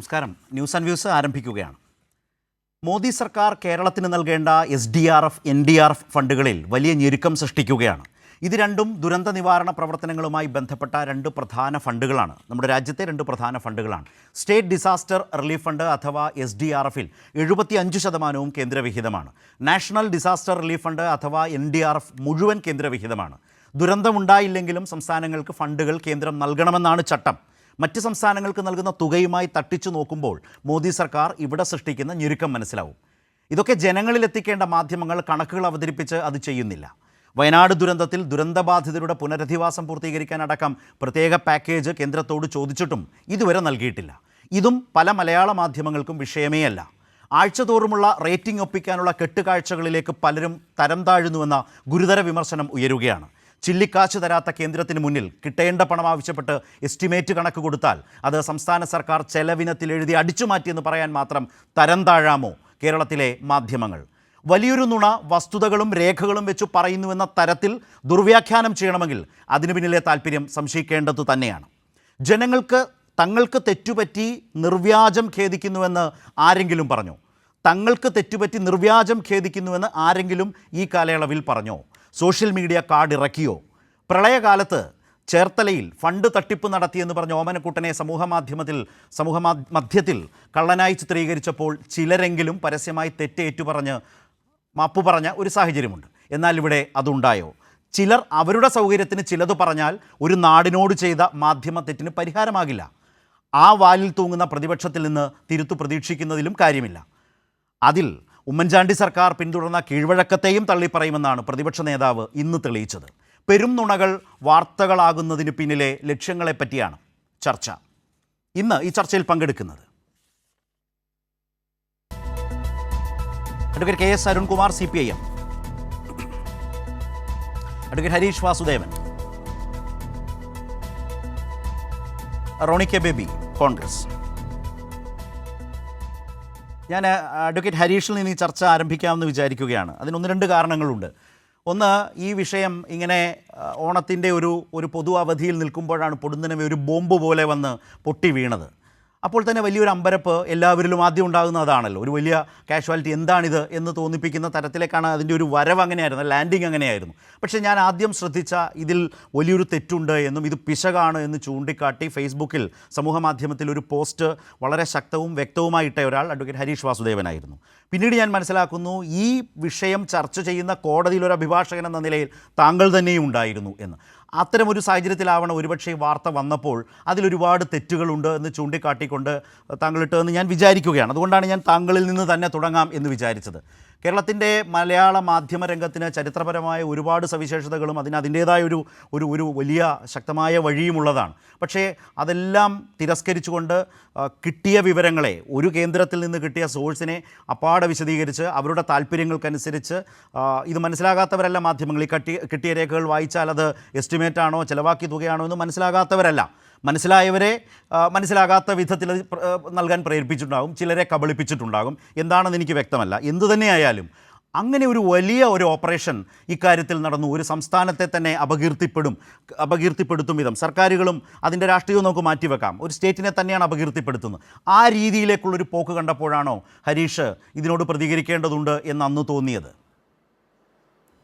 നമസ്കാരം. News and views ആരംഭിക്കുകയാണ്. മോദി സർക്കാർ കേരളത്തിന് നൽകേണ്ട SDRF, NDRF ഫണ്ടുകളിൽ വലിയ ഞെരുക്കം സൃഷ്ടിക്കുകയാണ്. ഇത് രണ്ടും ദുരന്ത നിവാരണ പ്രവർത്തനങ്ങളുമായി ബന്ധപ്പെട്ട രണ്ട് പ്രധാന ഫണ്ടുകളാണ്. നമ്മുടെ രാജ്യത്തെ രണ്ട് പ്രധാന ഫണ്ടുകളാണ്. സ്റ്റേറ്റ് ഡിസാസ്റ്റർ റിലീഫ് ഫണ്ട് അഥവാ SDRFിൽ 75% കേന്ദ്രവിഹിതമാണ്. നാഷണൽ ഡിസാസ്റ്റർ റിലീഫ് ഫണ്ട് അഥവാ NDRF മുഴുവൻ കേന്ദ്രവിഹിതമാണ്. ദുരന്തമുണ്ടായില്ലെങ്കിലും സംസ്ഥാനങ്ങൾക്ക് ഫണ്ടുകൾ കേന്ദ്രം നൽകണമെന്നാണ് ചട്ടം. മറ്റ് സംസ്ഥാനങ്ങൾക്ക് നൽകുന്ന തുകയുമായി തട്ടിച്ചു നോക്കുമ്പോൾ മോദി സർക്കാർ ഇവിടെ സൃഷ്ടിക്കുന്ന ഞെരുക്കം മനസ്സിലാവും. ഇതൊക്കെ ജനങ്ങളിലെത്തിക്കേണ്ട മാധ്യമങ്ങൾ കണക്കുകൾ അവതരിപ്പിച്ച് അത് ചെയ്യുന്നില്ല. വയനാട് ദുരന്തത്തിൽ ദുരന്തബാധിതരുടെ പുനരധിവാസം പൂർത്തീകരിക്കാനടക്കം പ്രത്യേക പാക്കേജ് കേന്ദ്രത്തോട് ചോദിച്ചിട്ടും ഇതുവരെ നൽകിയിട്ടില്ല. ഇതും പല മലയാള മാധ്യമങ്ങൾക്കും വിഷയമേ അല്ല. ആഴ്ചതോറുമുള്ള റേറ്റിംഗ് ഒപ്പിക്കാനുള്ള കെട്ടുകാഴ്ചകളിലേക്ക് പലരും തരം താഴുന്നുവെന്ന ഗുരുതര വിമർശനം ഉയരുകയാണ്. ചില്ലിക്കാശ് തരാത്ത കേന്ദ്രത്തിന് മുന്നിൽ കിട്ടേണ്ട പണം ആവശ്യപ്പെട്ട് എസ്റ്റിമേറ്റ് കണക്ക് കൊടുത്താൽ അത് സംസ്ഥാന സർക്കാർ ചെലവിനത്തിൽ എഴുതി അടിച്ചുമാറ്റിയെന്ന് പറയാൻ മാത്രം തരം താഴാമോ കേരളത്തിലെ മാധ്യമങ്ങൾ? വലിയൊരു നുണ വസ്തുതകളും രേഖകളും വെച്ച് പറയുന്നുവെന്ന തരത്തിൽ ദുർവ്യാഖ്യാനം ചെയ്യണമെങ്കിൽ അതിനു പിന്നിലെ താല്പര്യം സംശയിക്കേണ്ടത് തന്നെയാണ്. ജനങ്ങൾക്ക് തങ്ങൾക്ക് തെറ്റുപറ്റി നിർവ്യാജം ഖേദിക്കുന്നുവെന്ന് ആരെങ്കിലും പറഞ്ഞോ? തങ്ങൾക്ക് തെറ്റുപറ്റി നിർവ്യാജം ഖേദിക്കുന്നുവെന്ന് ആരെങ്കിലും ഈ കാലയളവിൽ പറഞ്ഞോ? സോഷ്യൽ മീഡിയ കാർഡ് ഇറക്കിയോ? പ്രളയകാലത്ത് ചേർത്തലയിൽ ഫണ്ട് തട്ടിപ്പ് നടത്തിയെന്ന് പറഞ്ഞ ഓമനക്കുട്ടനെ സമൂഹമധ്യത്തിൽ കള്ളനായി ചിത്രീകരിച്ചപ്പോൾ ചിലരെങ്കിലും പരസ്യമായി തെറ്റേറ്റുപറഞ്ഞ് മാപ്പു പറഞ്ഞ ഒരു സാഹചര്യമുണ്ട്. എന്നാൽ ഇവിടെ അതുണ്ടായോ? ചിലർ അവരുടെ സൗകര്യത്തിന് ചിലത് പറഞ്ഞാൽ ഒരു നാടിനോട് ചെയ്ത മാധ്യമ തെറ്റിന് പരിഹാരമാകില്ല. ആ വാലിൽ തൂങ്ങുന്ന പ്രതിപക്ഷത്തിൽ നിന്ന് തിരുത്തു പ്രതീക്ഷിക്കുന്നതിലും കാര്യമില്ല. അതിൽ ഉമ്മൻചാണ്ടി സർക്കാർ പിന്തുടർന്ന കീഴ്വഴക്കത്തെയും തള്ളിപ്പറയുമെന്നാണ് പ്രതിപക്ഷ നേതാവ് ഇന്ന് തെളിയിച്ചത്. പെരും നുണകൾ വാർത്തകളാകുന്നതിന് പിന്നിലെ ലക്ഷ്യങ്ങളെപ്പറ്റിയാണ് ചർച്ച. ഇന്ന് ഈ ചർച്ചയിൽ പങ്കെടുക്കുന്നത് advocate KS Arunkumar CPIM, advocate Harish Vasudevan, Roni K Baby, Congress. ഞാൻ അഡ്വക്കേറ്റ് ഹരീഷിൽ നിന്ന് ഈ ചർച്ച ആരംഭിക്കാമെന്ന് വിചാരിക്കുകയാണ്. അതിന് ഒന്ന് രണ്ട് കാരണങ്ങളുണ്ട്. ഒന്ന്, ഈ വിഷയം ഇങ്ങനെ ഓണത്തിൻ്റെ ഒരു പൊതു അവധിയിൽ നിൽക്കുമ്പോഴാണ് പൊടുന്നനെ ഒരു ബോംബ് പോലെ വന്ന് പൊട്ടി വീണത്. അപ്പോൾ തന്നെ വലിയൊരു അമ്പരപ്പ് എല്ലാവരിലും ആദ്യം ഉണ്ടാകുന്ന അതാണല്ലോ. ഒരു വലിയ കാഷ്വാലിറ്റി, എന്താണിത് എന്ന് തോന്നിപ്പിക്കുന്ന തരത്തിലേക്കാണ് അതിൻ്റെ ഒരു വരവ്. അങ്ങനെയായിരുന്നു, ലാൻഡിങ് അങ്ങനെയായിരുന്നു. പക്ഷേ ഞാൻ ആദ്യം ശ്രദ്ധിച്ച ഇതിൽ വലിയൊരു തെറ്റുണ്ട് എന്നും ഇത് പിശകാണ് എന്ന് ചൂണ്ടിക്കാട്ടി ഫേസ്ബുക്കിൽ സമൂഹമാധ്യമത്തിൽ ഒരു പോസ്റ്റ് വളരെ ശക്തവും വ്യക്തവുമായിട്ട ഒരാൾ അഡ്വക്കേറ്റ് ഹരീഷ് വാസുദേവനായിരുന്നു. പിന്നീട് ഞാൻ മനസ്സിലാക്കുന്നു ഈ വിഷയം ചർച്ച ചെയ്യുന്ന കോടതിയിലൊരു അഭിഭാഷകൻ എന്ന നിലയിൽ താങ്കൾ തന്നെയും ഉണ്ടായിരുന്നു എന്ന്. അത്തരമൊരു സാഹചര്യത്തിലാവണം ഒരുപക്ഷെ വാർത്ത വന്നപ്പോൾ അതിലൊരുപാട് തെറ്റുകളുണ്ട് എന്ന് ചൂണ്ടിക്കാട്ടിക്കൊണ്ട് താങ്കളിട്ടതെന്ന് ഞാൻ വിചാരിക്കുകയാണ്. അതുകൊണ്ടാണ് ഞാൻ താങ്കളിൽ നിന്ന് തന്നെ തുടങ്ങാം എന്ന് വിചാരിച്ചത്. കേരളത്തിൻ്റെ മലയാള മാധ്യമ രംഗത്തിന് ചരിത്രപരമായ ഒരുപാട് സവിശേഷതകളും അതിൻ്റേതായ ഒരു വലിയ ശക്തമായ വഴിയുമുള്ളതാണ്. പക്ഷേ അതെല്ലാം തിരസ്കരിച്ചുകൊണ്ട് കിട്ടിയ വിവരങ്ങളെ, ഒരു കേന്ദ്രത്തിൽ നിന്ന് കിട്ടിയ സോഴ്സിനെ അപ്പാടെ വിശദീകരിച്ച് അവരുടെ താല്പര്യങ്ങൾക്കനുസരിച്ച്, ഇത് മനസ്സിലാകാത്തവരല്ല മാധ്യമങ്ങൾ. ഈ കിട്ടിയ രേഖകൾ വായിച്ചാൽ അത് എസ്റ്റിമേറ്റാണോ ചിലവാക്കിയ തുകയാണോ എന്ന് മനസ്സിലാകാത്തവരല്ല. മനസ്സിലായവരെ മനസ്സിലാകാത്ത വിധത്തിൽ നൽകാൻ പ്രേരിപ്പിച്ചിട്ടുണ്ടാകും, ചിലരെ കബളിപ്പിച്ചിട്ടുണ്ടാകും. എന്താണെന്ന് എനിക്ക് വ്യക്തമല്ല. എന്തുതന്നെയായാലും അങ്ങനെ ഒരു വലിയ ഒരു ഓപ്പറേഷൻ ഇക്കാര്യത്തിൽ നടന്നു. ഒരു സംസ്ഥാനത്തെ തന്നെ അപകീർത്തിപ്പെടുത്തും വിധം സർക്കാരുകളും അതിൻ്റെ രാഷ്ട്രീയവും നമുക്ക് മാറ്റിവെക്കാം, ഒരു സ്റ്റേറ്റിനെ തന്നെയാണ് അപകീർത്തിപ്പെടുത്തുന്നത്. ആ രീതിയിലേക്കുള്ളൊരു പോക്ക് കണ്ടപ്പോഴാണോ ഹരീഷ് ഇതിനോട് പ്രതികരിക്കേണ്ടതുണ്ട് എന്ന് അന്ന് തോന്നിയത്?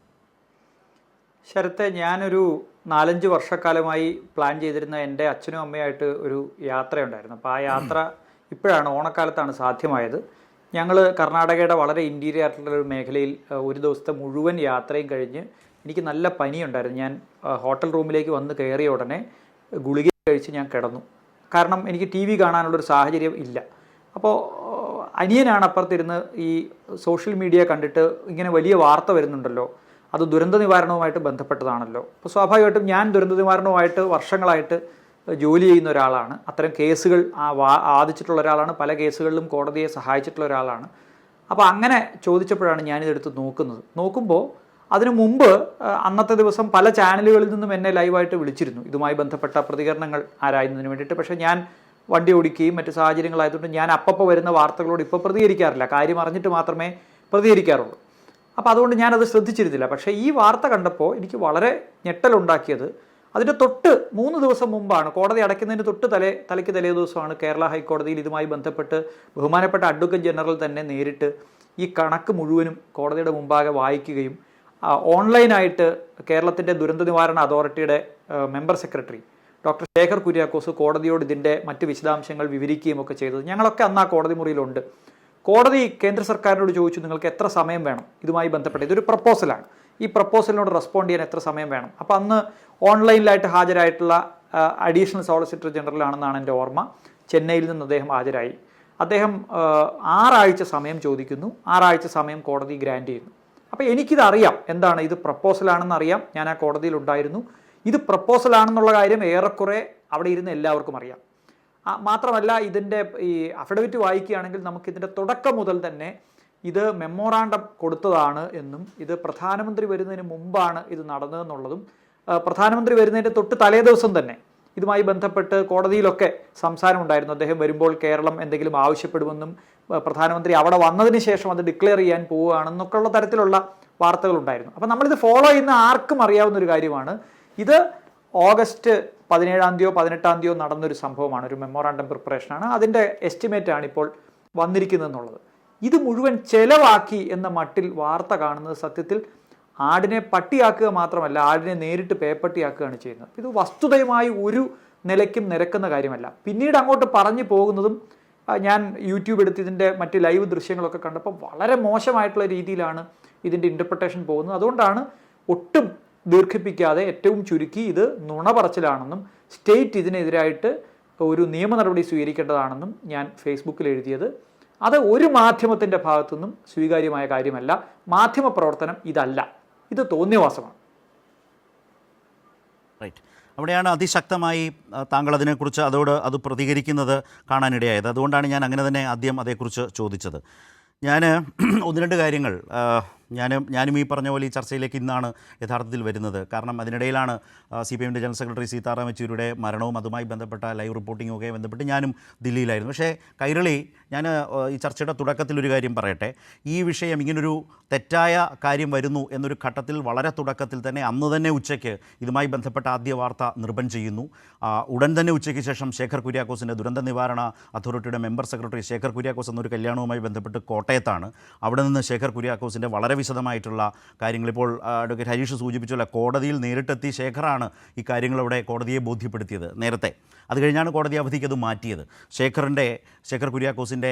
ശരത്തെ, ഞാനൊരു 4-5 വർഷക്കാലമായി പ്ലാൻ ചെയ്തിരുന്ന എൻ്റെ അച്ഛനും അമ്മയായിട്ട് ഒരു യാത്രയുണ്ടായിരുന്നു. അപ്പോൾ ആ യാത്ര ഇപ്പോഴാണ്, ഓണക്കാലത്താണ് സാധ്യമായത്. ഞങ്ങൾ കർണാടകയുടെ വളരെ ഇൻറ്റീരിയർ ആയിട്ടുള്ളൊരു മേഖലയിൽ ഒരു ദിവസത്തെ മുഴുവൻ യാത്രയും കഴിഞ്ഞ് എനിക്ക് നല്ല പനിയുണ്ടായിരുന്നു. ഞാൻ ഹോട്ടൽ റൂമിലേക്ക് വന്ന് കയറിയ ഉടനെ ഗുളിക കഴിച്ച് ഞാൻ കിടന്നു. കാരണം എനിക്ക് TV കാണാനുള്ളൊരു സാഹചര്യം ഇല്ല. അപ്പോൾ അനിയനാണ് അപ്പുറത്തിരുന്ന് ഈ സോഷ്യൽ മീഡിയ കണ്ടിട്ട് ഇങ്ങനെ വലിയ വാർത്ത വരുന്നുണ്ടല്ലോ, അത് ദുരന്ത നിവാരണവുമായിട്ട് ബന്ധപ്പെട്ടതാണല്ലോ. അപ്പോൾ സ്വാഭാവികമായിട്ടും ഞാൻ ദുരന്ത നിവാരണവുമായിട്ട് വർഷങ്ങളായിട്ട് ജോലി ചെയ്യുന്ന ഒരാളാണ്. അത്തരം കേസുകൾ വാദിച്ചിട്ടുള്ള ഒരാളാണ്. പല കേസുകളിലും കോടതിയെ സഹായിച്ചിട്ടുള്ള ഒരാളാണ്. അപ്പോൾ അങ്ങനെ ചോദിച്ചപ്പോഴാണ് ഞാനിതെടുത്ത് നോക്കുമ്പോൾ അതിനു മുമ്പ് അന്നത്തെ ദിവസം പല ചാനലുകളിൽ നിന്നും എന്നെ ലൈവായിട്ട് വിളിച്ചിരുന്നു ഇതുമായി ബന്ധപ്പെട്ട പ്രതികരണങ്ങൾ ആരായുന്നതിന് വേണ്ടിയിട്ട്. പക്ഷേ ഞാൻ വണ്ടി ഓടിക്കുകയും മറ്റ് സാഹചര്യങ്ങളായതുകൊണ്ട് ഞാൻ അപ്പോൾ വരുന്ന വാർത്തകളോട് ഇപ്പോൾ പ്രതികരിക്കാറില്ല. കാര്യം അറിഞ്ഞിട്ട് മാത്രമേ പ്രതികരിക്കാറുള്ളൂ. അപ്പോൾ അതുകൊണ്ട് ഞാനത് ശ്രദ്ധിച്ചിരുന്നില്ല. പക്ഷേ ഈ വാർത്ത കണ്ടപ്പോൾ എനിക്ക് വളരെ ഞെട്ടലുണ്ടാക്കിയത് അതിൻ്റെ തൊട്ട് 3 ദിവസം മുമ്പാണ്, കോടതി അടയ്ക്കുന്നതിന് തൊട്ട് തലയ്ക്ക് തലേ ദിവസമാണ് കേരള ഹൈക്കോടതിയിൽ ഇതുമായി ബന്ധപ്പെട്ട് ബഹുമാനപ്പെട്ട അഡ്വക്കേറ്റ് ജനറൽ തന്നെ നേരിട്ട് ഈ കണക്ക് മുഴുവനും കോടതിയുടെ മുമ്പാകെ വായിക്കുകയും ഓൺലൈനായിട്ട് കേരളത്തിൻ്റെ ദുരന്ത നിവാരണ അതോറിറ്റിയുടെ member secretary doctor Shekhar Kuriakose കോടതിയോട് ഇതിൻ്റെ മറ്റ് വിശദാംശങ്ങൾ വിവരിക്കുകയും ഒക്കെ ചെയ്തത്. ഞങ്ങളൊക്കെ അന്ന് ആ കോടതി മുറിയിലുണ്ട്. കോടതി കേന്ദ്ര സർക്കാരിനോട് ചോദിച്ചു, നിങ്ങൾക്ക് എത്ര സമയം വേണം ഇതുമായി ബന്ധപ്പെട്ട്, ഇതൊരു പ്രപ്പോസലാണ്, ഈ പ്രപ്പോസലിനോട് റെസ്പോണ്ട് ചെയ്യാൻ എത്ര സമയം വേണം. അപ്പോൾ അന്ന് ഓൺലൈനിലായിട്ട് ഹാജരായിട്ടുള്ള അഡീഷണൽ സോളിസിറ്റർ ജനറൽ ആണെന്നാണ് എൻ്റെ ഓർമ്മ, ചെന്നൈയിൽ നിന്ന് അദ്ദേഹം ഹാജരായി. അദ്ദേഹം 6 ആഴ്ച സമയം ചോദിക്കുന്നു, 6 ആഴ്ച സമയം കോടതി ഗ്രാൻഡ് ചെയ്യുന്നു. അപ്പോൾ എനിക്കിതറിയാം, എന്താണ് ഇത് പ്രപ്പോസലാണെന്ന് അറിയാം, ഞാൻ ആ കോടതിയിൽ ഉണ്ടായിരുന്നു. ഇത് പ്രപ്പോസലാണെന്നുള്ള കാര്യം ഏറെക്കുറെ അവിടെ ഇരുന്ന് എല്ലാവർക്കും അറിയാം. മാത്രമല്ല ഇതിൻ്റെ ഈ അഫിഡവിറ്റ് വായിക്കുകയാണെങ്കിൽ നമുക്കിതിൻ്റെ തുടക്കം മുതൽ തന്നെ ഇത് മെമ്മോറാണ്ടം കൊടുത്തതാണ് എന്നും ഇത് പ്രധാനമന്ത്രി വരുന്നതിന് മുമ്പാണ് ഇത് നടന്നതെന്നുള്ളതും പ്രധാനമന്ത്രി വരുന്നതിൻ്റെ തൊട്ട് തലേ ദിവസം തന്നെ ഇതുമായി ബന്ധപ്പെട്ട് കോടതിയിലൊക്കെ സംസാരമുണ്ടായിരുന്നു. അദ്ദേഹം വരുമ്പോൾ കേരളം എന്തെങ്കിലും ആവശ്യപ്പെടുമെന്നും പ്രധാനമന്ത്രി അവിടെ വന്നതിന് ശേഷം അത് ഡിക്ലെയർ ചെയ്യാൻ പോവുകയാണെന്നൊക്കെയുള്ള തരത്തിലുള്ള വാർത്തകളുണ്ടായിരുന്നു. അപ്പം നമ്മളിത് ഫോളോ ചെയ്യുന്ന ആർക്കും അറിയാവുന്ന ഒരു കാര്യമാണ്. ഇത് ഓഗസ്റ്റ് 17-ാം തീയതിയോ 18-ാം തീയതിയോ നടന്നൊരു സംഭവമാണ്, ഒരു മെമ്മോറാണ്ടം പ്രിപ്പറേഷനാണ്. അതിൻ്റെ എസ്റ്റിമേറ്റാണ് ഇപ്പോൾ വന്നിരിക്കുന്നതെന്നുള്ളത്. ഇത് മുഴുവൻ ചെലവാക്കി എന്ന മട്ടിൽ വാർത്ത കാണുന്നത് സത്യത്തിൽ ആടിനെ പട്ടിയാക്കുക മാത്രമല്ല, ആടിനെ നേരിട്ട് പേപ്പട്ടിയാക്കുകയാണ് ചെയ്യുന്നത്. ഇത് വസ്തുതയുമായി ഒരു നിലയ്ക്കും നിരക്കുന്ന കാര്യമല്ല. പിന്നീട് അങ്ങോട്ട് പറഞ്ഞു പോകുന്നതും ഞാൻ യൂട്യൂബ് എടുത്ത് ഇതിൻ്റെ മറ്റ് ലൈവ് ദൃശ്യങ്ങളൊക്കെ കണ്ടപ്പോൾ വളരെ മോശമായിട്ടുള്ള രീതിയിലാണ് ഇതിൻ്റെ ഇൻ്റർപ്രിട്ടേഷൻ പോകുന്നത്. അതുകൊണ്ടാണ് ഒട്ടും ദീർഘിപ്പിക്കാതെ ഏറ്റവും ചുരുക്കി ഇത് നുണ പറച്ചിലാണെന്നും സ്റ്റേറ്റ് ഇതിനെതിരായിട്ട് ഒരു നിയമ നടപടി സ്വീകരിക്കേണ്ടതാണെന്നും ഞാൻ ഫേസ്ബുക്കിൽ എഴുതിയത്. അത് ഒരു മാധ്യമത്തിൻ്റെ ഭാഗത്തുനിന്നും സ്വീകാര്യമായ കാര്യമല്ല. മാധ്യമ പ്രവർത്തനം ഇതല്ല, ഇത് തോന്നിയവാസമാണ്. റൈറ്റ്. അവിടെയാണ് അതിശക്തമായി താങ്കൾ അതിനെക്കുറിച്ച് അത് പ്രതികരിക്കുന്നത് കാണാനിടയായത്. അതുകൊണ്ടാണ് ഞാൻ അങ്ങനെ തന്നെ ആദ്യം അതേക്കുറിച്ച് ചോദിച്ചത്. ഞാൻ 1-2 കാര്യങ്ങൾ ഞാനും ഈ പറഞ്ഞ പോലെ ഈ ചർച്ചയിലേക്ക് ഇന്നാണ് യഥാർത്ഥത്തിൽ വരുന്നത്. കാരണം അതിനിടയിലാണ് CPIMൻ്റെ ജനറൽ സെക്രട്ടറി സീതാറാം യെച്ചൂരിയുടെ മരണവും അതുമായി ബന്ധപ്പെട്ട ലൈവ് റിപ്പോർട്ടിങ്ങും ഒക്കെ ബന്ധപ്പെട്ട് ഞാനും ദില്ലിയിലായിരുന്നു. പക്ഷേ കൈരളി, ഞാൻ ഈ ചർച്ചയുടെ തുടക്കത്തിലൊരു കാര്യം പറയട്ടെ. ഈ വിഷയം ഇങ്ങനൊരു തെറ്റായ കാര്യം വരുന്നു എന്നൊരു ഘട്ടത്തിൽ വളരെ തുടക്കത്തിൽ തന്നെ അന്ന് തന്നെ ഉച്ചയ്ക്ക് ഇതുമായി ബന്ധപ്പെട്ട ആദ്യ വാർത്ത നിർബൻ ചെയ്യുന്നു. ഉടൻ തന്നെ ഉച്ചയ്ക്ക് ശേഷം ശേഖർ കുര്യാക്കോസിൻ്റെ ദുരന്ത നിവാരണ അതോറിറ്റിയുടെ മെമ്പർ സെക്രട്ടറി ശേഖർ കുര്യാക്കോസ് എന്നൊരു കല്യാണവുമായി ബന്ധപ്പെട്ട് കോട്ടയത്താണ്. അവിടെ നിന്ന് ശേഖർ കുര്യാക്കോസിൻ്റെ വളരെ വിശദമായിട്ടുള്ള കാര്യങ്ങൾ ഇപ്പോൾ അഡ്വക്കേറ്റ് ഹരീഷ് സൂചിപ്പിച്ചുള്ള കോടതിയിൽ നേരിട്ടെത്തി ശേഖറാണ് ഈ കാര്യങ്ങളവിടെ കോടതിയെ ബോധ്യപ്പെടുത്തിയത് നേരത്തെ. അത് കഴിഞ്ഞാണ് കോടതി അവധിക്ക് അത് മാറ്റിയത്. ശേഖർ കുര്യാക്കോസിൻ്റെ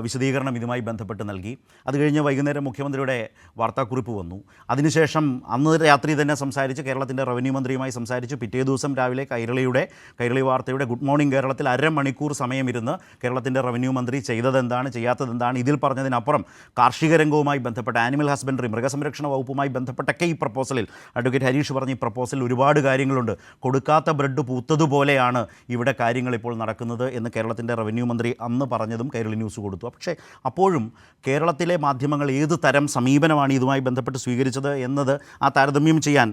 വിശദീകരണം ഇതുമായി ബന്ധപ്പെട്ട് നൽകി. അത് കഴിഞ്ഞ് വൈകുന്നേരം മുഖ്യമന്ത്രിയുടെ വാർത്താക്കുറിപ്പ് വന്നു. അതിനുശേഷം അന്ന് രാത്രി തന്നെ സംസാരിച്ച് കേരളത്തിൻ്റെ റവന്യൂ മന്ത്രിയുമായി സംസാരിച്ചു. പിറ്റേ ദിവസം രാവിലെ കൈരളി വാർത്തയുടെ ഗുഡ് മോർണിംഗ് കേരളത്തിൽ 1/2 മണിക്കൂർ സമയമിരുന്ന് കേരളത്തിൻ്റെ റവന്യൂ മന്ത്രി ചെയ്തതെന്താണ്, ചെയ്യാത്തതെന്താണ്, ഇതിൽ പറഞ്ഞതിനപ്പുറം കാർഷിക രംഗവുമായി ബന്ധപ്പെട്ട ആനിമൽ ഹസ്ബൻഡറി, മൃഗസംരക്ഷണ വകുപ്പുമായി ബന്ധപ്പെട്ടൊക്കെ ഈ പ്രപ്പോസലിൽ അഡ്വക്കേറ്റ് ഹരീഷ് പറഞ്ഞ ഈ പ്രപ്പോസലിൽ ഒരുപാട് കാര്യങ്ങളുണ്ട്. കൊടുക്കാത്ത ബ്രെഡ് പൂത്തതുപോലെയാണ് ഇവിടെ കാര്യങ്ങൾ ഇപ്പോൾ നടക്കുന്നത് എന്ന് കേരളത്തിൻ്റെ റവന്യൂ മന്ത്രി അന്ന് പറഞ്ഞതും കൈരളി ന്യൂസ് കൊടുത്തു. പക്ഷേ അപ്പോഴും കേരളത്തിലെ മാധ്യമങ്ങൾ ഏത് തരം സമീപനമാണ് ഇതുമായി ബന്ധപ്പെട്ട് സ്വീകരിച്ചത് എന്നത് ആ താരതമ്യം ചെയ്യാൻ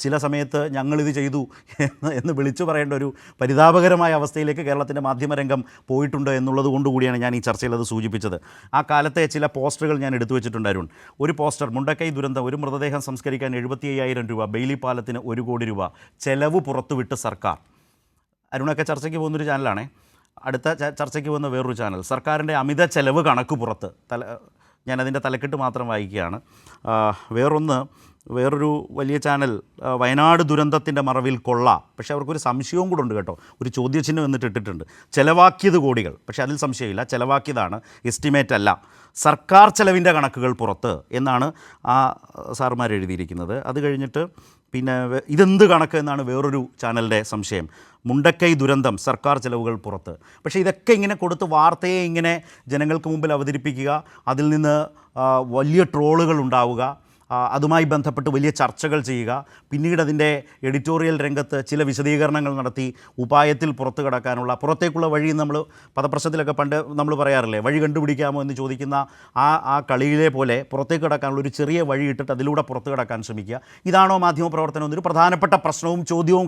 ചില സമയത്ത് ഞങ്ങളിത് ചെയ്തു എന്ന് വിളിച്ചു പറയേണ്ട ഒരു പരിതാപകരമായ അവസ്ഥയിലേക്ക് കേരളത്തിൻ്റെ മാധ്യമരംഗം പോയിട്ടുണ്ട് എന്നുള്ളത് കൊണ്ടുകൂടിയാണ് ഞാൻ ഈ ചർച്ചയിൽ അത് സൂചിപ്പിച്ചത്. ആ കാലത്തെ ചില പോസ്റ്ററുകൾ ഞാൻ എടുത്തു വെച്ചിട്ടുണ്ടായിരുന്നു. ഒരു പോസ്റ്റർ, മുണ്ടക്കൈ ദുരന്തം, ഒരു മൃതദേഹം സംസ്കരിക്കാൻ 75,000 രൂപ, ബെയിലി പാലത്തിന് 1 കോടി രൂപ, ചെലവ് പുറത്തുവിട്ട് സർക്കാർ. അരുണൊക്കെ ചർച്ചയ്ക്ക് പോകുന്നൊരു ചാനലാണേ. അടുത്ത ചർച്ചയ്ക്ക് പോകുന്ന വേറൊരു ചാനൽ, സർക്കാരിൻ്റെ അമിത ചെലവ് കണക്ക് പുറത്ത്. ഞാനതിൻ്റെ തലക്കെട്ട് മാത്രം വായിക്കുകയാണ്. വേറൊരു വലിയ ചാനൽ, വയനാട് ദുരന്തത്തിൻ്റെ മറവിൽ കൊള്ള. പക്ഷേ അവർക്കൊരു സംശയവും കൂടെ ഉണ്ട് കേട്ടോ. ഒരു ചോദ്യചിഹ്നം എന്നിട്ട് ഇട്ടിട്ടുണ്ട്. ചെലവാക്കിയത് കോടികൾ, പക്ഷേ അതിൽ സംശയമില്ല, ചെലവാക്കിയതാണ്, എസ്റ്റിമേറ്റ് അല്ല. സർക്കാർ ചെലവിൻ്റെ കണക്കുകൾ പുറത്ത് എന്നാണ് ആ സാറുമാർ എഴുതിയിരിക്കുന്നത്. അത് കഴിഞ്ഞിട്ട് പിന്നെ ഇതെന്ത് കണക്ക് എന്നാണ് വേറൊരു ചാനലിൻ്റെ സംശയം. മുണ്ടക്കൈ ദുരന്തം, സർക്കാർ ചെലവുകൾ പുറത്ത്. പക്ഷേ ഇതൊക്കെ ഇങ്ങനെ കൊടുത്ത് വാർത്തയെ ഇങ്ങനെ ജനങ്ങൾക്ക് മുമ്പിൽ അവതരിപ്പിക്കുക, അതിൽ നിന്ന് വലിയ ട്രോളുകൾ ഉണ്ടാവുക, അതുമായി ബന്ധപ്പെട്ട് വലിയ ചർച്ചകൾ ചെയ്യുക, പിന്നീട് അതിൻ്റെ എഡിറ്റോറിയൽ രംഗത്ത് ചില വിശദീകരണങ്ങൾ നടത്തി ഉപായത്തിൽ പുറത്തു കടക്കാനുള്ള, പുറത്തേക്കുള്ള വഴി നമ്മൾ പദപ്രശ്നത്തിലൊക്കെ പണ്ട് നമ്മൾ പറയാറില്ലേ, വഴി കണ്ടുപിടിക്കാമോ എന്ന് ചോദിക്കുന്ന ആ കളിയിലെ പോലെ പുറത്തേക്ക് കടക്കാനുള്ള ഒരു ചെറിയ വഴി ഇട്ടിട്ട് അതിലൂടെ പുറത്തു കടക്കാൻ ശ്രമിക്കുക. ഇതാണോ മാധ്യമപ്രവർത്തനം എന്നൊരു പ്രധാനപ്പെട്ട പ്രശ്നവും ചോദ്യവും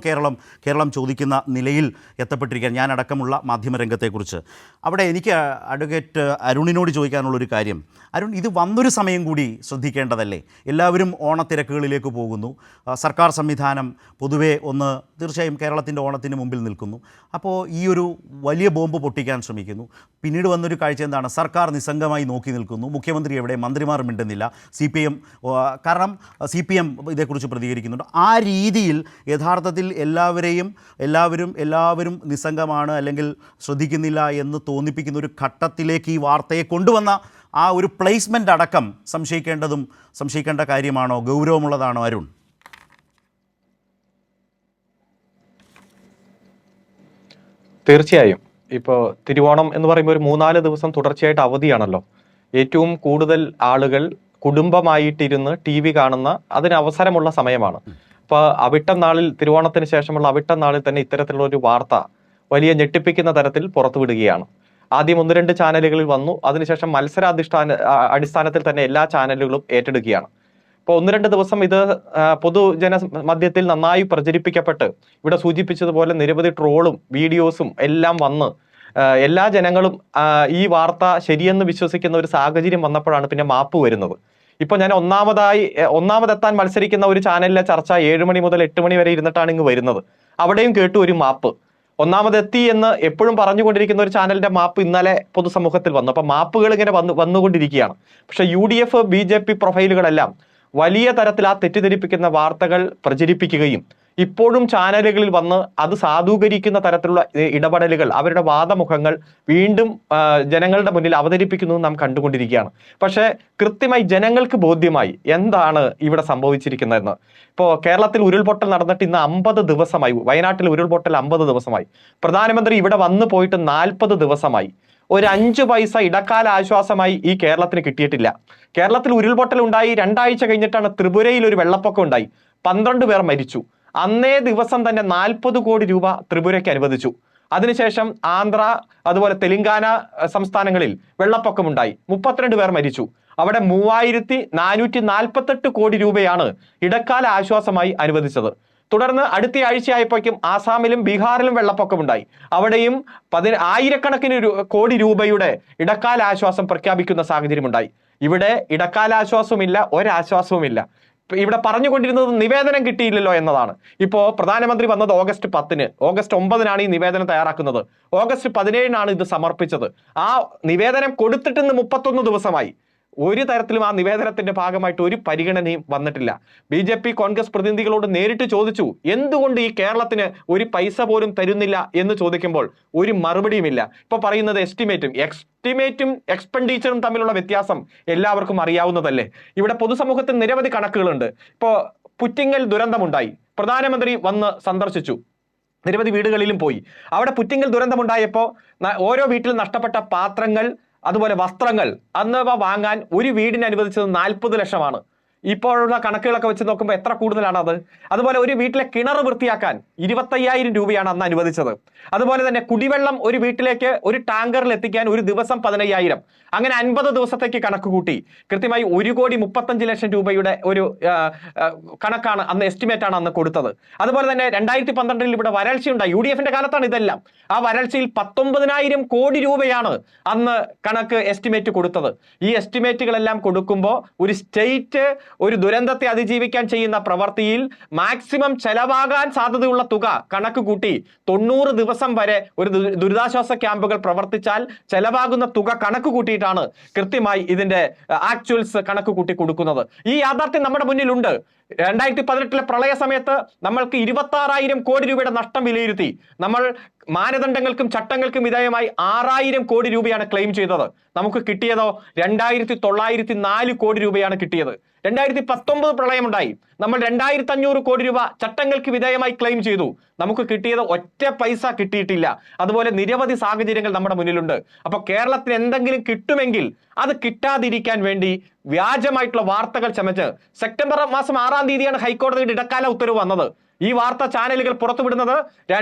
കേരളം ചോദിക്കുന്ന നിലയിൽ എത്തപ്പെട്ടിരിക്കുക ഞാനടക്കമുള്ള മാധ്യമരംഗത്തെക്കുറിച്ച്. അവിടെ എനിക്ക് അഡ്വക്കേറ്റ് അരുണിനോട് ചോദിക്കാനുള്ളൊരു കാര്യം, അരുൺ, ഇത് വന്നൊരു സമയം കൂടി ശ്രദ്ധിക്കേണ്ടതല്ലേ? എല്ലാവരും ഓണത്തിരക്കുകളിലേക്ക് പോകുന്നു. സർക്കാർ സംവിധാനം പൊതുവേ ഒന്ന് തീർച്ചയായും കേരളത്തിൻ്റെ ഓണത്തിന് മുമ്പിൽ നിൽക്കുന്നു. അപ്പോൾ ഈ ഒരു വലിയ ബോംബ് പൊട്ടിക്കാൻ ശ്രമിക്കുന്നു. പിന്നീട് വന്നൊരു കാഴ്ച എന്താണ്? സർക്കാർ നിസ്സംഗമായി നോക്കി നിൽക്കുന്നു. മുഖ്യമന്ത്രി എവിടെ? മന്ത്രിമാർ മിണ്ടുന്നില്ല. കാരണം CPM ഇതേക്കുറിച്ച് പ്രതികരിക്കുന്നുണ്ട്. ആ രീതിയിൽ യഥാർത്ഥത്തിൽ എല്ലാവരും നിസ്സംഗമാണ് അല്ലെങ്കിൽ ശ്രദ്ധിക്കുന്നില്ല എന്ന് തോന്നിപ്പിക്കുന്ന ഒരു ഘട്ടത്തിലേക്ക് ഈ വാർത്തയെ കൊണ്ടുവന്ന ആ ഒരു പ്ലേസ്മെൻ്റ് അടക്കം സംശയിക്കേണ്ട കാര്യമാണോ? ഗൗരവമുള്ളതാണോ അരുൺ? തീർച്ചയായും. ഇപ്പോൾ തിരുവോണം എന്ന് പറയുമ്പോൾ ഒരു 3-4 ദിവസം തുടർച്ചയായിട്ട് അവധിയാണല്ലോ. ഏറ്റവും കൂടുതൽ ആളുകൾ കുടുംബമായിട്ടിരുന്ന് TV കാണുന്ന അതിന് അവസരമുള്ള സമയമാണ്. അപ്പോൾ അവിട്ടം നാളിൽ, തിരുവോണത്തിന് ശേഷമുള്ള അവിട്ടം നാളിൽ തന്നെ ഇത്തരത്തിലുള്ള ഒരു വാർത്ത വലിയ ഞെട്ടിപ്പിക്കുന്ന തരത്തിൽ പുറത്തുവിടുകയാണ്. ആദ്യം 1-2 ചാനലുകളിൽ വന്നു. അതിനുശേഷം അടിസ്ഥാനത്തിൽ തന്നെ എല്ലാ ചാനലുകളും ഏറ്റെടുക്കുകയാണ്. ഇപ്പോൾ 1-2 ദിവസം ഇത് പൊതുജന മധ്യത്തിൽ നന്നായി പ്രചരിപ്പിക്കപ്പെട്ട് ഇവിടെ സൂചിപ്പിച്ചതുപോലെ നിരവധി ട്രോളും വീഡിയോസും എല്ലാം വന്ന് എല്ലാ ജനങ്ങളും ഈ വാർത്ത ശരിയെന്ന് വിശ്വസിക്കുന്ന ഒരു സാഹചര്യം വന്നപ്പോഴാണ് പിന്നെ മാപ്പ് വരുന്നത്. ഇപ്പൊ ഞാൻ ഒന്നാമതെത്താൻ മത്സരിക്കുന്ന ഒരു ചാനലിലെ ചർച്ച 7 മണി മുതൽ 8 മണി വരെ ഇരുന്നിട്ടാണ് ഇങ്ങ് വരുന്നത്. അവിടെയും കേട്ടു ഒരു മാപ്പ്. ഒന്നാമതെത്തി എന്ന് എപ്പോഴും പറഞ്ഞുകൊണ്ടിരിക്കുന്ന ഒരു ചാനലിന്റെ മാപ്പ് ഇന്നലെ പൊതുസമൂഹത്തിൽ വന്നു. അപ്പൊ മാപ്പുകൾ ഇങ്ങനെ വന്നുകൊണ്ടിരിക്കുകയാണ്. പക്ഷെ UDF BJP പ്രൊഫൈലുകളെല്ലാം വലിയ തരത്തിൽ ആ തെറ്റിദ്ധരിപ്പിക്കുന്ന വാർത്തകൾ പ്രചരിപ്പിക്കുകയും ഇപ്പോഴും ചാനലുകളിൽ വന്ന് അത് സാധൂകരിക്കുന്ന തരത്തിലുള്ള ഇടപെടലുകൾ, അവരുടെ വാദമുഖങ്ങൾ വീണ്ടും ജനങ്ങളുടെ മുന്നിൽ അവതരിപ്പിക്കുന്നത് നാം കണ്ടുകൊണ്ടിരിക്കുകയാണ്. പക്ഷേ കൃത്യമായി ജനങ്ങൾക്ക് ബോധ്യമായി എന്താണ് ഇവിടെ സംഭവിച്ചിരിക്കുന്നതെന്ന്. ഇപ്പോൾ കേരളത്തിൽ ഉരുൾപൊട്ടൽ നടന്നിട്ട് ഇന്ന് 50 ദിവസമായി. വയനാട്ടിൽ ഉരുൾപൊട്ടൽ 50 ദിവസമായി. പ്രധാനമന്ത്രി ഇവിടെ വന്നു പോയിട്ട് 40 ദിവസമായി. ഒരു 5 പൈസ ഇടക്കാല ആശ്വാസമായി ഈ കേരളത്തിന് കിട്ടിയിട്ടില്ല. കേരളത്തിൽ ഉരുൾപൊട്ടൽ ഉണ്ടായി 2 ആഴ്ച കഴിഞ്ഞിട്ടാണ് ത്രിപുരയിൽ ഒരു വെള്ളപ്പൊക്കം ഉണ്ടായി. 12 പേർ മരിച്ചു. അന്നേ ദിവസം തന്നെ 40 കോടി രൂപ ത്രിപുരയ്ക്ക് അനുവദിച്ചു. അതിനുശേഷം ആന്ധ്ര അതുപോലെ തെലങ്കാന സംസ്ഥാനങ്ങളിൽ വെള്ളപ്പൊക്കമുണ്ടായി. 32 പേർ മരിച്ചു. അവിടെ 3448 കോടി രൂപയാണ് ഇടക്കാല ആശ്വാസമായി അനുവദിച്ചത്. തുടർന്ന് അടുത്ത ആഴ്ചയായപ്പോഴേക്കും ആസാമിലും ബീഹാറിലും വെള്ളപ്പൊക്കമുണ്ടായി. അവിടെയും ആയിരക്കണക്കിന് കോടി രൂപയുടെ ഇടക്കാല ആശ്വാസം പ്രഖ്യാപിക്കുന്ന സാഹചര്യമുണ്ടായി. ഇവിടെ ഇടക്കാല ആശ്വാസവുമില്ല, ഒരാശ്വാസവുമില്ല. ഇവിടെ പറഞ്ഞുകൊണ്ടിരുന്നത് നിവേദനം കിട്ടിയില്ലല്ലോ എന്നതാണ്. ഇപ്പോൾ പ്രധാനമന്ത്രി വന്നത് ഓഗസ്റ്റ് 10-ന്. ഓഗസ്റ്റ് 9-നാണ് ഈ നിവേദനം തയ്യാറാക്കുന്നത്. ഓഗസ്റ്റ് 17-നാണ് ഇത് സമർപ്പിച്ചത്. ആ നിവേദനം കൊടുത്തിട്ട് ഇന്ന് 31 ദിവസമായി. ഒരു തരത്തിലും ആ നിവേദനത്തിന്റെ ഭാഗമായിട്ട് ഒരു പരിഗണനയും വന്നിട്ടില്ല. BJP കോൺഗ്രസ് പ്രതിനിധികളോട് നേരിട്ട് ചോദിച്ചു, എന്തുകൊണ്ട് ഈ കേരളത്തിന് ഒരു പൈസ പോലും തരുന്നില്ല എന്ന് ചോദിക്കുമ്പോൾ ഒരു മറുപടിയുമില്ല. ഇപ്പൊ പറയുന്നത് എസ്റ്റിമേറ്റും എക്സ്പെൻഡിച്ചറും തമ്മിലുള്ള വ്യത്യാസം എല്ലാവർക്കും അറിയാവുന്നതല്ലേ. ഇവിടെ പൊതുസമൂഹത്തിൽ നിരവധി കണക്കുകളുണ്ട്. ഇപ്പോ പുറ്റിങ്ങൽ ദുരന്തമുണ്ടായി. പ്രധാനമന്ത്രി വന്ന് സന്ദർശിച്ചു. നിരവധി വീടുകളിലും പോയി. അവിടെ പുറ്റിങ്ങൽ ദുരന്തമുണ്ടായപ്പോൾ ഓരോ വീട്ടിൽ നഷ്ടപ്പെട്ട പാത്രങ്ങൾ, അതുപോലെ വസ്ത്രങ്ങൾ അന്ന് വാങ്ങാൻ ഒരു വീടിന് അനുവദിച്ചത് 40 ലക്ഷമാണ്. ഇപ്പോഴുള്ള കണക്കുകളൊക്കെ വെച്ച് നോക്കുമ്പോൾ എത്ര കൂടുതലാണ് അത്. അതുപോലെ ഒരു വീട്ടിലെ കിണർ വൃത്തിയാക്കാൻ 25,000 രൂപയാണ് അന്ന് അനുവദിച്ചത്. അതുപോലെ തന്നെ കുടിവെള്ളം ഒരു വീട്ടിലേക്ക് ഒരു ടാങ്കറിൽ എത്തിക്കാൻ ഒരു ദിവസം 15,000. അങ്ങനെ 50 ദിവസത്തേക്ക് കണക്ക് കൂട്ടി കൃത്യമായി 1,35,00,000 രൂപയുടെ ഒരു കണക്കാണ് അന്ന്, എസ്റ്റിമേറ്റ് ആണ് അന്ന് കൊടുത്തത്. അതുപോലെ തന്നെ 2012-ൽ ഇവിടെ വരൾച്ചയുണ്ടായി. UDFന്റെ കാലത്താണ് ഇതെല്ലാം. ആ വരൾച്ചയിൽ 19,000 കോടി രൂപയാണ് അന്ന് കണക്ക് എസ്റ്റിമേറ്റ് കൊടുത്തത്. ഈ എസ്റ്റിമേറ്റുകളെല്ലാം കൊടുക്കുമ്പോൾ ഒരു സ്റ്റേറ്റ് ഒരു ദുരന്തത്തെ അതിജീവിക്കാൻ ചെയ്യുന്ന പ്രവൃത്തിയിൽ മാക്സിമം ചെലവാകാൻ സാധ്യതയുള്ള തുക കണക്ക് കൂട്ടി 90 ദിവസം വരെ ഒരു ദുരിതാശ്വാസ ക്യാമ്പുകൾ പ്രവർത്തിച്ചാൽ ചെലവാകുന്ന തുക കണക്ക് കൂട്ടിയിട്ടാണ് കൃത്യമായി ഇതിന്റെ ആക്ച്വൽസ് കണക്ക് കൂട്ടി കൊടുക്കുന്നത്. ഈ യാഥാർത്ഥ്യം നമ്മുടെ മുന്നിലുണ്ട്. 2018-ലെ പ്രളയ സമയത്ത് നമ്മൾക്ക് 26,000 കോടി രൂപയുടെ നഷ്ടം വിലയിരുത്തി. നമ്മൾ മാനദണ്ഡങ്ങൾക്കും ചട്ടങ്ങൾക്കും വിധേയമായി 6,000 കോടി രൂപയാണ് ക്ലെയിം ചെയ്തത്. നമുക്ക് കിട്ടിയതോ 2,904 കോടി രൂപയാണ് കിട്ടിയത്. 2019 പ്രളയമുണ്ടായി. നമ്മൾ 2,500 കോടി രൂപ ചട്ടങ്ങൾക്ക് വിധേയമായി ക്ലെയിം ചെയ്തു. നമുക്ക് കിട്ടിയത് ഒറ്റ പൈസ കിട്ടിയിട്ടില്ല. അതുപോലെ നിരവധി സാഹചര്യങ്ങൾ നമ്മുടെ മുന്നിലുണ്ട്. അപ്പൊ കേരളത്തിന് എന്തെങ്കിലും കിട്ടുമെങ്കിൽ അത് കിട്ടാതിരിക്കാൻ വേണ്ടി വ്യാജമായിട്ടുള്ള വാർത്തകൾ ചമച്ച് സെപ്റ്റംബർ മാസം 6-ാം തീയതിയാണ് ഹൈക്കോടതിയുടെ ഇടക്കാല ഉത്തരവ് വന്നത്. ഈ വാർത്ത ചാനലുകൾ പുറത്തുവിടുന്നത്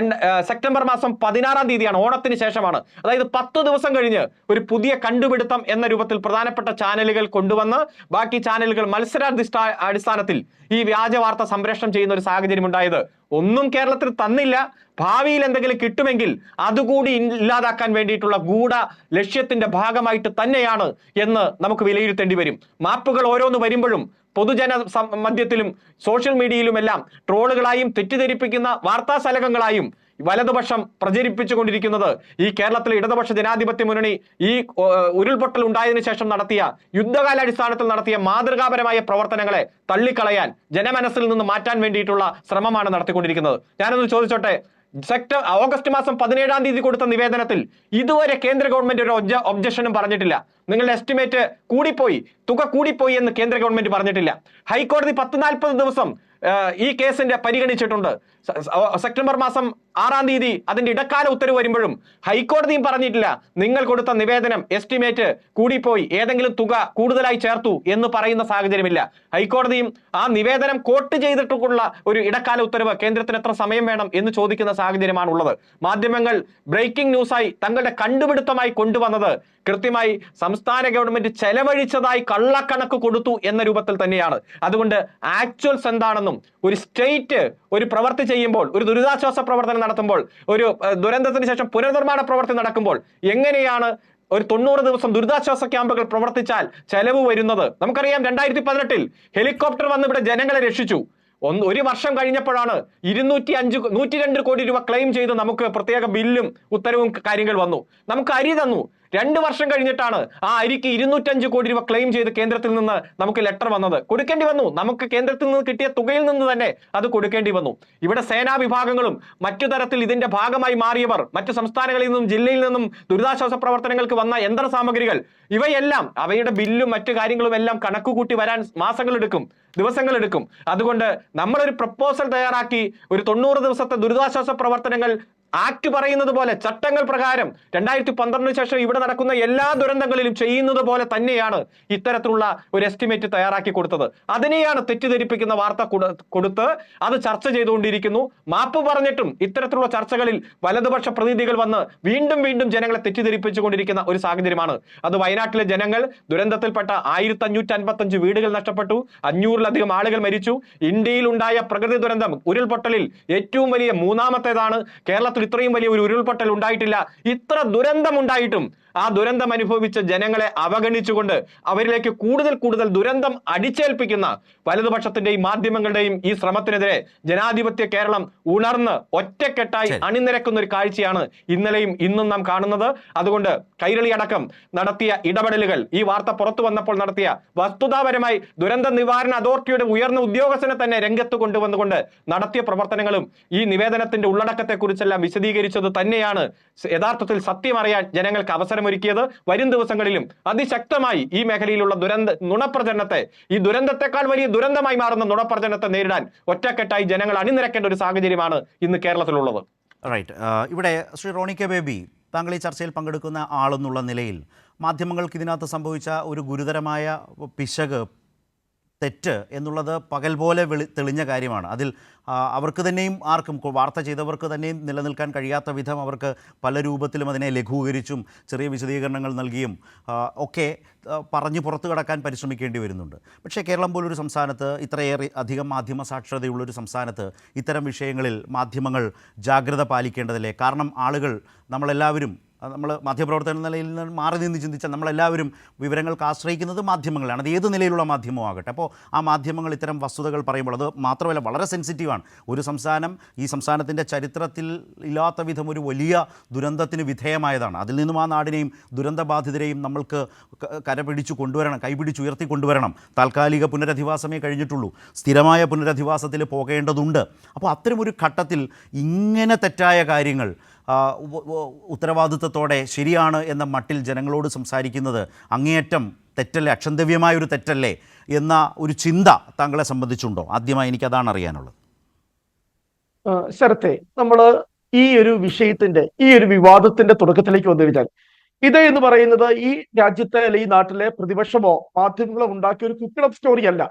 സെപ്റ്റംബർ മാസം 16-ാം തീയതിയാണ്, ഓണത്തിന് ശേഷമാണ്. അതായത് 10 ദിവസം കഴിഞ്ഞ് ഒരു പുതിയ കണ്ടുപിടുത്തം എന്ന രൂപത്തിൽ പ്രധാനപ്പെട്ട ചാനലുകൾ കൊണ്ടുവന്ന് ബാക്കി ചാനലുകൾ അടിസ്ഥാനത്തിൽ ഈ വ്യാജ വാർത്ത സംപ്രേഷണം ചെയ്യുന്ന ഒരു സാഹചര്യം ഉണ്ടായത് ഒന്നും കേരളത്തിൽ തന്നില്ല, ഭാവിയിൽ എന്തെങ്കിലും കിട്ടുമെങ്കിൽ അതുകൂടി ഇല്ലാതാക്കാൻ വേണ്ടിയിട്ടുള്ള ഗൂഢ ലക്ഷ്യത്തിന്റെ ഭാഗമായിട്ട് തന്നെയാണ് എന്ന് നമുക്ക് വിലയിരുത്തേണ്ടി വരും. മാപ്പുകൾ ഓരോന്ന് വരുമ്പോഴും പൊതുജന മധ്യത്തിലും സോഷ്യൽ മീഡിയയിലുമെല്ലാം ട്രോളുകളായും തെറ്റിദ്ധരിപ്പിക്കുന്ന വാർത്താശലകങ്ങളായും വലതുപക്ഷം പ്രചരിപ്പിച്ചുകൊണ്ടിരിക്കുന്നത് ഈ കേരളത്തിലെ ഇടതുപക്ഷ ജനാധിപത്യ മുന്നണി ഈ ഉരുൾപൊട്ടൽ ഉണ്ടായതിനു ശേഷം നടത്തിയ യുദ്ധകാലാടിസ്ഥാനത്തിൽ നടത്തിയ മാതൃകാപരമായ പ്രവർത്തനങ്ങളെ തള്ളിക്കളയാൻ, ജനമനസ്സിൽ നിന്ന് മാറ്റാൻ വേണ്ടിയിട്ടുള്ള ശ്രമമാണ് നടത്തിക്കൊണ്ടിരിക്കുന്നത്. ഞാനൊന്ന് ചോദിച്ചോട്ടെ, ഓഗസ്റ്റ് മാസം 17-ാം തീയതി കൊടുത്ത നിവേദനത്തിൽ ഇതുവരെ കേന്ദ്ര ഗവൺമെന്റ് ഒരു ഒബ്ജക്ഷനും പറഞ്ഞിട്ടില്ല. നിങ്ങളുടെ എസ്റ്റിമേറ്റ് കൂടിപ്പോയി, തുക കൂടിപ്പോയി എന്ന് കേന്ദ്ര ഗവൺമെന്റ് പറഞ്ഞിട്ടില്ല. ഹൈക്കോടതി 10-40 ദിവസം ഈ കേസിന്റെ പരിഗണിച്ചിട്ടുണ്ട്. സെപ്റ്റംബർ മാസം 6-ാം തീയതി അതിന്റെ ഇടക്കാല ഉത്തരവ് വരുമ്പോഴും ഹൈക്കോടതിയും പറഞ്ഞിട്ടില്ല നിങ്ങൾ കൊടുത്ത നിവേദനം എസ്റ്റിമേറ്റ് കൂടിപ്പോയി, ഏതെങ്കിലും തുക കൂടുതലായി ചേർത്തു എന്ന് പറയുന്ന സാഹചര്യമില്ല. ഹൈക്കോടതിയും ആ നിവേദനം കോട്ട് ചെയ്തിട്ടുള്ള ഒരു ഇടക്കാല ഉത്തരവ് കേന്ദ്രത്തിന് എത്ര സമയം വേണം എന്ന് ചോദിക്കുന്ന സാഹചര്യമാണ് ഉള്ളത്. മാധ്യമങ്ങൾ ബ്രേക്കിംഗ് ന്യൂസായി തങ്ങളുടെ കണ്ടുപിടുത്തമായി കൊണ്ടുവന്നത് കൃത്യമായി സംസ്ഥാന ഗവൺമെന്റ് ചെലവഴിച്ചതായി കള്ളക്കണക്ക് കൊടുത്തു എന്ന രൂപത്തിൽ തന്നെയാണ്. അതുകൊണ്ട് ആക്ച്വൽസ് എന്താണെന്നും, ഒരു സ്റ്റേറ്റ് ഒരു പ്രവൃത്തി ചെയ്യുമ്പോൾ, ഒരു ദുരിതാശ്വാസ പ്രവർത്തനം നടത്തുമ്പോൾ, ഒരു ദുരന്തത്തിന് ശേഷം പുനർനിർമ്മാണ പ്രവർത്തി നടക്കുമ്പോൾ എങ്ങനെയാണ് ഒരു 90 ദിവസം ദുരിതാശ്വാസ ക്യാമ്പുകൾ പ്രവർത്തിച്ചാൽ ചെലവ് വരുന്നത്? നമുക്കറിയാം 2018 ഹെലികോപ്റ്റർ വന്ന് ഇവിടെ ജനങ്ങളെ രക്ഷിച്ചു. ഒരു വർഷം കഴിഞ്ഞപ്പോഴാണ് 102 കോടി രൂപ ക്ലെയിം ചെയ്ത് നമുക്ക് പ്രത്യേക ബില്ലും ഉത്തരവും കാര്യങ്ങൾ വന്നു. നമുക്ക് അരി തന്നു. 2 വർഷം കഴിഞ്ഞിട്ടാണ് ആ അരിക്ക് 205 കോടി രൂപ ക്ലെയിം ചെയ്ത് കേന്ദ്രത്തിൽ നിന്ന് നമുക്ക് ലെറ്റർ വന്നത്. കൊടുക്കേണ്ടി വന്നു. നമുക്ക് കേന്ദ്രത്തിൽ നിന്ന് കിട്ടിയ തുകയിൽ നിന്ന് തന്നെ അത് കൊടുക്കേണ്ടി വന്നു. ഇവിടെ സേനാ വിഭാഗങ്ങളും മറ്റു തരത്തിൽ ഇതിന്റെ ഭാഗമായി മാറിയവർ, മറ്റു സംസ്ഥാനങ്ങളിൽ നിന്നും ജില്ലയിൽ നിന്നും ദുരിതാശ്വാസ പ്രവർത്തനങ്ങൾക്ക് വന്ന യന്ത്ര സാമഗ്രികൾ, ഇവയെല്ലാം അവയുടെ ബില്ലും മറ്റു കാര്യങ്ങളും എല്ലാം കണക്കുകൂട്ടി വരാൻ മാസങ്ങളെടുക്കും, ദിവസങ്ങളെടുക്കും. അതുകൊണ്ട് നമ്മളൊരു പ്രപ്പോസൽ തയ്യാറാക്കി ഒരു 90 ദിവസത്തെ ദുരിതാശ്വാസ പ്രവർത്തനങ്ങൾ ആക്ട് പറയുന്നത് പോലെ, ചട്ടങ്ങൾ പ്രകാരം 2012 ശേഷം ഇവിടെ നടക്കുന്ന എല്ലാ ദുരന്തങ്ങളിലും ചെയ്യുന്നത് പോലെ തന്നെയാണ് ഇത്തരത്തിലുള്ള ഒരു എസ്റ്റിമേറ്റ് തയ്യാറാക്കി കൊടുത്തത്. അതിനെയാണ് തെറ്റിദ്ധരിപ്പിക്കുന്ന വാർത്ത കൊടുത്ത് അത് ചർച്ച ചെയ്തുകൊണ്ടിരിക്കുന്നു. മാപ്പ് പറഞ്ഞിട്ടും ഇത്തരത്തിലുള്ള ചർച്ചകളിൽ വലതുപക്ഷ പ്രതിനിധികൾ വന്ന് വീണ്ടും വീണ്ടും ജനങ്ങളെ തെറ്റിദ്ധരിപ്പിച്ചുകൊണ്ടിരിക്കുന്ന ഒരു സാഹചര്യമാണ്. അത് വയനാട്ടിലെ ജനങ്ങൾ ദുരന്തത്തിൽപ്പെട്ട 1555 വീടുകൾ നഷ്ടപ്പെട്ടു, 500-ലധികം ആളുകൾ മരിച്ചു. ഇന്ത്യയിൽ ഉണ്ടായ പ്രകൃതി ദുരന്തം ഉരുൾപൊട്ടലിൽ ഏറ്റവും വലിയ 3ാമത്തേതാണ്. കേരളത്തിൽ ഇത്രയും വലിയ ഒരു ഉരുൾപൊട്ടൽ ഉണ്ടായിട്ടില്ല. ഇത്ര ദുരന്തം ഉണ്ടായിട്ടും ആ ദുരന്തം അനുഭവിച്ച ജനങ്ങളെ അവഗണിച്ചുകൊണ്ട് അവരിലേക്ക് കൂടുതൽ ദുരന്തം അടിച്ചേൽപ്പിക്കുന്ന വലതുപക്ഷത്തിന്റെയും മാധ്യമങ്ങളുടെയും ഈ ശ്രമത്തിനെതിരെ ജനാധിപത്യ കേരളം ഉണർന്ന് ഒറ്റക്കെട്ടായി അണിനിരക്കുന്ന ഒരു കാഴ്ചയാണ് ഇന്നലെയും ഇന്നും നാം കാണുന്നത്. അതുകൊണ്ട് കൈരളി അടക്കം നടത്തിയ ഇടപെടലുകൾ, ഈ വാർത്ത പുറത്തു വന്നപ്പോൾ നടത്തിയ വസ്തുതാപരമായി ദുരന്ത നിവാരണ അതോറിറ്റിയുടെ ഉയർന്ന ഉദ്യോഗസ്ഥനെ തന്നെ രംഗത്ത് കൊണ്ടുവന്നുകൊണ്ട് നടത്തിയ പ്രവർത്തനങ്ങളും ഈ നിവേദനത്തിന്റെ ഉള്ളടക്കത്തെക്കുറിച്ചെല്ലാം വിശദീകരിച്ചത് തന്നെയാണ് യഥാർത്ഥത്തിൽ സത്യം അറിയാൻ ജനങ്ങൾക്ക് അവസരമൊരുക്കിയത്. വരും ദിവസങ്ങളിലും അതിശക്തമായി ഈ മേഖലയിലുള്ള നുണപ്രചരണത്തെ, ഈ ദുരന്തത്തെക്കാൾ വലിയ ദുരന്തമായി മാറുന്ന നുണപ്രചരണത്തെ നേരിടാൻ ഒറ്റക്കെട്ടായി ജനങ്ങൾ അണിനിരക്കേണ്ട ഒരു സാഹചര്യമാണ് ഇന്ന് കേരളത്തിലുള്ളത്. റൈറ്റ്. ഇവിടെ ശ്രീ റോണി കെ ബേബി, താങ്കൾ ഈ ചർച്ചയിൽ പങ്കെടുക്കുന്ന ആളെന്നുള്ള നിലയിൽ മാധ്യമങ്ങൾക്ക് ഇതിനകത്ത് സംഭവിച്ച ഒരു ഗുരുതരമായ പിശക്, തെറ്റ് എന്നുള്ളത് പകൽ പോലെ തെളിഞ്ഞ കാര്യമാണ്. അതിൽ അവർക്ക് തന്നെയും, ആർക്കും, വാർത്ത ചെയ്തവർക്ക് തന്നെയും നിലനിൽക്കാൻ കഴിയാത്ത വിധം അവർക്ക് പല രൂപത്തിലും അതിനെ ലഘൂകരിച്ചും ചെറിയ വിശദീകരണങ്ങൾ നൽകിയും ഒക്കെ പറഞ്ഞ് പുറത്തു കടക്കാൻ പരിശ്രമിക്കേണ്ടി വരുന്നുണ്ട്. പക്ഷേ കേരളം പോലൊരു സംസ്ഥാനത്ത്, ഇത്രയേറെ അധികം മാധ്യമ സാക്ഷരതയുള്ളൊരു സംസ്ഥാനത്ത് ഇത്തരം വിഷയങ്ങളിൽ മാധ്യമങ്ങൾ ജാഗ്രത പാലിക്കേണ്ടതില്ലേ? കാരണം ആളുകൾ, നമ്മളെല്ലാവരും, നമ്മൾ മാധ്യമപ്രവർത്തന നിലയിൽ നിന്ന് മാറി നിന്ന് ചിന്തിച്ചാൽ നമ്മളെല്ലാവരും വിവരങ്ങൾക്ക് ആശ്രയിക്കുന്നത് മാധ്യമങ്ങളാണ്. അത് ഏത് നിലയിലുള്ള മാധ്യമമാകട്ടെ. അപ്പോൾ ആ മാധ്യമങ്ങൾ ഇത്തരം വസ്തുതകൾ പറയുമ്പോൾ അത് മാത്രമല്ല വളരെ സെൻസിറ്റീവാണ്. ഒരു സംസ്ഥാനം ഈ സംസ്ഥാനത്തിൻ്റെ ചരിത്രത്തിൽ ഇല്ലാത്ത വിധം ഒരു വലിയ ദുരന്തത്തിന് വിധേയമായതാണ്. അതിൽ നിന്നും ആ നാടിനെയും ദുരന്തബാധിതരെയും നമ്മൾക്ക് കരപിടിച്ചു കൊണ്ടുവരണം, കൈപിടിച്ചുയർത്തി കൊണ്ടുവരണം. താൽക്കാലിക പുനരധിവാസമേ കഴിഞ്ഞിട്ടുള്ളൂ, സ്ഥിരമായ പുനരധിവാസത്തിൽ പോകേണ്ടതുണ്ട്. അപ്പോൾ അത്തരമൊരു ഘട്ടത്തിൽ ഇങ്ങനെ തെറ്റായ കാര്യങ്ങൾ ഉത്തരവാദിത്വത്തോടെ ശരിയാണ് എന്ന മട്ടിൽ ജനങ്ങളോട് സംസാരിക്കുന്നത് അങ്ങേയറ്റം തെറ്റല്ലേ, അക്ഷന്തവ്യമായൊരു തെറ്റല്ലേ എന്ന ഒരു ചിന്ത താങ്കളെ സംബന്ധിച്ചുണ്ടോ? ആദ്യമായി എനിക്കതാണ് അറിയാനുള്ളത്. ശരത്തെ, നമ്മൾ ഈ ഒരു വിഷയത്തിന്റെ, ഈ ഒരു വിവാദത്തിന്റെ തുടക്കത്തിലേക്ക് വന്നു കഴിഞ്ഞാൽ, ഇത് എന്ന് പറയുന്നത് ഈ രാജ്യത്തെ അല്ലെങ്കിൽ ഈ നാട്ടിലെ പ്രതിപക്ഷമോ മാധ്യമങ്ങളോ ഉണ്ടാക്കിയ ഒരു കുക്കിഡപ്പ് സ്റ്റോറി അല്ല.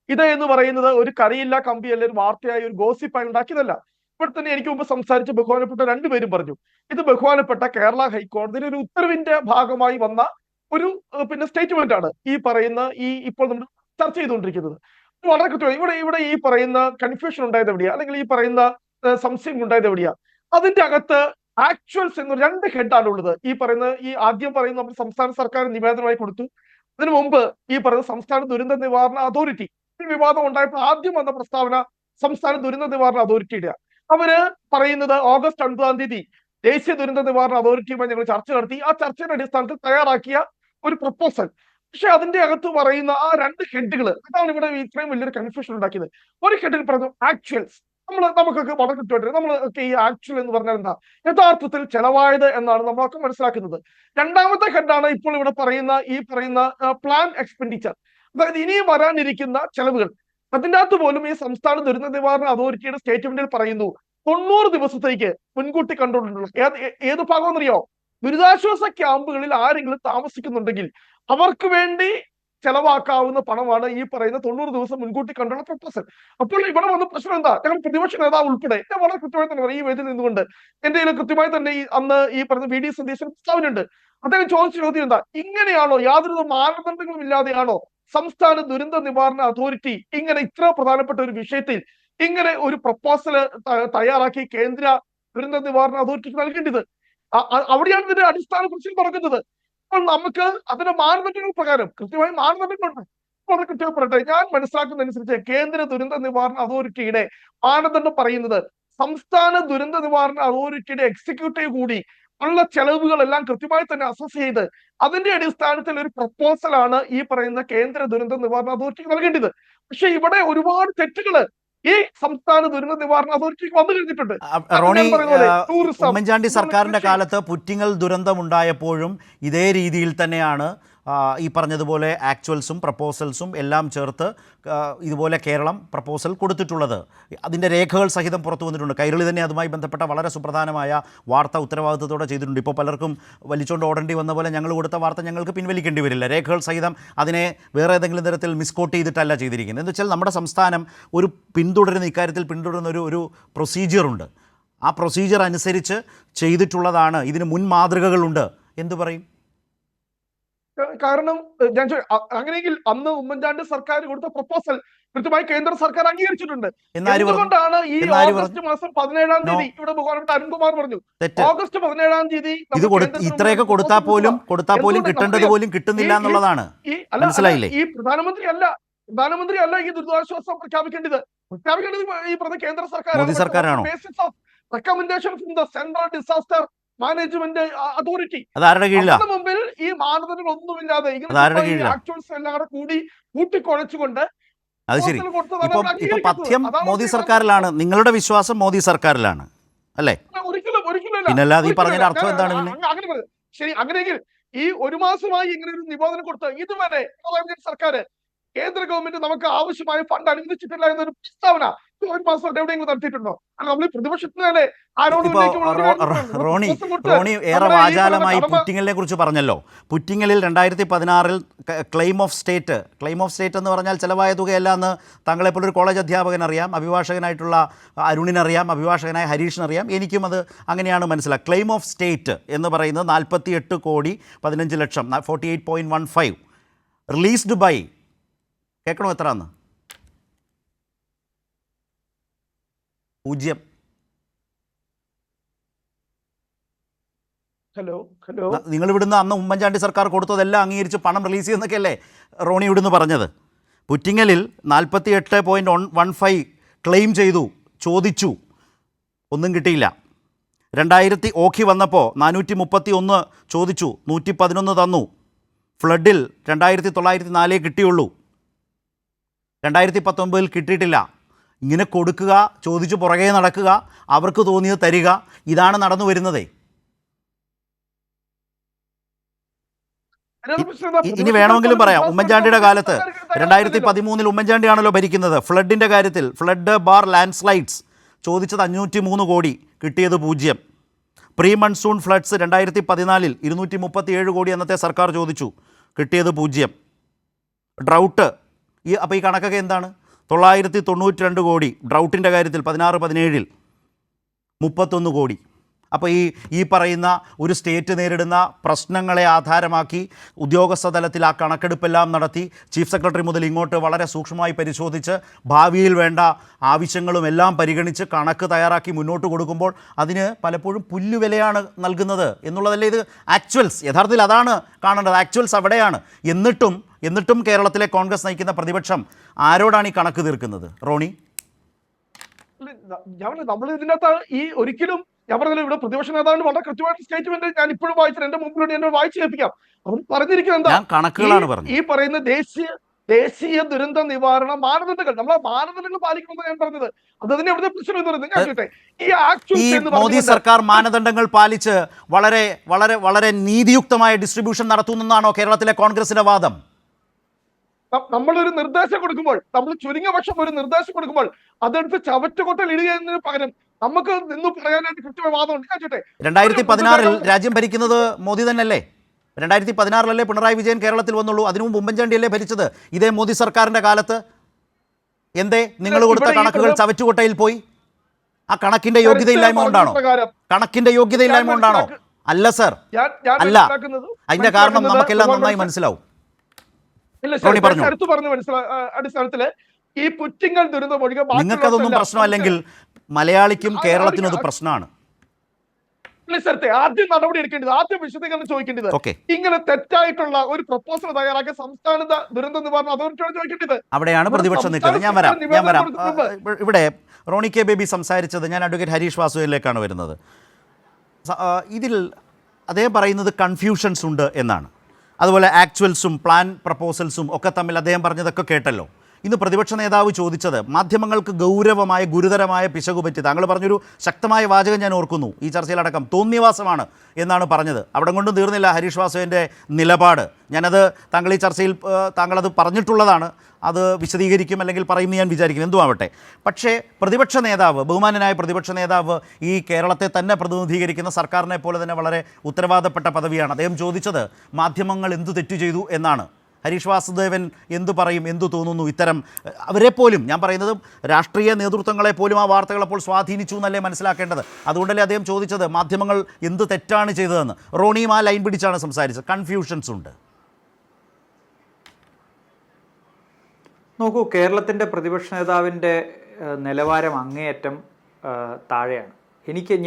ഇത് എന്ന് പറയുന്നത് ഒരു കറിയില്ല കമ്പിയല്ല, ഒരു വാർത്തയായി, ഒരു ഗോസിപ്പായി ഉണ്ടാക്കിയതല്ല. ഇവിടെ തന്നെ എനിക്ക് മുമ്പ് സംസാരിച്ച ബഹുമാനപ്പെട്ട രണ്ടുപേരും പറഞ്ഞു, ഇത് ബഹുമാനപ്പെട്ട കേരള ഹൈക്കോടതിയുടെ ഒരു ഉത്തരവിന്റെ ഭാഗമായി വന്ന ഒരു സ്റ്റേറ്റ്മെന്റ് ആണ് ഈ പറയുന്ന ഇപ്പോൾ നമ്മൾ ചർച്ച ചെയ്തുകൊണ്ടിരിക്കുന്നത്. വളരെ കൃത്യമായി ഇവിടെ ഈ പറയുന്ന കൺഫ്യൂഷൻ ഉണ്ടായത് എവിടെയാ, അല്ലെങ്കിൽ ഈ പറയുന്ന സംശയം ഉണ്ടായത് എവിടെയാ? അതിന്റെ അകത്ത് ആക്ച്വൽസ് എന്ന് രണ്ട് ഹെഡാണ് ഉള്ളത്. ഈ ആദ്യം പറയുന്ന നമ്മൾ സംസ്ഥാന സർക്കാർ നിവേദനമായി കൊടുത്തു. അതിനു മുമ്പ് ഈ പറയുന്ന സംസ്ഥാന ദുരന്ത നിവാരണ അതോറിറ്റി, ഈ വിവാദം ഉണ്ടായപ്പോൾ ആദ്യം വന്ന പ്രസ്താവന സംസ്ഥാന ദുരന്ത നിവാരണ അതോറിറ്റിയുടെ. അവര് പറയുന്നത് ഓഗസ്റ്റ് 9 തീയതി ദേശീയ ദുരന്ത നിവാരണ അതോറിറ്റിയുമായി ഞങ്ങൾ ചർച്ച നടത്തി. ആ ചർച്ചയുടെ അടിസ്ഥാനത്തിൽ തയ്യാറാക്കിയ ഒരു പ്രപ്പോസൽ. പക്ഷെ അതിന്റെ അകത്ത് പറയുന്ന ആ രണ്ട് ഹെഡുകൾ, അതാണ് ഇവിടെ ഇത്രയും വലിയൊരു കൺഫ്യൂഷൻ ഉണ്ടാക്കിയത്. ഒരു ഹെഡിൽ പറഞ്ഞു ആക്ച്വൽസ്. നമുക്കൊക്കെ വളരെ കൃത്യമായിട്ട് നമ്മളൊക്കെ ഈ ആക്ച്വൽ എന്ന് പറഞ്ഞാൽ എന്താ, യഥാർത്ഥത്തിൽ ചെലവായത് എന്നാണ് നമ്മളൊക്കെ മനസ്സിലാക്കുന്നത്. രണ്ടാമത്തെ ഹെഡാണ് ഇപ്പോൾ ഇവിടെ പറയുന്ന പ്ലാൻ എക്സ്പെൻഡിച്ചർ, അതായത് ഇനിയും വരാനിരിക്കുന്ന ചെലവുകൾ. അതിൻ്റെ അകത്ത് പോലും ഈ സംസ്ഥാന ദുരന്ത നിവാരണ അതോറിറ്റിയുടെ സ്റ്റേറ്റ്മെന്റിൽ പറയുന്നു 90 ദിവസത്തേക്ക് മുൻകൂട്ടി കണ്ടുകൊണ്ടുള്ള ഏത് ഭാഗം എന്നറിയോ? ദുരിതാശ്വാസ ക്യാമ്പുകളിൽ ആരെങ്കിലും താമസിക്കുന്നുണ്ടെങ്കിൽ അവർക്ക് വേണ്ടി ചെലവാക്കാവുന്ന പണമാണ് ഈ പറയുന്ന 90 ദിവസം മുൻകൂട്ടി കണ്ടുള്ള പ്രപ്പോസൽ. അപ്പോൾ ഇവിടെ വന്ന പ്രശ്നം എന്താ? ഞങ്ങൾ പ്രതിപക്ഷ നേതാവ് ഉൾപ്പെടെ ഞാൻ വളരെ കൃത്യമായി തന്നെ ഈ വേദിയിൽ നിന്നുകൊണ്ട് എന്റെ കയ്യിൽ കൃത്യമായി തന്നെ അന്ന് ഈ പറഞ്ഞ VD സതീശൻ പ്രസ്താവനയുണ്ട്. അദ്ദേഹം ചോദിച്ച ചോദ്യം എന്താ, ഇങ്ങനെയാണോ യാതൊരു മാനദണ്ഡങ്ങളും ഇല്ലാതെയാണോ സംസ്ഥാന ദുരന്ത നിവാരണ അതോറിറ്റി ഇങ്ങനെ ഇത്ര പ്രധാനപ്പെട്ട ഒരു വിഷയത്തിൽ ഇങ്ങനെ ഒരു പ്രപ്പോസൽ തയ്യാറാക്കി കേന്ദ്ര ദുരന്ത നിവാരണ അതോറിറ്റിക്ക് നൽകേണ്ടത്? അവിടെയാണ് ഇതിന്റെ അടിസ്ഥാന പ്രശ്നം പറഞ്ഞത്. അപ്പോൾ നമുക്ക് അതിന്റെ മാനദണ്ഡങ്ങൾ പ്രകാരം കൃത്യമായി മാനദണ്ഡങ്ങളുണ്ട്. വളരെ കൃത്യമായി പറയട്ടെ, ഞാൻ മനസ്സിലാക്കുന്നതനുസരിച്ച് കേന്ദ്ര ദുരന്ത നിവാരണ അതോറിറ്റിയുടെ മാനദണ്ഡം പറയുന്നത് സംസ്ഥാന ദുരന്ത നിവാരണ അതോറിറ്റിയുടെ എക്സിക്യൂട്ടീവ് കൂടി ഉള്ള ചെലവുകളെല്ലാം കൃത്യമായി തന്നെ അസസ് ചെയ്ത് അതിന്റെ അടിസ്ഥാനത്തിൽ ഒരു പ്രപ്പോസലാണ് ഈ പറയുന്ന കേന്ദ്ര ദുരന്ത നിവാരണ അതോറിറ്റിക്ക് നൽകേണ്ടത്. പക്ഷെ ഇവിടെ ഒരുപാട് തെറ്റുകള് ഈ സംസ്ഥാന ദുരന്ത നിവാരണ അതോറിറ്റിക്ക് വന്നു കഴിഞ്ഞിട്ടുണ്ട്. റോണി, ഉമ്മൻചാണ്ടി സർക്കാരിന്റെ കാലത്ത് പുറ്റിങ്ങൽ ദുരന്തമുണ്ടായപ്പോഴും ഇതേ രീതിയിൽ തന്നെയാണ് ഈ പറഞ്ഞതുപോലെ ആക്ച്വൽസും പ്രപ്പോസൽസും എല്ലാം ചേർത്ത് ഇതുപോലെ കേരളം പ്രപ്പോസൽ കൊടുത്തിട്ടുള്ളത്. അതിൻ്റെ രേഖകൾ സഹിതം പുറത്തു വന്നിട്ടുണ്ട്. കൈരളി തന്നെ അതുമായി ബന്ധപ്പെട്ട വളരെ സുപ്രധാനമായ വാർത്ത ഉത്തരവാദിത്തത്തോടെ ചെയ്തിട്ടുണ്ട്. ഇപ്പോൾ പലർക്കും വലിച്ചുകൊണ്ട് ഓടേണ്ടി വന്ന പോലെ ഞങ്ങൾ കൊടുത്ത വാർത്ത ഞങ്ങൾക്ക് പിൻവലിക്കേണ്ടി വരില്ല. രേഖകൾ സഹിതം അതിനെ വേറെ ഏതെങ്കിലും തരത്തിൽ മിസ്കോട്ട് ചെയ്തിട്ടല്ല ചെയ്തിരിക്കുന്നത്. എന്ന് വെച്ചാൽ നമ്മുടെ സംസ്ഥാനം ഒരു ഇക്കാര്യത്തിൽ പിന്തുടരുന്ന ഒരു പ്രൊസീജിയറുണ്ട്. ആ പ്രൊസീജിയർ അനുസരിച്ച് ചെയ്തിട്ടുള്ളതാണ്. ഇതിന് മുൻ മാതൃകകളുണ്ട്. എന്തു പറയും? കാരണം ഞാൻ അങ്ങനെയെങ്കിൽ അന്ന് ഉമ്മൻചാണ്ടി സർക്കാർ കൊടുത്ത പ്രപ്പോസൽ കൃത്യമായി കേന്ദ്ര സർക്കാർ അംഗീകരിച്ചിട്ടുണ്ട്. എന്തുകൊണ്ടാണ് ഈ ഓഗസ്റ്റ് മാസം 17-ാം തീയതി ഇവിടെ ബഹുമാനപ്പെട്ട അരുൺകുമാർ പറഞ്ഞു ഓഗസ്റ്റ് 17-ാം തീയതി ഇത്രയൊക്കെ കൊടുത്താൽ പോലും കിട്ടേണ്ടത് പോലും കിട്ടുന്നില്ല എന്നുള്ളതാണ്. മനസ്സിലായില്ലേ? ഈ പ്രധാനമന്ത്രി അല്ല ഈ ദുരിതാശ്വാസം പ്രഖ്യാപിക്കേണ്ടത് ഈ പറഞ്ഞ കേന്ദ്ര സർക്കാർ. മോദി സർക്കാരാണോ? Recommendation from the central disaster management authority. അതാരുടെ കീഴിലാണ്? മുമ്പിൽ ഈ മാനദണ്ഡങ്ങൾ ഒന്നുമില്ലാതെ ആക്ച്വൽസ് എല്ലാം കൂടെ കൂടി കൂട്ടിക്കുഴച്ചുകൊണ്ട്. അത് ശരി. ഇപ്പൊ പഥ്യം മോദി സർക്കാരിലാണ്. നിങ്ങളുടെ വിശ്വാസം മോദി സർക്കാരിലാണ് അല്ലേ? ഒരിക്കലും പിന്നല്ലാതെ ഈ പറഞ്ഞതിന്റെ അർത്ഥം എന്താണ്? അങ്ങനെ ശരി, അങ്ങനെയെങ്കിൽ ഈ ഒരു മാസമായി ഇങ്ങനെ ഒരു നിബോധനം കൊടുത്ത് ഇതുവരെ സർക്കാർ കേന്ദ്ര ഗവൺമെന്റ് നമുക്ക് ആവശ്യമായ ഫണ്ട് അനുവദിച്ചിട്ടില്ല എന്നൊരു പ്രസ്താവന ഒരു മാസം എവിടെയെങ്കിലും നടത്തിയിട്ടുണ്ടോ? നമ്മൾ പ്രതിപക്ഷത്തിനെ റോണി ഏറെ വാചാലമായി പുറ്റിങ്ങലിനെ കുറിച്ച് പറഞ്ഞല്ലോ. പുറ്റിങ്ങലിൽ 2016 ക്ലെയിം ഓഫ് സ്റ്റേറ്റ് എന്ന് പറഞ്ഞാൽ ചിലവായ തുകയല്ല എന്ന് താങ്കളെപ്പോലൊരു കോളേജ് അധ്യാപകൻ അറിയാം, അഭിഭാഷകനായിട്ടുള്ള അരുണിനറിയാം, അഭിഭാഷകനായ ഹരീഷിനറിയാം. എനിക്കും അത് അങ്ങനെയാണ് മനസ്സിലാക്കുക. ക്ലെയിം ഓഫ് സ്റ്റേറ്റ് എന്ന് പറയുന്നത് 48 കോടി 15 ലക്ഷം 48.15 റിലീസ്ഡ് ബൈ, കേൾക്കണോ എത്രയാന്ന്? 0. ഹലോ നിങ്ങൾ ഇവിടുന്ന് അന്ന് ഉമ്മൻചാണ്ടി സർക്കാർ കൊടുത്തതെല്ലാം അംഗീകരിച്ച് പണം റിലീസ് ചെയ്യുന്നൊക്കെയല്ലേ റോണി ഇവിടുന്ന് പറഞ്ഞത്. പുറ്റിങ്ങലിൽ 48.15 ക്ലെയിം ചെയ്തു, ചോദിച്ചു, ഒന്നും കിട്ടിയില്ല. 2000 ഓഖി വന്നപ്പോൾ 431 ചോദിച്ചു, 111 തന്നു. ഫ്ലഡിൽ 2904 കിട്ടിയുള്ളൂ. 2019 കിട്ടിയിട്ടില്ല. ഇങ്ങനെ കൊടുക്കുക, ചോദിച്ചു പുറകെ നടക്കുക, അവർക്ക് തോന്നിയത് തരിക, ഇതാണ് നടന്നു വരുന്നതേ. ഇനി വേണമെങ്കിലും പറയാം, ഉമ്മൻചാണ്ടിയുടെ കാലത്ത് 2013 ഉമ്മൻചാണ്ടിയാണല്ലോ ഭരിക്കുന്നത്. ഫ്ലഡിൻ്റെ കാര്യത്തിൽ ലാൻഡ് സ്ലൈഡ്സ് ചോദിച്ചത് 503 കോടി, കിട്ടിയത് 0. പ്രീ മൺസൂൺ ഫ്ലഡ്സ് 2014 237 കോടി അന്നത്തെ സർക്കാർ ചോദിച്ചു, കിട്ടിയത് 0. ഡ്രൗട്ട് അപ്പോൾ ഈ കണക്കൊക്കെ എന്താണ്? 992 കോടി ഡ്രൗട്ടിൻ്റെ കാര്യത്തിൽ 16-17 31 കോടി. അപ്പോൾ ഈ പറയുന്ന ഒരു സ്റ്റേറ്റ് നേരിടുന്ന പ്രശ്നങ്ങളെ ആധാരമാക്കി ഉദ്യോഗസ്ഥ തലത്തിൽ ആ കണക്കെടുപ്പെല്ലാം നടത്തി ചീഫ് സെക്രട്ടറി മുതൽ ഇങ്ങോട്ട് വളരെ സൂക്ഷ്മമായി പരിശോധിച്ച് ഭാവിയിൽ വേണ്ട ആവശ്യങ്ങളും എല്ലാം പരിഗണിച്ച് കണക്ക് തയ്യാറാക്കി മുന്നോട്ട് കൊടുക്കുമ്പോൾ അതിന് പലപ്പോഴും പുല്ലുവിലയാണ് നൽകുന്നത് എന്നുള്ളതല്ലേ ഇത് ആക്ച്വൽസ്. യഥാർത്ഥത്തിൽ അതാണ് കാണേണ്ടത്, ആക്ച്വൽസ് അവിടെയാണ്. എന്നിട്ടും കേരളത്തിലെ കോൺഗ്രസ് നയിക്കുന്ന പ്രതിപക്ഷം ആരോടാണ് ഈ കണക്ക് തീർക്കുന്നത്? റോണി, നമ്മൾ ഇതിനകത്ത് ഈ ഒരിക്കലും ഞാൻ പറഞ്ഞല്ലോ, ഇവിടെ പ്രതിപക്ഷ നേതാവിന് വളരെ കൃത്യമായിട്ട് സ്റ്റേറ്റ്മെന്റ് ഞാൻ ഇപ്പോഴും വായിച്ചത് എന്റെ മുമ്പിലൂടെ എന്നെ വായിച്ചു കേൾപ്പിക്കാം. അവർ പറഞ്ഞിരിക്കുന്നത് ഞാൻ കണക്കുകളാണ് പറഞ്ഞത്. ഈ പറയുന്ന ദേശീയ ദുരന്ത നിവാരണ മാനദണ്ഡങ്ങൾ, നമ്മളെ മാനദണ്ഡങ്ങൾ പാലിക്കണമെന്ന് ഞാൻ പറഞ്ഞത്. അത് തന്നെ ഇവിടുത്തെ പ്രശ്നം എന്ന് പറയുന്നത്. ഞാൻ ചോദിട്ടെ, ഈ മോദി സർക്കാർ മാനദണ്ഡങ്ങൾ പാലിച്ച് വളരെ വളരെ വളരെ നീതിയുക്തമായ ഡിസ്ട്രിബ്യൂഷൻ നടത്തുന്നെന്നാണോ കേരളത്തിലെ കോൺഗ്രസിന്റെ വാദം? നമ്മളൊരു നിർദ്ദേശം കൊടുക്കുമ്പോൾ, നമ്മൾ ചുരുങ്ങിയ പക്ഷം ഒരു നിർദ്ദേശം കൊടുക്കുമ്പോൾ അതെടുത്ത് ചവറ്റുകൊട്ടൽ ഇടുകയെന്നതിന് പകരം നമുക്ക് നിന്ന് പറയാനായിട്ട് കൃത്യമായ വാദമുണ്ട്. ഞാൻ ചോട്ടെ, 2016 രാജ്യം ഭരിക്കുന്നത് മോദി തന്നെയല്ലേ? 2016 പിണറായി വിജയൻ കേരളത്തിൽ വന്നുള്ളൂ. അതിനു മുമ്പ് ഉമ്മൻചാണ്ടിയല്ലേ ഭരിച്ചത്? ഇതേ മോദി സർക്കാരിന്റെ കാലത്ത് എന്തേ നിങ്ങൾ കൊടുത്ത കണക്കുകൾ ചവറ്റുകൊട്ടയിൽ പോയി? ആ കണക്കിന്റെ യോഗ്യതയില്ലായ്മ കൊണ്ടാണോ? കണക്കിന്റെ യോഗ്യതയില്ലായ്മ കൊണ്ടാണോ? അല്ല സർ, അല്ല. അതിന്റെ കാരണം നമുക്കെല്ലാം നന്നായി മനസ്സിലാവും. അടുത്ത് പറഞ്ഞ അടിസ്ഥാനത്തില് ഈ പുറ്റിങ്ങൽ ദുരന്തം ഒഴികെ നിങ്ങൾക്കതൊന്നും പ്രശ്നമല്ലെങ്കിൽ മലയാളിക്കും കേരളത്തിനും അത് പ്രശ്നമാണ്. ആദ്യം നടപടി എടുക്കേണ്ടത്, ആദ്യം വിശദീകരണം ചോദിക്കേണ്ടത്, ഇങ്ങനെ തെറ്റായിട്ടുള്ള ഒരു പ്രപ്പോസൽ തയ്യാറാക്കിയ സംസ്ഥാന ദുരന്ത നിവാരണ അതോറിറ്റിയോട് ചോദിക്കേണ്ടത്. അവിടെയാണ് പ്രതിപക്ഷം നിൽക്കുന്നത്. ഞാൻ വരാം. ഇവിടെ റോണി കെ ബേബി സംസാരിച്ചത്, ഞാൻ അഡ്വക്കേറ്റ് ഹരീഷ് വാസുവിലേക്കാണ് വരുന്നത്. ഇതിൽ അദ്ദേഹം പറയുന്നത് കൺഫ്യൂഷൻസ് ഉണ്ട് എന്നാണ്. അതുപോലെ ആക്ച്വൽസും പ്ലാൻ പ്രപ്പോസൽസും ഒക്കെ തമ്മിൽ അദ്ദേഹം പറഞ്ഞതൊക്കെ കേട്ടല്ലോ. ഇന്ന് പ്രതിപക്ഷ നേതാവ് ചോദിച്ചത് മാധ്യമങ്ങൾക്ക് ഗൗരവമായ ഗുരുതരമായ പിശകു പറ്റി. താങ്കൾ പറഞ്ഞൊരു ശക്തമായ വാചകം ഞാൻ ഓർക്കുന്നു, ഈ ചർച്ചയിലടക്കം തോന്നിയവാസമാണ് എന്നാണ് പറഞ്ഞത്. അവിടെ കൊണ്ടും തീർന്നില്ല ഹരീഷ് വാസുവിൻ്റെ നിലപാട്. ഞാനത് താങ്കൾ ഈ ചർച്ചയിൽ താങ്കളത് പറഞ്ഞിട്ടുള്ളതാണ്, അത് വിശദീകരിക്കും അല്ലെങ്കിൽ പറയുമെന്ന് ഞാൻ വിചാരിക്കും, എന്തും ആവട്ടെ. പക്ഷേ പ്രതിപക്ഷ നേതാവ്, ബഹുമാനനായ പ്രതിപക്ഷ നേതാവ്, ഈ കേരളത്തെ തന്നെ പ്രതിനിധീകരിക്കുന്ന സർക്കാരിനെ പോലെ തന്നെ വളരെ ഉത്തരവാദപ്പെട്ട പദവിയാണ്. അദ്ദേഹം ചോദിച്ചത് മാധ്യമങ്ങൾ എന്തു തെറ്റു ചെയ്തു എന്നാണ്. ഹരീഷ് വാസുദേവൻ എന്തു പറയും, എന്തു തോന്നുന്നു? ഇത്തരം അവരെപ്പോലും, ഞാൻ പറയുന്നത് രാഷ്ട്രീയ നേതൃത്വങ്ങളെപ്പോലും ആ വാർത്തകൾ അപ്പോൾ സ്വാധീനിച്ചു എന്നല്ലേ മനസ്സിലാക്കേണ്ടത്. അതുകൊണ്ടല്ലേ അദ്ദേഹം ചോദിച്ചത് മാധ്യമങ്ങൾ എന്ത് തെറ്റാണ് ചെയ്തതെന്ന്. റോണിയും ആ ലൈൻ പിടിച്ചാണ് സംസാരിച്ചത്. കൺഫ്യൂഷൻസ് ഉണ്ട്. നോക്കൂ, കേരളത്തിൻ്റെ പ്രതിപക്ഷ നേതാവിൻ്റെ നിലവാരം അങ്ങേയറ്റം താഴെയാണ്.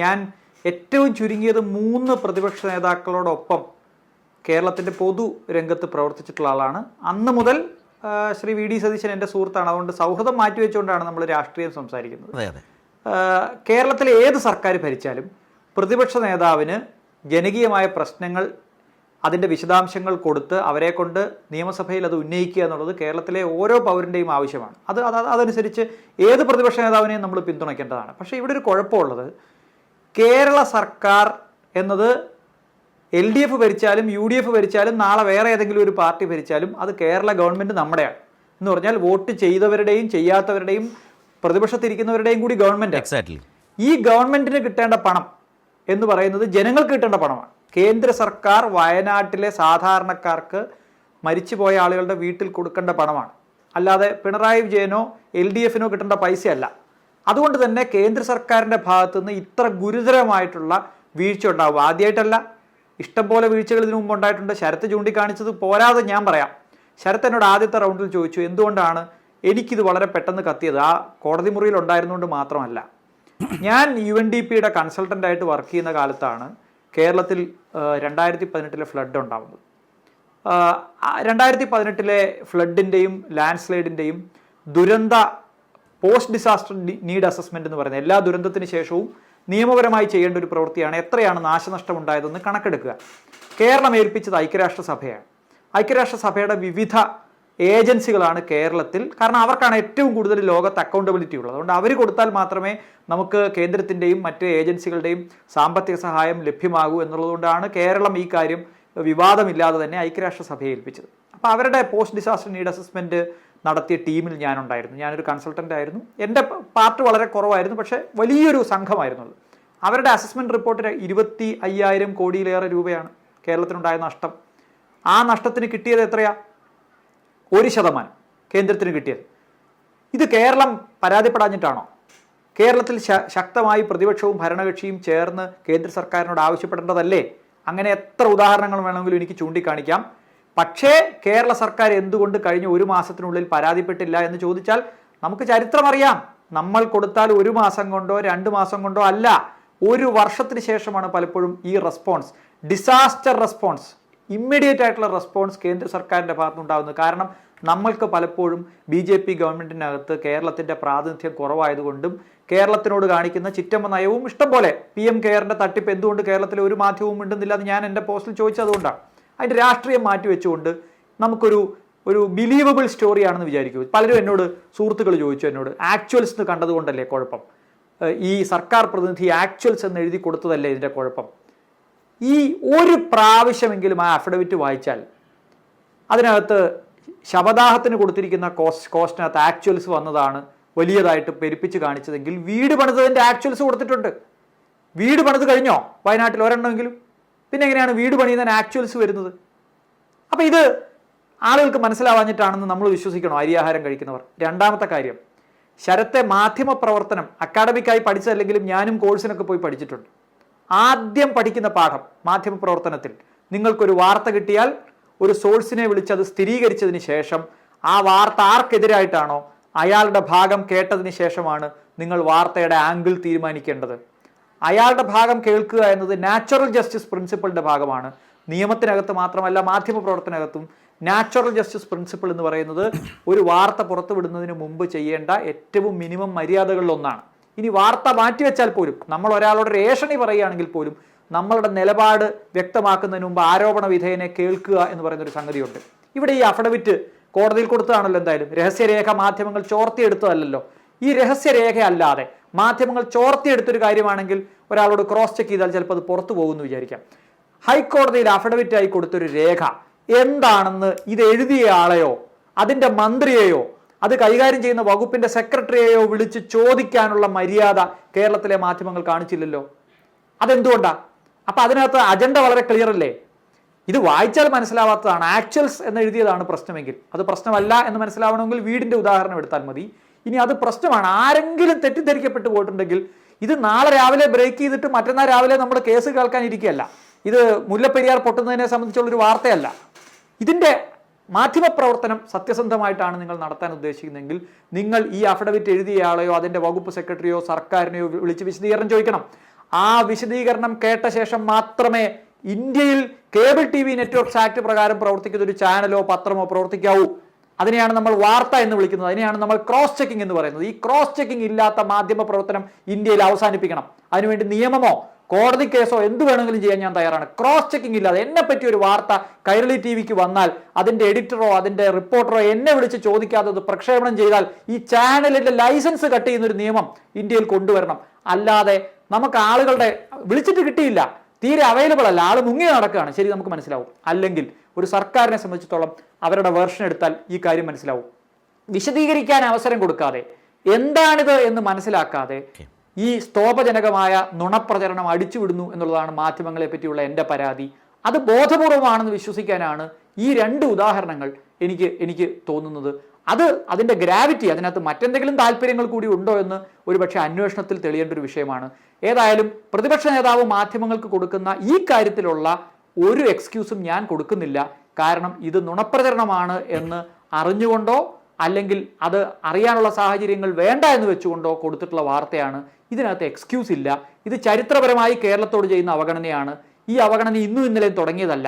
ഞാൻ ഏറ്റവും ചുരുങ്ങിയത് 3 പ്രതിപക്ഷ നേതാക്കളോടൊപ്പം കേരളത്തിൻ്റെ പൊതു രംഗത്ത് പ്രവർത്തിച്ചിട്ടുള്ള ആളാണ്. അന്ന് മുതൽ ശ്രീ വി ഡി സതീശൻ എൻ്റെ സുഹൃത്താണ്. അതുകൊണ്ട് സൗഹൃദം മാറ്റിവെച്ചുകൊണ്ടാണ് നമ്മൾ രാഷ്ട്രീയം സംസാരിക്കുന്നത്. കേരളത്തിലെ ഏത് സർക്കാർ ഭരിച്ചാലും പ്രതിപക്ഷ നേതാവിന് ജനകീയമായ പ്രശ്നങ്ങൾ, അതിൻ്റെ വിശദാംശങ്ങൾ കൊടുത്ത് അവരെ കൊണ്ട് നിയമസഭയിൽ അത് ഉന്നയിക്കുക എന്നുള്ളത് കേരളത്തിലെ ഓരോ പൗരൻ്റെയും ആവശ്യമാണ്. അതനുസരിച്ച് ഏത് പ്രതിപക്ഷ നേതാവിനെയും നമ്മൾ പിന്തുണയ്ക്കേണ്ടതാണ്. പക്ഷേ ഇവിടെ ഒരു കുഴപ്പമുള്ളത്, കേരള സർക്കാർ എന്നത് LDF ഭരിച്ചാലും UDF ഭരിച്ചാലും നാളെ വേറെ ഏതെങ്കിലും ഒരു പാർട്ടി ഭരിച്ചാലും അത് കേരള ഗവൺമെൻറ് നമ്മുടെയാണ്. എന്ന് പറഞ്ഞാൽ വോട്ട് ചെയ്തവരുടെയും ചെയ്യാത്തവരുടെയും പ്രതിപക്ഷത്തിരിക്കുന്നവരുടെയും കൂടി ഗവൺമെൻറ്. ഈ ഗവൺമെൻറ്റിന് കിട്ടേണ്ട പണം എന്ന് പറയുന്നത് ജനങ്ങൾക്ക് കിട്ടേണ്ട പണമാണ്. കേന്ദ്ര സർക്കാർ വയനാട്ടിലെ സാധാരണക്കാർക്ക് മരിച്ചുപോയ ആളുകളുടെ വീട്ടിൽ കൊടുക്കേണ്ട പണമാണ്, അല്ലാതെ പിണറായി വിജയനോ LDFനോ കിട്ടേണ്ട പൈസയല്ല. അതുകൊണ്ട് തന്നെ കേന്ദ്ര സർക്കാരിൻ്റെ ഭാഗത്തുനിന്ന് ഇത്ര ഗുരുതരമായിട്ടുള്ള വീഴ്ച ഉണ്ടാവും. ആദ്യമായിട്ടല്ല, ഇഷ്ടംപോലെ വീഴ്ചകൾ ഇതിനു മുമ്പ് ഉണ്ടായിട്ടുണ്ട്. ശരത്ത് ചൂണ്ടിക്കാണിച്ചത് പോരാതെ ഞാൻ പറയാം. ശരത്ത് എന്നോട് ആദ്യത്തെ റൗണ്ടിൽ ചോദിച്ചു എന്തുകൊണ്ടാണ് എനിക്കിത് വളരെ പെട്ടെന്ന് കത്തിയത്. ആ കോടതി മുറിയിൽ ഉണ്ടായിരുന്നുകൊണ്ട് മാത്രമല്ല, ഞാൻ UNDPയുടെ കൺസൾട്ടൻ്റായിട്ട് വർക്ക് ചെയ്യുന്ന കാലത്താണ് കേരളത്തിൽ 2018 ഫ്ലഡ് ഉണ്ടാകുന്നത്. 2018 ഫ്ലഡിൻ്റെയും ലാൻഡ് സ്ലൈഡിൻ്റെയും ദുരന്ത പോസ്റ്റ് ഡിസാസ്റ്റർ നീഡ് അസസ്മെൻ്റ് എന്ന് പറയുന്നത് എല്ലാ ദുരന്തത്തിന് ശേഷവും നിയമപരമായി ചെയ്യേണ്ട ഒരു പ്രവൃത്തിയാണ്. എത്രയാണ് നാശനഷ്ടം ഉണ്ടായതെന്ന് കണക്കെടുക്കുക. കേരളം ഏൽപ്പിച്ചത് ഐക്യരാഷ്ട്രസഭയാണ്. ഐക്യരാഷ്ട്രസഭയുടെ വിവിധ ഏജൻസികളാണ് കേരളത്തിൽ, കാരണം അവർക്കാണ് ഏറ്റവും കൂടുതൽ ലോകത്ത് അക്കൗണ്ടബിലിറ്റി ഉള്ളത്. അതുകൊണ്ട് അവർ കൊടുത്താൽ മാത്രമേ നമുക്ക് കേന്ദ്രത്തിൻ്റെയും മറ്റ് ഏജൻസികളുടെയും സാമ്പത്തിക സഹായം ലഭ്യമാകൂ എന്നുള്ളതുകൊണ്ടാണ് കേരളം ഈ കാര്യം വിവാദമില്ലാതെ തന്നെ ഐക്യരാഷ്ട്രസഭയെ ഏൽപ്പിച്ചത്. അപ്പോൾ അവരുടെ പോസ്റ്റ് ഡിസാസ്റ്റർ നീഡ് അസസ്മെൻറ്റ് നടത്തിയ ടീമിൽ ഞാനുണ്ടായിരുന്നു. ഞാനൊരു കൺസൾട്ടൻ്റ് ആയിരുന്നു. എൻ്റെ പാർട്ട് വളരെ കുറവായിരുന്നു, പക്ഷേ വലിയൊരു സംഘമായിരുന്നു അത്. അവരുടെ അസസ്മെൻറ്റ് റിപ്പോർട്ടിൽ 25,000 കോടിയിലേറെ രൂപയാണ് കേരളത്തിനുണ്ടായ നഷ്ടം. ആ നഷ്ടത്തിന് കിട്ടിയത് എത്രയാ? 1% കേന്ദ്രത്തിന് കിട്ടിയത്. ഇത് കേരളം പരാതിപ്പെടാഞ്ഞിട്ടാണോ? കേരളത്തിൽ ശക്തമായി പ്രതിപക്ഷവും ഭരണകക്ഷിയും ചേർന്ന് കേന്ദ്ര സർക്കാരിനോട് ആവശ്യപ്പെടേണ്ടതല്ലേ? അങ്ങനെ എത്ര ഉദാഹരണങ്ങൾ വേണമെങ്കിലും എനിക്ക് ചൂണ്ടിക്കാണിക്കാം. പക്ഷേ കേരള സർക്കാർ എന്തുകൊണ്ട് കഴിഞ്ഞ 1 മാസത്തിനുള്ളിൽ പരാതിപ്പെട്ടില്ല എന്ന് ചോദിച്ചാൽ നമുക്ക് ചരിത്രം അറിയാം. നമ്മൾ കൊടുത്താൽ 1 മാസം കൊണ്ടോ 2 മാസം കൊണ്ടോ അല്ല, 1 വർഷത്തിന് ശേഷമാണ് പലപ്പോഴും ഈ റെസ്പോൺസ്, ഡിസാസ്റ്റർ റെസ്പോൺസ്, ഇമ്മീഡിയറ്റ് ആയിട്ടുള്ള റെസ്പോൺസ് കേന്ദ്ര സർക്കാരിൻ്റെ ഭാഗത്തുനിന്നുണ്ടാകുന്നത്. കാരണം നമ്മൾക്ക് പലപ്പോഴും BJP ഗവൺമെൻറ്റിനകത്ത് കേരളത്തിൻ്റെ പ്രാതിനിധ്യം കുറവായതുകൊണ്ടും കേരളത്തിനോട് കാണിക്കുന്ന ചിറ്റമ്മ നയവും ഇഷ്ടം പോലെ PM കെയറിൻ്റെ തട്ടിപ്പ് എന്തുകൊണ്ട് കേരളത്തിലെ ഒരു മാധ്യമവും മിണ്ടുന്നില്ല എന്ന് ഞാൻ എൻ്റെ പോസ്റ്റിൽ ചോദിച്ചതുകൊണ്ടാണ്. അതിൻ്റെ രാഷ്ട്രീയം മാറ്റിവെച്ചുകൊണ്ട് നമുക്കൊരു ബിലീവബിൾ സ്റ്റോറിയാണെന്ന് വിചാരിക്കൂ. പലരും എന്നോട്, സുഹൃത്തുക്കൾ ചോദിച്ചു എന്നോട്, ആക്ച്വൽസ് എന്ന് കണ്ടതുകൊണ്ടല്ലേ കുഴപ്പം, ഈ സർക്കാർ പ്രതിനിധി ആക്ച്വൽസ് എന്ന് എഴുതി കൊടുത്തതല്ലേ ഇതിൻ്റെ കുഴപ്പം? ഈ ഒരു പ്രാവശ്യമെങ്കിലും ആ അഫിഡവിറ്റ് വായിച്ചാൽ അതിനകത്ത് ശവദാഹത്തിന് കൊടുത്തിരിക്കുന്ന കോസ്റ്റിനകത്ത് ആക്ച്വൽസ് വന്നതാണ് വലിയതായിട്ട് പെരുപ്പിച്ച് കാണിച്ചതെങ്കിൽ വീട് പണിതതിൻ്റെ ആക്ച്വൽസ് കൊടുത്തിട്ടുണ്ട്. വീട് പണിത് കഴിഞ്ഞോ വയനാട്ടിൽ ഒരെണ്ണമെങ്കിലും? പിന്നെ എങ്ങനെയാണ് വീട് പണിയുന്നതിന് ആക്ച്വൽസ് വരുന്നത്? അപ്പം ഇത് ആളുകൾക്ക് മനസ്സിലാവാഞ്ഞിട്ടാണെന്ന് നമ്മൾ വിശ്വസിക്കണോ അരിയാഹാരം കഴിക്കുന്നവർ? രണ്ടാമത്തെ കാര്യം, ശരത്തെ മാധ്യമ പ്രവർത്തനം അക്കാഡമിക്കായി പഠിച്ചതല്ലെങ്കിലും ഞാനും കോഴ്സിനൊക്കെ പോയി പഠിച്ചിട്ടുണ്ട്. ആദ്യം പഠിക്കുന്ന പാഠം മാധ്യമ പ്രവർത്തനത്തിൽ, നിങ്ങൾക്കൊരു വാർത്ത കിട്ടിയാൽ ഒരു സോഴ്സിനെ വിളിച്ച് അത് സ്ഥിരീകരിച്ചതിന് ശേഷം ആ വാർത്ത ആർക്കെതിരായിട്ടാണോ അയാളുടെ ഭാഗം കേട്ടതിന് ശേഷമാണ് നിങ്ങൾ വാർത്തയുടെ ആംഗിൾ തീരുമാനിക്കേണ്ടത്. അയാളുടെ ഭാഗം കേൾക്കുക എന്നത് നാച്ചുറൽ ജസ്റ്റിസ് പ്രിൻസിപ്പിളിൻ്റെ ഭാഗമാണ്. നിയമത്തിനകത്ത് മാത്രമല്ല മാധ്യമ പ്രവർത്തനകത്തും നാച്ചുറൽ ജസ്റ്റിസ് പ്രിൻസിപ്പിൾ എന്ന് പറയുന്നത് ഒരു വാർത്ത പുറത്തുവിടുന്നതിന് മുമ്പ് ചെയ്യേണ്ട ഏറ്റവും മിനിമം മര്യാദകളിലൊന്നാണ്. ഇനി വാർത്ത മാറ്റിവെച്ചാൽ പോലും, നമ്മൾ ഒരാളോട് രേഷണി പറയുകയാണെങ്കിൽ പോലും നമ്മളുടെ നിലപാട് വ്യക്തമാക്കുന്നതിന് മുമ്പ് ആരോപണ വിധേയനെ കേൾക്കുക എന്ന് പറയുന്നൊരു സംഗതിയുണ്ട്. ഇവിടെ ഈ അഫിഡവിറ്റ് കോടതിയിൽ കൊടുത്തതാണല്ലോ. എന്തായാലും രഹസ്യരേഖ മാധ്യമങ്ങൾ ചോർത്തിയെടുത്തതല്ലോ. ഈ രഹസ്യരേഖ അല്ലാതെ മാധ്യമങ്ങൾ ചോർത്തിയെടുത്തൊരു കാര്യമാണെങ്കിൽ ഒരാളോട് ക്രോസ് ചെക്ക് ചെയ്താൽ ചിലപ്പോൾ അത് പുറത്തു പോകുമെന്ന് വിചാരിക്കാം. ഹൈക്കോടതിയിൽ അഫിഡവിറ്റായി കൊടുത്തൊരു രേഖ എന്താണെന്ന് ഇത് എഴുതിയ ആളെയോ അതിൻ്റെ മന്ത്രിയെയോ അത് കൈകാര്യം ചെയ്യുന്ന വകുപ്പിന്റെ സെക്രട്ടറിയെയോ വിളിച്ച് ചോദിക്കാനുള്ള മര്യാദ കേരളത്തിലെ മാധ്യമങ്ങൾ കാണിച്ചില്ലല്ലോ. അതെന്തുകൊണ്ടാ? അപ്പൊ അതിനകത്ത് അജണ്ട വളരെ ക്ലിയർ അല്ലേ? ഇത് വായിച്ചാൽ മനസ്സിലാവാത്തതാണ്. ആക്ച്വൽസ് എന്ന് എഴുതിയതാണ് പ്രശ്നമെങ്കിൽ, അത് പ്രശ്നമല്ല എന്ന് മനസ്സിലാവണമെങ്കിൽ വീടിന്റെ ഉദാഹരണം എടുത്താൽ മതി. ഇനി അത് പ്രശ്നമാണ്, ആരെങ്കിലും തെറ്റിദ്ധരിക്കപ്പെട്ടു പോയിട്ടുണ്ടെങ്കിൽ ഇത് നാളെ രാവിലെ ബ്രേക്ക് ചെയ്തിട്ട് മറ്റന്നാൾ രാവിലെ നമ്മൾ കേസ് കേൾക്കാൻ ഇരിക്കുകയല്ല. ഇത് മുല്ലപ്പെരിയാർ പൊട്ടുന്നതിനെ സംബന്ധിച്ചുള്ളൊരു വാർത്തയല്ല. ഇതിന്റെ മാധ്യമപ്രവർത്തനം സത്യസന്ധമായിട്ടാണ് നിങ്ങൾ നടത്താൻ ഉദ്ദേശിക്കുന്നതെങ്കിൽ നിങ്ങൾ ഈ അഫിഡവിറ്റ് എഴുതിയയാളെയോ അതിന്റെ വകുപ്പ് സെക്രട്ടറിയോ സർക്കാരിനെയോ വിളിച്ച് വിശദീകരണം ചോദിക്കണം. ആ വിശദീകരണം കേട്ട ശേഷം മാത്രമേ ഇന്ത്യയിൽ കേബിൾ TV നെറ്റ്വർക്ക്സ് ആക്ട് പ്രകാരം പ്രവർത്തിക്കുന്ന ഒരു ചാനലോ പത്രമോ പ്രവർത്തിക്കാവൂ. അതിനെയാണ് നമ്മൾ വാർത്ത എന്ന് വിളിക്കുന്നത്. അതിനെയാണ് നമ്മൾ ക്രോസ് ചെക്കിംഗ് എന്ന് പറയുന്നത്. ഈ ക്രോസ് ചെക്കിംഗ് ഇല്ലാത്ത മാധ്യമ പ്രവർത്തനം ഇന്ത്യയിൽ അവസാനിപ്പിക്കണം. അതിനുവേണ്ടി നിയമമോ കോടതി കേസോ എന്ത് വേണമെങ്കിലും ചെയ്യാൻ ഞാൻ തയ്യാറാണ്. ക്രോസ് ചെക്കിംഗ് ഇല്ലാതെ എന്നെ പറ്റി ഒരു വാർത്ത കൈരളി TVക്ക് വന്നാൽ അതിന്റെ എഡിറ്ററോ അതിന്റെ റിപ്പോർട്ടറോ എന്നെ വിളിച്ച് ചോദിക്കാതെ അത് പ്രക്ഷേപണം ചെയ്താൽ ഈ ചാനലിന്റെ ലൈസൻസ് കട്ട് ചെയ്യുന്ന ഒരു നിയമം ഇന്ത്യയിൽ കൊണ്ടുവരണം. അല്ലാതെ നമുക്ക് ആളുകളുടെ വിളിച്ചിട്ട് കിട്ടിയില്ല, തീരെ അവൈലബിൾ അല്ല, ആൾ മുങ്ങി നടക്കുകയാണ്, ശരി, നമുക്ക് മനസ്സിലാവും. അല്ലെങ്കിൽ ഒരു സർക്കാരിനെ സംബന്ധിച്ചിടത്തോളം അവരുടെ വേർഷൻ എടുത്താൽ ഈ കാര്യം മനസ്സിലാവും. വിശദീകരിക്കാൻ അവസരം കൊടുക്കാതെ, എന്താണിത് എന്ന് മനസ്സിലാക്കാതെ ഈ സ്തോപജനകമായ നുണപ്രചരണം അടിച്ചുവിടുന്നു എന്നുള്ളതാണ് മാധ്യമങ്ങളെ പറ്റിയുള്ള എൻ്റെ പരാതി. അത് ബോധപൂർവമാണെന്ന് വിശ്വസിക്കാനാണ് ഈ 2 ഉദാഹരണങ്ങൾ എനിക്ക് തോന്നുന്നത്. അതിൻ്റെ ഗ്രാവിറ്റി, അതിനകത്ത് മറ്റെന്തെങ്കിലും താല്പര്യങ്ങൾ കൂടി ഉണ്ടോ എന്ന് ഒരുപക്ഷെ അന്വേഷണത്തിൽ തെളിയേണ്ട ഒരു വിഷയമാണ്. ഏതായാലും പ്രതിപക്ഷ നേതാവ് മാധ്യമങ്ങൾക്ക് കൊടുക്കുന്ന ഈ കാര്യത്തിലുള്ള ഒരു എക്സ്ക്യൂസും ഞാൻ കൊടുക്കുന്നില്ല. കാരണം ഇത് നുണപ്രചരണമാണ് എന്ന് അറിഞ്ഞുകൊണ്ടോ അല്ലെങ്കിൽ അത് അറിയാനുള്ള സാഹചര്യങ്ങൾ വേണ്ട എന്ന് വെച്ചുകൊണ്ടോ കൊടുത്തിട്ടുള്ള വാർത്തയാണ്. ഇതിനകത്ത് എക്സ്ക്യൂസ് ഇല്ല. ഇത് ചരിത്രപരമായി കേരളത്തോട് ചെയ്യുന്ന അവഗണനയാണ്. ഈ അവഗണന ഇന്നും ഇന്നലെയും തുടങ്ങിയതല്ല.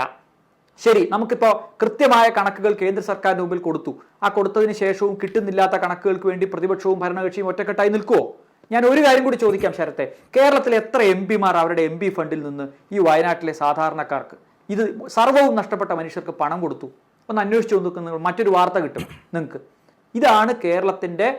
ശരി, നമുക്കിപ്പോൾ കൃത്യമായ കണക്കുകൾ കേന്ദ്ര സർക്കാരിന് മുമ്പിൽ കൊടുത്തു. ആ കൊടുത്തതിന് ശേഷവും കിട്ടുന്നില്ലാത്ത കണക്കുകൾക്ക് വേണ്ടി പ്രതിപക്ഷവും ഭരണകക്ഷിയും ഒറ്റക്കെട്ടായി നിൽക്കുമോ? ഞാൻ ഒരു കാര്യം കൂടി ചോദിക്കാം ശരത്തെ, കേരളത്തിലെ എത്ര MP-മാർ അവരുടെ MP ഫണ്ടിൽ നിന്ന് ഈ വയനാട്ടിലെ സാധാരണക്കാർക്ക്, ഇത് സർവ്വവും നഷ്ടപ്പെട്ട മനുഷ്യർക്ക് പണം കൊടുത്തു? ഒന്ന് അന്വേഷിച്ചു നോക്കുന്ന മറ്റൊരു വാർത്ത കിട്ടും നിങ്ങൾക്ക്. ഇതാണ് കേരളത്തിൻ്റെ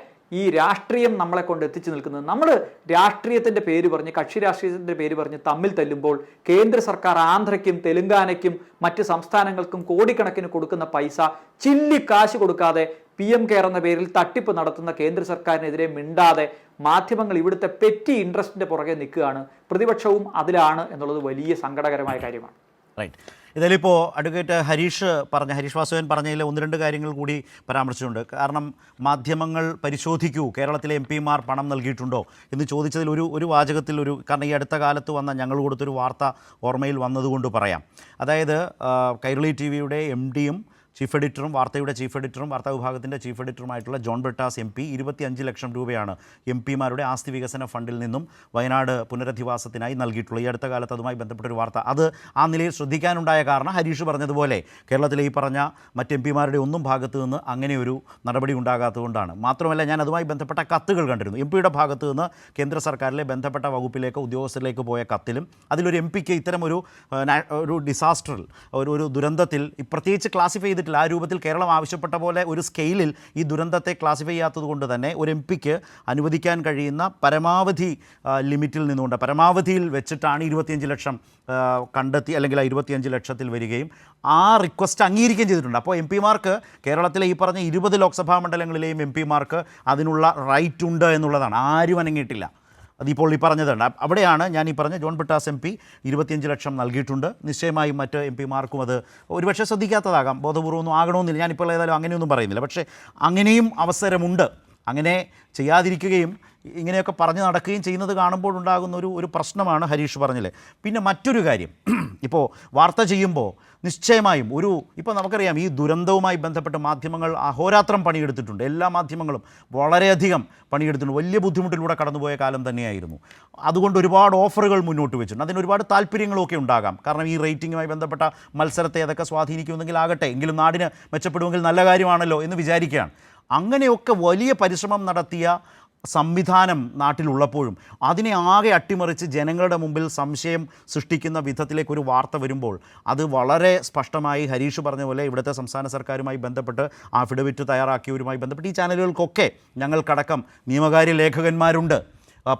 ഈ രാഷ്ട്രീയം നമ്മളെ കൊണ്ട് എത്തിച്ചു നിൽക്കുന്നത്. നമ്മൾ രാഷ്ട്രീയത്തിൻ്റെ പേര് പറഞ്ഞ്, കക്ഷി രാഷ്ട്രീയത്തിൻ്റെ പേര് പറഞ്ഞ് തമ്മിൽ തല്ലുമ്പോൾ കേന്ദ്ര സർക്കാർ ആന്ധ്രയ്ക്കും തെലുങ്കാനയ്ക്കും മറ്റ് സംസ്ഥാനങ്ങൾക്കും കോടിക്കണക്കിന് കൊടുക്കുന്ന പൈസ ചില്ലി കാശ് കൊടുക്കാതെ PM കെയർ എന്ന പേരിൽ തട്ടിപ്പ് നടത്തുന്ന കേന്ദ്ര സർക്കാരിനെതിരെ മിണ്ടാതെ മാധ്യമങ്ങൾ ഇവിടുത്തെ പെറ്റി ഇൻട്രസ്റ്റിൻ്റെ പുറകെ നിൽക്കുകയാണ്. പ്രതിപക്ഷവും അതിലാണ് എന്നുള്ളത് വലിയ സങ്കടകരമായ കാര്യമാണ്. റൈറ്റ്. ഇതിലിപ്പോൾ അഡ്വക്കേറ്റ് ഹരീഷ് വാസവൻ പറഞ്ഞതിൽ ഒന്ന് രണ്ട് കാര്യങ്ങൾ കൂടി പരാമർശിച്ചിട്ടുണ്ട്. കാരണം മാധ്യമങ്ങൾ പരിശോധിക്കൂ, കേരളത്തിലെ MP-മാർ പണം നൽകിയിട്ടുണ്ടോ എന്ന് ചോദിച്ചതിൽ ഒരു വാചകത്തിൽ കാരണം ഈ അടുത്ത കാലത്ത് വന്ന ഞങ്ങൾ കൊടുത്തൊരു വാർത്ത ഓർമ്മയിൽ വന്നതുകൊണ്ട് പറയാം. അതായത് കൈരളി TV-യുടെ MD-യും ചീഫ് എഡിറ്ററും വാർത്തയുടെ ചീഫ് എഡിറ്ററും വാർത്താ വിഭാഗത്തിൻ്റെ ചീഫ് എഡിറ്ററുമായിട്ടുള്ള ജോൺ ബ്രിട്ടാസ് MP 25 ലക്ഷം രൂപയാണ് MP-മാരുടെ ആസ്തി വികസന ഫണ്ടിൽ നിന്നും വയനാട് പുനരധിവാസത്തിനായി നൽകിയിട്ടുള്ളത്. ഈ അടുത്ത കാലത്ത് അതുമായി ബന്ധപ്പെട്ടൊരു വാർത്ത, അത് ആ നിലയിൽ ശ്രദ്ധിക്കാനുണ്ടായ കാരണം ഹരീഷ് പറഞ്ഞതുപോലെ കേരളത്തിലെ ഈ പറഞ്ഞ മറ്റ് MP-മാരുടെ ഒന്നും ഭാഗത്തു നിന്ന് അങ്ങനെയൊരു നടപടി ഉണ്ടാകാത്തതുകൊണ്ടാണ്. മാത്രമല്ല, ഞാൻ അതുമായി ബന്ധപ്പെട്ട കത്തുകൾ കണ്ടിരുന്നു. MP-യുടെ ഭാഗത്തു നിന്ന് കേന്ദ്ര സർക്കാരിലെ ബന്ധപ്പെട്ട വകുപ്പിലേക്ക് ഉദ്യോഗസ്ഥരിലേക്ക് പോയ കത്തിലും അതിലൊരു MP-ക്ക് ഇത്തരം ഒരു ഡിസാസ്റ്ററിൽ ഒരു ദുരന്തത്തിൽ പ്രത്യേകിച്ച് ക്ലാസിഫൈ ചെയ്തിട്ടില്ല. ആ രൂപത്തിൽ കേരളം ആവശ്യപ്പെട്ട പോലെ ഒരു സ്കെയിലിൽ ഈ ദുരന്തത്തെ ക്ലാസിഫൈ ചെയ്യാത്തത് കൊണ്ട് തന്നെ ഒരു MP-ക്ക് അനുവദിക്കാൻ കഴിയുന്ന പരമാവധി ലിമിറ്റിൽ നിന്നുകൊണ്ട് പരമാവധിയിൽ വെച്ചിട്ടാണ് 25 ലക്ഷം കണ്ടെത്തി, അല്ലെങ്കിൽ ആ 25 ലക്ഷത്തിൽ വരികയും ആ റിക്വസ്റ്റ് അംഗീകരിക്കുകയും ചെയ്തിട്ടുണ്ട്. അപ്പോൾ MP-മാർക്ക് കേരളത്തിലെ ഈ പറഞ്ഞ 20 ലോക്സഭാ മണ്ഡലങ്ങളിലെയും MP-മാർക്ക് അതിനുള്ള റൈറ്റ് ഉണ്ട് എന്നുള്ളതാണ്. ആരും അനങ്ങിയിട്ടില്ല. അതിപ്പോൾ ഈ പറഞ്ഞതുണ്ട്. അവിടെയാണ് ഞാൻ ഈ പറഞ്ഞ ജോൺ ബ്രിട്ടാസ് MP 25 ലക്ഷം നൽകിയിട്ടുണ്ട്. നിശ്ചയമായും മറ്റ് MP-മാർക്കും അത് ഒരുപക്ഷെ ശ്രദ്ധിക്കാത്തതാകാം, ബോധപൂർവ്വമൊന്നും ആകണമെന്നില്ല. ഞാനിപ്പോൾ ഏതായാലും അങ്ങനെയൊന്നും പറയുന്നില്ല. പക്ഷേ അങ്ങനെയും അവസരമുണ്ട്. അങ്ങനെ ചെയ്യാതിരിക്കുകയും ഇങ്ങനെയൊക്കെ പറഞ്ഞു നടക്കുകയും ചെയ്യുന്നത് കാണുമ്പോഴുണ്ടാകുന്ന ഒരു പ്രശ്നമാണ് ഹരീഷ് പറഞ്ഞില്ലേ. പിന്നെ മറ്റൊരു കാര്യം, ഇപ്പോൾ വാർത്ത ചെയ്യുമ്പോൾ നിശ്ചയമായും ഇപ്പോൾ നമുക്കറിയാം ഈ ദുരന്തവുമായി ബന്ധപ്പെട്ട് മാധ്യമങ്ങൾ അഹോരാത്രം പണിയെടുത്തിട്ടുണ്ട്. എല്ലാ മാധ്യമങ്ങളും വളരെയധികം പണിയെടുത്തിട്ടുണ്ട്. വലിയ ബുദ്ധിമുട്ടിലൂടെ കടന്നുപോയ കാലം തന്നെയായിരുന്നു. അതുകൊണ്ട് ഒരുപാട് ഓഫറുകൾ മുന്നോട്ട് വെച്ചിട്ടുണ്ട്. അതിന് ഒരുപാട് താല്പര്യങ്ങളൊക്കെ ഉണ്ടാകാം. കാരണം ഈ റേറ്റിംഗുമായി ബന്ധപ്പെട്ട മത്സരത്തെ അതൊക്കെ സ്വാധീനിക്കുമെന്നെങ്കിൽ ആകട്ടെ, എങ്കിലും നാടിന് മെച്ചപ്പെടുമെങ്കിൽ നല്ല കാര്യമാണല്ലോ എന്ന് വിചാരിക്കുകയാണ്. അങ്ങനെയൊക്കെ വലിയ പരിശ്രമം നടത്തിയ സംവിധാനം നാട്ടിലുള്ളപ്പോഴും അതിനെ ആകെ അട്ടിമറിച്ച് ജനങ്ങളുടെ മുമ്പിൽ സംശയം സൃഷ്ടിക്കുന്ന വിധത്തിലേക്ക് ഒരു വാർത്ത വരുമ്പോൾ അത് വളരെ സ്പഷ്ടമായി ഹരീഷ് പറഞ്ഞ പോലെ ഇവിടുത്തെ സംസ്ഥാന സർക്കാരുമായി ബന്ധപ്പെട്ട് ആഫിഡവിറ്റ് തയ്യാറാക്കിയവരുമായി ബന്ധപ്പെട്ട് ഈ ചാനലുകൾക്കൊക്കെ ഞങ്ങൾക്കടക്കം നിയമകാര്യ ലേഖകന്മാരുണ്ട്.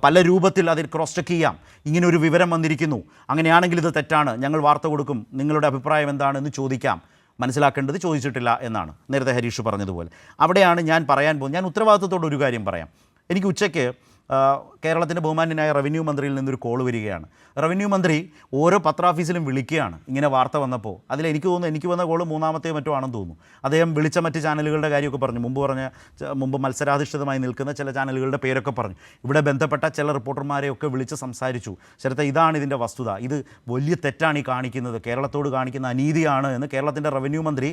പല രൂപത്തിൽ അതിൽ ക്രോസ് ചെക്ക് ചെയ്യാം. ഇങ്ങനെ ഒരു വിവരം വന്നിരിക്കുന്നു, അങ്ങനെയാണെങ്കിൽ ഇത് തെറ്റാണ്, ഞങ്ങൾ വാർത്ത കൊടുക്കും, നിങ്ങളുടെ അഭിപ്രായം എന്താണെന്ന് ചോദിക്കാം. മനസ്സിലാക്കേണ്ടത് ചോദിച്ചിട്ടില്ല എന്നാണ് നേരത്തെ ഹരീഷ് പറഞ്ഞതുപോലെ. അവിടെയാണ് ഞാൻ പറയാൻ പോകുന്നത്. ഞാൻ ഉത്തരവാദിത്തത്തോടെ ഒരു കാര്യം പറയാം. എനിക്ക് ഉച്ചയ്ക്ക് കേരളത്തിൻ്റെ ബഹുമാന്യനായ റവന്യൂ മന്ത്രിയിൽ നിന്നൊരു കോൾ വരികയാണ്. റവന്യൂ മന്ത്രി ഓരോ പത്രാഫീസിലും വിളിക്കുകയാണ് ഇങ്ങനെ വാർത്ത വന്നപ്പോൾ. എനിക്ക് തോന്നുന്നു എനിക്ക് വന്ന കോൾ മൂന്നാമത്തെയോ മറ്റോ ആണെന്ന് തോന്നുന്നു. അദ്ദേഹം വിളിച്ച മറ്റ് ചാനലുകളുടെ കാര്യമൊക്കെ പറഞ്ഞു. മുമ്പ് മത്സരാധിഷ്ഠിതമായി നിൽക്കുന്ന ചില ചാനലുകളുടെ പേരൊക്കെ പറഞ്ഞു. ഇവിടെ ബന്ധപ്പെട്ട ചില റിപ്പോർട്ടർമാരെയൊക്കെ വിളിച്ച് സംസാരിച്ചു. ശരത്തെ, ഇതാണ് ഇതിൻ്റെ വസ്തുത, ഇത് വലിയ തെറ്റാണ് ഈ കാണിക്കുന്നത്, കേരളത്തോട് കാണിക്കുന്ന അനീതിയാണ് എന്ന് കേരളത്തിൻ്റെ റവന്യൂ മന്ത്രി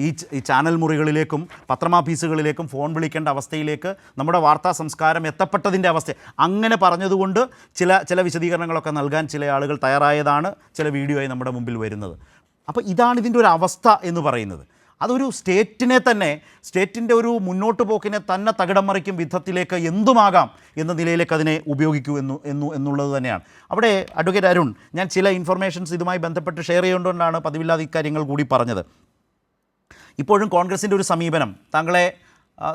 ഈ ചാനൽ മുറികളിലേക്കും പത്രമാഫീസുകളിലേക്കും ഫോൺ വിളിക്കേണ്ട അവസ്ഥയിലേക്ക് നമ്മുടെ വാർത്താ സംസ്കാരം എത്തപ്പെട്ടതിൻ്റെ അവസ്ഥ. അങ്ങനെ പറഞ്ഞതുകൊണ്ട് ചില വിശദീകരണങ്ങളൊക്കെ നൽകാൻ ചില ആളുകൾ തയ്യാറായതാണ് ചില വീഡിയോയായി നമ്മുടെ മുമ്പിൽ വരുന്നത്. അപ്പോൾ ഇതാണ് ഇതിൻ്റെ ഒരു അവസ്ഥ എന്ന് പറയുന്നത്. അതൊരു സ്റ്റേറ്റിൻ്റെ ഒരു മുന്നോട്ട് പോക്കിനെ തന്നെ തകിടം മറിക്കും വിധത്തിലേക്ക് എന്തുമാകാം എന്ന നിലയിലേക്ക് അതിനെ ഉപയോഗിക്കൂ എന്നുള്ളത് തന്നെയാണ്. അവിടെ അഡ്വക്കേറ്റ് അരുൺ, ഞാൻ ചില ഇൻഫർമേഷൻസ് ഇതുമായി ബന്ധപ്പെട്ട് ഷെയർ ചെയ്തുകൊണ്ടാണ് പതിവില്ലാതെ ഇക്കാര്യങ്ങൾ കൂടി പറഞ്ഞത്. ഇപ്പോഴും കോൺഗ്രസിൻ്റെ ഒരു സമീപനം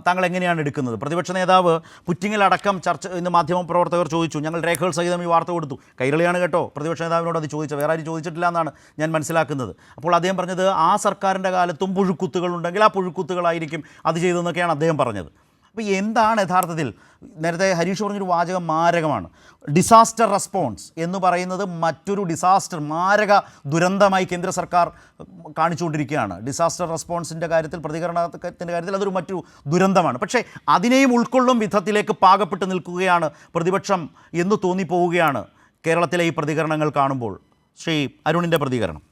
താങ്കൾ എങ്ങനെയാണ് എടുക്കുന്നത്? പ്രതിപക്ഷ നേതാവ് പുറ്റിങ്ങിലടക്കം ഇന്ന് മാധ്യമപ്രവർത്തകർ ചോദിച്ചു. ഞങ്ങൾ രേഖകൾ സഹിതം ഈ വാർത്ത കൊടുത്തു. കൈരളിയാണ് കേട്ടോ പ്രതിപക്ഷ നേതാവിനോട് അത് ചോദിച്ചത്, വേറെ ആരും ചോദിച്ചിട്ടില്ല എന്നാണ് ഞാൻ മനസ്സിലാക്കുന്നത്. അപ്പോൾ അദ്ദേഹം പറഞ്ഞത് ആ സർക്കാരിൻ്റെ കാലത്തും പുഴുക്കുത്തുകൾ ഉണ്ടെങ്കിൽ ആ പുഴുക്കുത്തുകളായിരിക്കും അത് ചെയ്തതെന്നൊക്കെയാണ് അദ്ദേഹം പറഞ്ഞത്. അപ്പോൾ എന്താണ് യഥാർത്ഥത്തിൽ നേരത്തെ ഹരീഷ് പറഞ്ഞൊരു വാചകം മാരകമാണ്. ഡിസാസ്റ്റർ റെസ്പോൺസ് എന്ന് പറയുന്നത് മറ്റൊരു മാരക ദുരന്തമായി കേന്ദ്ര സർക്കാർ കാണിച്ചുകൊണ്ടിരിക്കുകയാണ്. ഡിസാസ്റ്റർ റെസ്പോൺസിൻ്റെ കാര്യത്തിൽ, പ്രതികരണത്തിൻ്റെ കാര്യത്തിൽ അതൊരു മറ്റൊരു ദുരന്തമാണ്. പക്ഷേ അതിനെയും ഉൾക്കൊള്ളും വിധത്തിലേക്ക് പാകപ്പെട്ട് നിൽക്കുകയാണ് പ്രതിപക്ഷം എന്ന് തോന്നിപ്പോവുകയാണ് കേരളത്തിലെ ഈ പ്രതികരണങ്ങൾ കാണുമ്പോൾ. ശ്രീ അരുണിൻ്റെ പ്രതികരണം.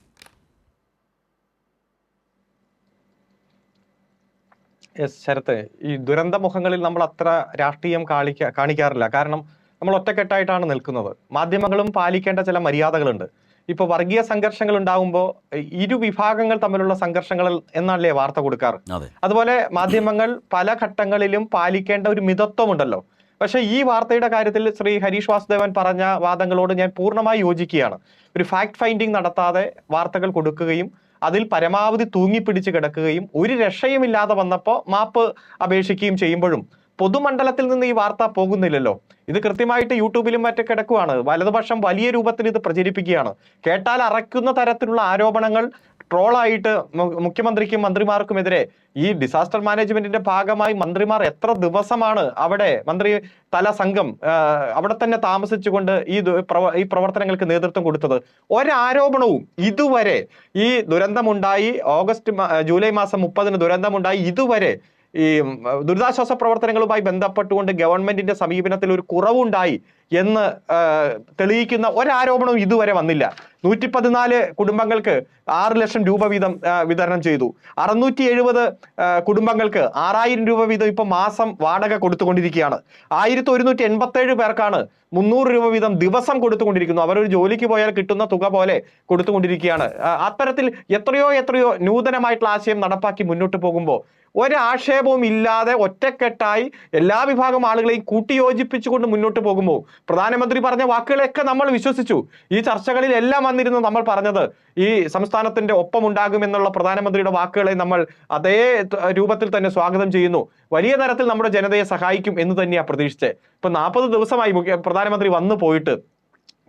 ശരത്ത്, ഈ ദുരന്ത മുഖങ്ങളിൽ നമ്മൾ അത്ര രാഷ്ട്രീയം കാണിക്കാറില്ല. കാരണം നമ്മൾ ഒറ്റക്കെട്ടായിട്ടാണ് നിൽക്കുന്നത്. മാധ്യമങ്ങളും പാലിക്കേണ്ട ചില മര്യാദകളുണ്ട്. ഇപ്പൊ വർഗീയ സംഘർഷങ്ങൾ ഉണ്ടാകുമ്പോൾ ഇരു വിഭാഗങ്ങൾ തമ്മിലുള്ള സംഘർഷങ്ങൾ എന്നല്ലേ വാർത്ത കൊടുക്കാറ്. അതുപോലെ മാധ്യമങ്ങൾ പല ഘട്ടങ്ങളിലും പാലിക്കേണ്ട ഒരു മിതത്വമുണ്ടല്ലോ. പക്ഷെ ഈ വാർത്തയുടെ കാര്യത്തിൽ ശ്രീ ഹരീഷ് വാസുദേവൻ പറഞ്ഞ വാദങ്ങളോട് ഞാൻ പൂർണ്ണമായി യോജിക്കുകയാണ്. ഒരു ഫാക്ട് ഫൈൻഡിങ് നടത്താതെ വാർത്തകൾ കൊടുക്കുകയും അതിൽ പരമാവധി തൂങ്ങിപ്പിടിച്ച് കിടക്കുകയും ഒരു രക്ഷയുമില്ലാതെ വന്നപ്പോൾ മാപ്പ് അപേക്ഷിക്കുകയും ചെയ്യുമ്പോഴും പൊതുമണ്ഡലത്തിൽ നിന്ന് ഈ വാർത്ത പോകുന്നില്ലല്ലോ. ഇത് കൃത്യമായിട്ട് യൂട്യൂബിലും മറ്റും കിടക്കുകയാണ്. വലതുപക്ഷം വലിയ രൂപത്തിൽ ഇത് പ്രചരിപ്പിക്കുകയാണ്. കേട്ടാൽ അറയ്ക്കുന്ന തരത്തിലുള്ള ആരോപണങ്ങൾ ട്രോളായിട്ട് മുഖ്യമന്ത്രിക്കും മന്ത്രിമാർക്കുമെതിരെ ഈ ഡിസാസ്റ്റർ മാനേജ്മെന്റിന്റെ ഭാഗമായി മന്ത്രിമാർ എത്ര ദിവസമാണ് അവിടെ മന്ത്രി തല സംഘം അവിടെ തന്നെ താമസിച്ചുകൊണ്ട് ഈ പ്രവർത്തനങ്ങൾക്ക് നേതൃത്വം കൊടുത്തത്? ഒരാരോപണവും ഇതുവരെ ഈ ദുരന്തമുണ്ടായി ജൂലൈ മാസം 30-ന് ദുരന്തമുണ്ടായി ഇതുവരെ ഈ ദുരിതാശ്വാസ പ്രവർത്തനങ്ങളുമായി ബന്ധപ്പെട്ടുകൊണ്ട് ഗവൺമെന്റിന്റെ സമീപനത്തിൽ ഒരു കുറവുണ്ടായി എന്ന് തെളിയിക്കുന്ന ഒരാരോപണവും ഇതുവരെ വന്നില്ല. 114 കുടുംബങ്ങൾക്ക് 6 ലക്ഷം രൂപ വീതം വിതരണം ചെയ്തു. 670 കുടുംബങ്ങൾക്ക് 6000 രൂപ വീതം ഇപ്പൊ മാസം വാടക കൊടുത്തുകൊണ്ടിരിക്കുകയാണ്. 1187 പേർക്കാണ് 300 രൂപ വീതം ദിവസം കൊടുത്തുകൊണ്ടിരിക്കുന്നു. അവരൊരു ജോലിക്ക് പോയാൽ കിട്ടുന്ന തുക പോലെ കൊടുത്തുകൊണ്ടിരിക്കുകയാണ്. അത്തരത്തിൽ എത്രയോ നൂതനമായിട്ടുള്ള ആശയം നടപ്പാക്കി മുന്നോട്ട് പോകുമ്പോൾ ഒരാക്ഷേപവും ഇല്ലാതെ ഒറ്റക്കെട്ടായി എല്ലാ വിഭാഗം ആളുകളെയും കൂട്ടിയോജിപ്പിച്ചുകൊണ്ട് മുന്നോട്ട് പോകുമ്പോൾ പ്രധാനമന്ത്രി പറഞ്ഞ വാക്കുകളെയൊക്കെ നമ്മൾ വിശ്വസിച്ചു. ഈ ചർച്ചകളിൽ എല്ലാം വന്നിരുന്നു നമ്മൾ പറഞ്ഞത് ഈ സംസ്ഥാനത്തിന്റെ ഒപ്പമുണ്ടാകുമെന്നുള്ള പ്രധാനമന്ത്രിയുടെ വാക്കുകളെ നമ്മൾ അതേ രൂപത്തിൽ തന്നെ സ്വാഗതം ചെയ്യുന്നു. വലിയ തരത്തിൽ നമ്മുടെ ജനതയെ സഹായിക്കും എന്ന് തന്നെയാണ് പ്രതീക്ഷിച്ചത്. ഇപ്പൊ 40 ദിവസമായി പ്രധാനമന്ത്രി വന്നു പോയിട്ട്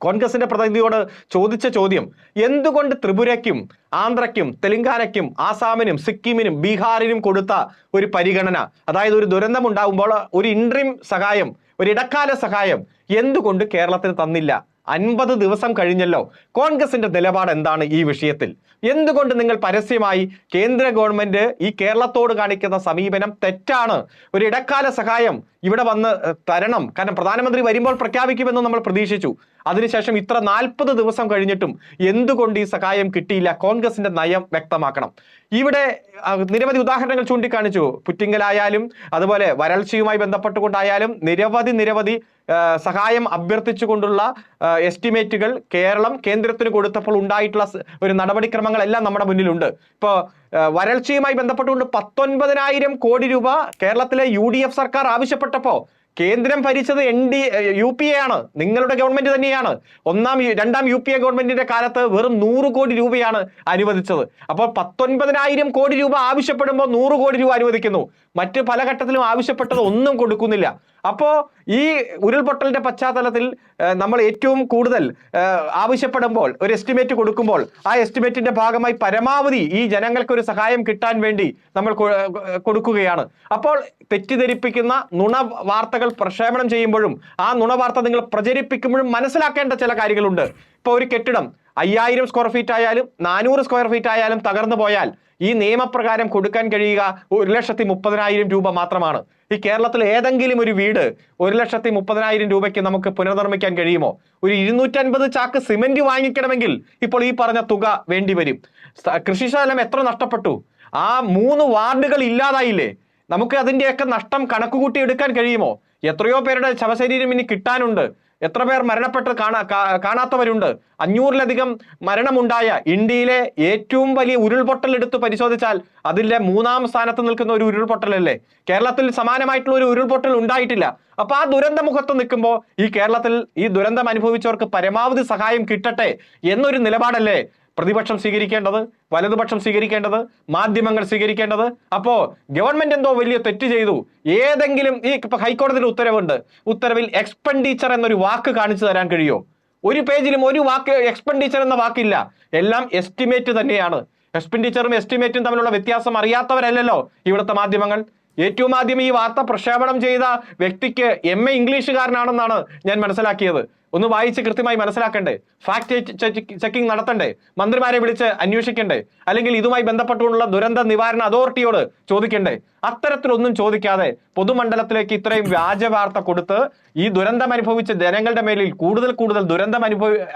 കോൺഗ്രസിന്റെ പ്രതിനിധിയോട് ചോദിച്ച ചോദ്യം, എന്തുകൊണ്ട് ത്രിപുരയ്ക്കും ആന്ധ്രയ്ക്കും തെലങ്കാനയ്ക്കും ആസാമിനും സിക്കിമിനും ബീഹാറിനും കൊടുത്ത ഒരു പരിഗണന, അതായത് ഒരു ദുരന്തം ഉണ്ടാകുമ്പോൾ ഒരു ഇൻട്രീം സഹായം, ഒരു ഇടക്കാല സഹായം എന്തുകൊണ്ട് കേരളത്തിന് തന്നില്ല? 50 ദിവസം കഴിഞ്ഞല്ലോ. കോൺഗ്രസിന്റെ നിലപാട് എന്താണ് ഈ വിഷയത്തിൽ? എന്തുകൊണ്ട് നിങ്ങൾ പരസ്യമായി കേന്ദ്ര ഗവൺമെന്റ് ഈ കേരളത്തോട് കാണിക്കുന്ന സമീപനം തെറ്റാണ്, ഒരു ഇടക്കാല സഹായം ഇവിടെ വന്ന് തരണം, കാരണം പ്രധാനമന്ത്രി വരുമ്പോൾ പ്രഖ്യാപിക്കുമെന്ന് നമ്മൾ പ്രതീക്ഷിച്ചു. അതിനുശേഷം ഇത്ര 40 ദിവസം കഴിഞ്ഞിട്ടും എന്തുകൊണ്ട് ഈ സഹായം കിട്ടിയില്ല? കോൺഗ്രസിന്റെ നയം വ്യക്തമാക്കണം. ഇവിടെ നിരവധി ഉദാഹരണങ്ങൾ ചൂണ്ടിക്കാണിച്ചു. പുറ്റിങ്കലായാലും അതുപോലെ വരൾച്ചയുമായി ബന്ധപ്പെട്ടുകൊണ്ടായാലും നിരവധി സഹായം അഭ്യർത്ഥിച്ചുകൊണ്ടുള്ള എസ്റ്റിമേറ്റുകൾ കേരളം കേന്ദ്രത്തിന് കൊടുത്തപ്പോൾ ഉണ്ടായിട്ടുള്ള ഒരു നടപടിക്രമങ്ങളെല്ലാം നമ്മുടെ മുന്നിലുണ്ട്. ഇപ്പോൾ വരൾച്ചയുമായി ബന്ധപ്പെട്ടുകൊണ്ട് 19,000 കോടി രൂപ കേരളത്തിലെ UDF സർക്കാർ ആവശ്യപ്പെട്ടപ്പോൾ കേന്ദ്രം ഭരിച്ചത് UPA ആണ്, നിങ്ങളുടെ ഗവൺമെന്റ് തന്നെയാണ്. രണ്ടാം UPA ഗവൺമെന്റിന്റെ കാലത്ത് വെറും 100 കോടി രൂപയാണ് അനുവദിച്ചത്. അപ്പോൾ 19,000 കോടി രൂപ ആവശ്യപ്പെടുമ്പോൾ 100 കോടി രൂപ അനുവദിക്കുന്നു. മറ്റ് പല ഘട്ടത്തിലും ആവശ്യപ്പെട്ടത് ഒന്നും കൊടുക്കുന്നില്ല. അപ്പോ ഈ ഉരുൾപൊട്ടലിന്റെ പശ്ചാത്തലത്തിൽ നമ്മൾ ഏറ്റവും കൂടുതൽ ആവശ്യപ്പെടുമ്പോൾ ഒരു എസ്റ്റിമേറ്റ് കൊടുക്കുമ്പോൾ ആ എസ്റ്റിമേറ്റിന്റെ ഭാഗമായി പരമാവധി ഈ ജനങ്ങൾക്ക് ഒരു സഹായം കിട്ടാൻ വേണ്ടി നമ്മൾ കൊടുക്കുകയാണ്. അപ്പോൾ തെറ്റിദ്ധരിപ്പിക്കുന്ന നുണ വാർത്തകൾ പ്രക്ഷേപണം ചെയ്യുമ്പോഴും ആ നുണ വാർത്ത നിങ്ങൾ പ്രചരിപ്പിക്കുമ്പോഴും മനസ്സിലാക്കേണ്ട ചില കാര്യങ്ങളുണ്ട്. ഇപ്പോൾ ഒരു കെട്ടിടം 5000 സ്ക്വയർ ഫീറ്റ് ആയാലും 400 സ്ക്വയർ ഫീറ്റ് ആയാലും തകർന്നു പോയാൽ ഈ നിയമപ്രകാരം കൊടുക്കാൻ കഴിയുക 1,30,000 രൂപ മാത്രമാണ്. ഈ കേരളത്തിൽ ഏതെങ്കിലും ഒരു വീട് 1,30,000 രൂപയ്ക്ക് നമുക്ക് പുനർനിർമ്മിക്കാൻ കഴിയുമോ? ഒരു 250 ചാക്ക് സിമെന്റ് വാങ്ങിക്കണമെങ്കിൽ ഇപ്പോൾ ഈ പറഞ്ഞ തുക വേണ്ടിവരും. കൃഷിസ്ഥലം എത്ര നഷ്ടപ്പെട്ടു? ആ 3 വാർഡുകൾ ഇല്ലാതായില്ലേ? നമുക്ക് അതിന്റെയൊക്കെ നഷ്ടം കണക്കുകൂട്ടി എടുക്കാൻ കഴിയുമോ? എത്രയോ പേരുടെ ശവശരീരം ഇനി കിട്ടാനുണ്ട്. എത്ര പേർ മരണപ്പെട്ട് കാണാത്തവരുണ്ട്. 500-ലധികം മരണമുണ്ടായ ഇന്ത്യയിലെ ഏറ്റവും വലിയ ഉരുൾപൊട്ടൽ എടുത്ത് പരിശോധിച്ചാൽ അതിലെ 3-ാം സ്ഥാനത്ത് നിൽക്കുന്ന ഒരു ഉരുൾപൊട്ടലല്ലേ? കേരളത്തിൽ സമാനമായിട്ടുള്ള ഒരു ഉരുൾപൊട്ടൽ ഉണ്ടായിട്ടില്ല. അപ്പൊ ആ ദുരന്തമുഖത്ത് നിൽക്കുമ്പോൾ ഈ കേരളത്തിൽ ഈ ദുരന്തം അനുഭവിച്ചവർക്ക് പരമാവധി സഹായം കിട്ടട്ടെ എന്നൊരു നിലപാടല്ലേ പ്രതിപക്ഷം സ്വീകരിക്കേണ്ടത്, വലതുപക്ഷം സ്വീകരിക്കേണ്ടത്, മാധ്യമങ്ങൾ സ്വീകരിക്കേണ്ടത്? അപ്പോ ഗവൺമെന്റ് എന്തോ വലിയ തെറ്റ് ചെയ്തു, ഏതെങ്കിലും ഇപ്പൊ ഹൈക്കോടതിയുടെ ഉത്തരവുണ്ട്, ഉത്തരവിൽ എക്സ്പെൻഡിച്ചർ എന്നൊരു വാക്ക് കാണിച്ചു തരാൻ കഴിയോ? ഒരു പേജിലും ഒരു വാക്ക് എക്സ്പെൻഡിച്ചർ എന്ന വാക്കില്ല. എല്ലാം എസ്റ്റിമേറ്റ് തന്നെയാണ്. എക്സ്പെൻഡിച്ചറും എസ്റ്റിമേറ്റും തമ്മിലുള്ള വ്യത്യാസം അറിയാത്തവരല്ലല്ലോ ഇവിടുത്തെ മാധ്യമങ്ങൾ. ഏറ്റവും ആദ്യം ഈ വാർത്ത പ്രക്ഷേപണം ചെയ്ത വ്യക്തിക്ക് MA ഇംഗ്ലീഷുകാരനാണെന്നാണ് ഞാൻ മനസ്സിലാക്കിയത്. ഒന്ന് വായിച്ച് കൃത്യമായി മനസ്സിലാക്കണ്ടേ? Fact checking നടത്തണ്ടേ? മന്ത്രിമാരെ വിളിച്ച് അന്വേഷിക്കണ്ടേ? അല്ലെങ്കിൽ ഇതുമായി ബന്ധപ്പെട്ടുകൊണ്ടുള്ള ദുരന്ത നിവാരണ അതോറിറ്റിയോട് ചോദിക്കണ്ടേ? അത്തരത്തിലൊന്നും ചോദിക്കാതെ പൊതുമണ്ഡലത്തിലേക്ക് ഇത്രയും വ്യാജ വാർത്ത കൊടുത്ത് ഈ ദുരന്തം അനുഭവിച്ച ജനങ്ങളുടെ മേലിൽ കൂടുതൽ ദുരന്തം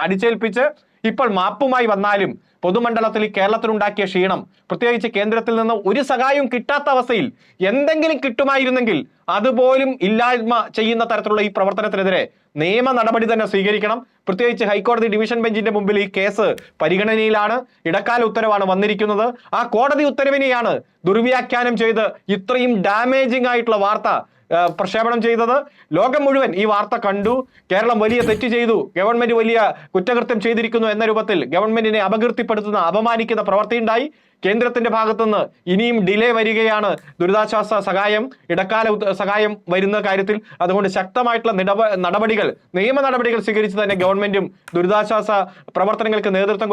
അടിച്ചേൽപ്പിച്ച് ഇപ്പോൾ മാപ്പുമായി വന്നാലും പൊതുമണ്ഡലത്തിൽ കേരളത്തിലുണ്ടാക്കിയ ക്ഷീണം, പ്രത്യേകിച്ച് കേന്ദ്രത്തിൽ നിന്ന് ഒരു സഹായവും കിട്ടാത്ത അവസ്ഥയിൽ എന്തെങ്കിലും കിട്ടുമായിരുന്നെങ്കിൽ അതുപോലും ഇല്ലായ്മ ചെയ്യുന്ന തരത്തിലുള്ള ഈ പ്രവർത്തനത്തിനെതിരെ നിയമ നടപടി തന്നെ സ്വീകരിക്കണം. പ്രത്യേകിച്ച് ഹൈക്കോടതി ഡിവിഷൻ ബെഞ്ചിന്റെ മുമ്പിൽ ഈ കേസ് പരിഗണനയിലാണ്. ഇടക്കാല ഉത്തരവാണ് വന്നിരിക്കുന്നത്. ആ കോടതി ഉത്തരവിനെയാണ് ദുർവ്യാഖ്യാനം ചെയ്ത് ഇത്രയും ഡാമേജിംഗ് ആയിട്ടുള്ള വാർത്ത പ്രക്ഷേപണം ചെയ്തത്. ലോകം മുഴുവൻ ഈ വാർത്ത കണ്ടു. കേരളം വലിയ തെറ്റ് ചെയ്തു, ഗവൺമെന്റ് വലിയ കുറ്റകൃത്യം ചെയ്തിരിക്കുന്നു എന്ന രൂപത്തിൽ ഗവൺമെന്റിനെ അപകീർത്തിപ്പെടുത്തുന്ന അപമാനിക്കുന്ന പ്രവൃത്തി ഉണ്ടായി. കേന്ദ്രത്തിന്റെ ഭാഗത്തുനിന്ന് ഇനിയും ഡിലേ വരികയാണ് ദുരിതാശ്വാസ സഹായം, ഇടക്കാല സഹായം വരുന്ന കാര്യത്തിൽ. അതുകൊണ്ട് ശക്തമായിട്ടുള്ള നടപടികൾ, നിയമ നടപടികൾ സ്വീകരിച്ച് തന്നെ ഗവൺമെന്റും ദുരിതാശ്വാസ പ്രവർത്തനങ്ങൾക്ക് നേതൃത്വം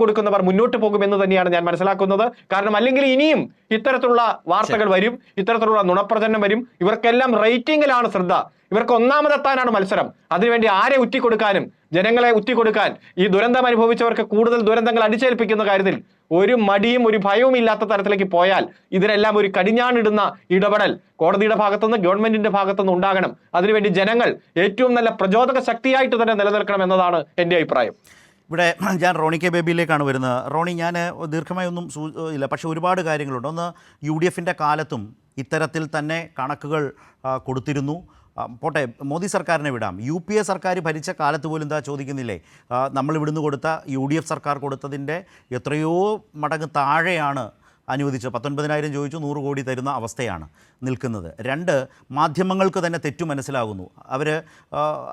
കൊടുക്കുന്നവർ മുന്നോട്ട് പോകുമെന്ന് തന്നെയാണ് ഞാൻ മനസ്സിലാക്കുന്നത്. കാരണം അല്ലെങ്കിൽ ഇനിയും ഇത്തരത്തിലുള്ള വാർത്തകൾ വരും, ഇത്തരത്തിലുള്ള നുണപ്രചരണം വരും. ഇവർക്കെല്ലാം റേറ്റിംഗിലാണ് ശ്രദ്ധ, ഇവർക്ക് ഒന്നാമതെത്താനാണ് മത്സരം. അതിനുവേണ്ടി ആരെ ഉറ്റിക്കൊടുക്കാനും, ജനങ്ങളെ ഉറ്റിക്കൊടുക്കാൻ, ഈ ദുരന്തം അനുഭവിച്ചവർക്ക് കൂടുതൽ ദുരന്തങ്ങൾ അടിച്ചേൽപ്പിക്കുന്ന കാര്യത്തിൽ ഒരു മടിയും ഒരു ഭയവും ഇല്ലാത്ത തരത്തിലേക്ക് പോയാൽ ഇതിനെല്ലാം ഒരു കടിഞ്ഞാണിടുന്ന ഇടപെടൽ കോടതിയുടെ ഭാഗത്തുനിന്ന്, ഗവൺമെന്റിന്റെ ഭാഗത്തുനിന്ന് ഉണ്ടാകണം. അതിനുവേണ്ടി ജനങ്ങൾ ഏറ്റവും നല്ല പ്രചോദക ശക്തിയായിട്ട് തന്നെ നിലനിൽക്കണം എന്നതാണ് എൻ്റെ അഭിപ്രായം. ഇവിടെ ഞാൻ റോണി കെ ബേബിയിലേക്കാണ് വരുന്നത്. റോണി, ഞാൻ ദീർഘമായി ഒന്നും ഇല്ല, പക്ഷേ ഒരുപാട് കാര്യങ്ങളുണ്ട്. ഒന്ന്, UDFൻ്റെ കാലത്തും ഇത്തരത്തിൽ തന്നെ കണക്കുകൾ കൊടുത്തിരുന്നു. പോട്ടെ, മോദി സർക്കാരിനെ വിടാം. UPA സർക്കാർ ഭരിച്ച കാലത്ത് പോലും എന്താ ചോദിക്കുന്നില്ലേ, നമ്മൾ ഇവിടുന്ന് കൊടുത്ത UDF സർക്കാർ കൊടുത്തതിൻ്റെ എത്രയോ മടങ്ങ് താഴെയാണ് അനുവദിച്ചത്. 19,000 ചോദിച്ചു 100 കോടി തരുന്ന അവസ്ഥയാണ് നിൽക്കുന്നത്. 2, മാധ്യമങ്ങൾക്ക് തന്നെ തെറ്റു മനസ്സിലാകുന്നു. അവർ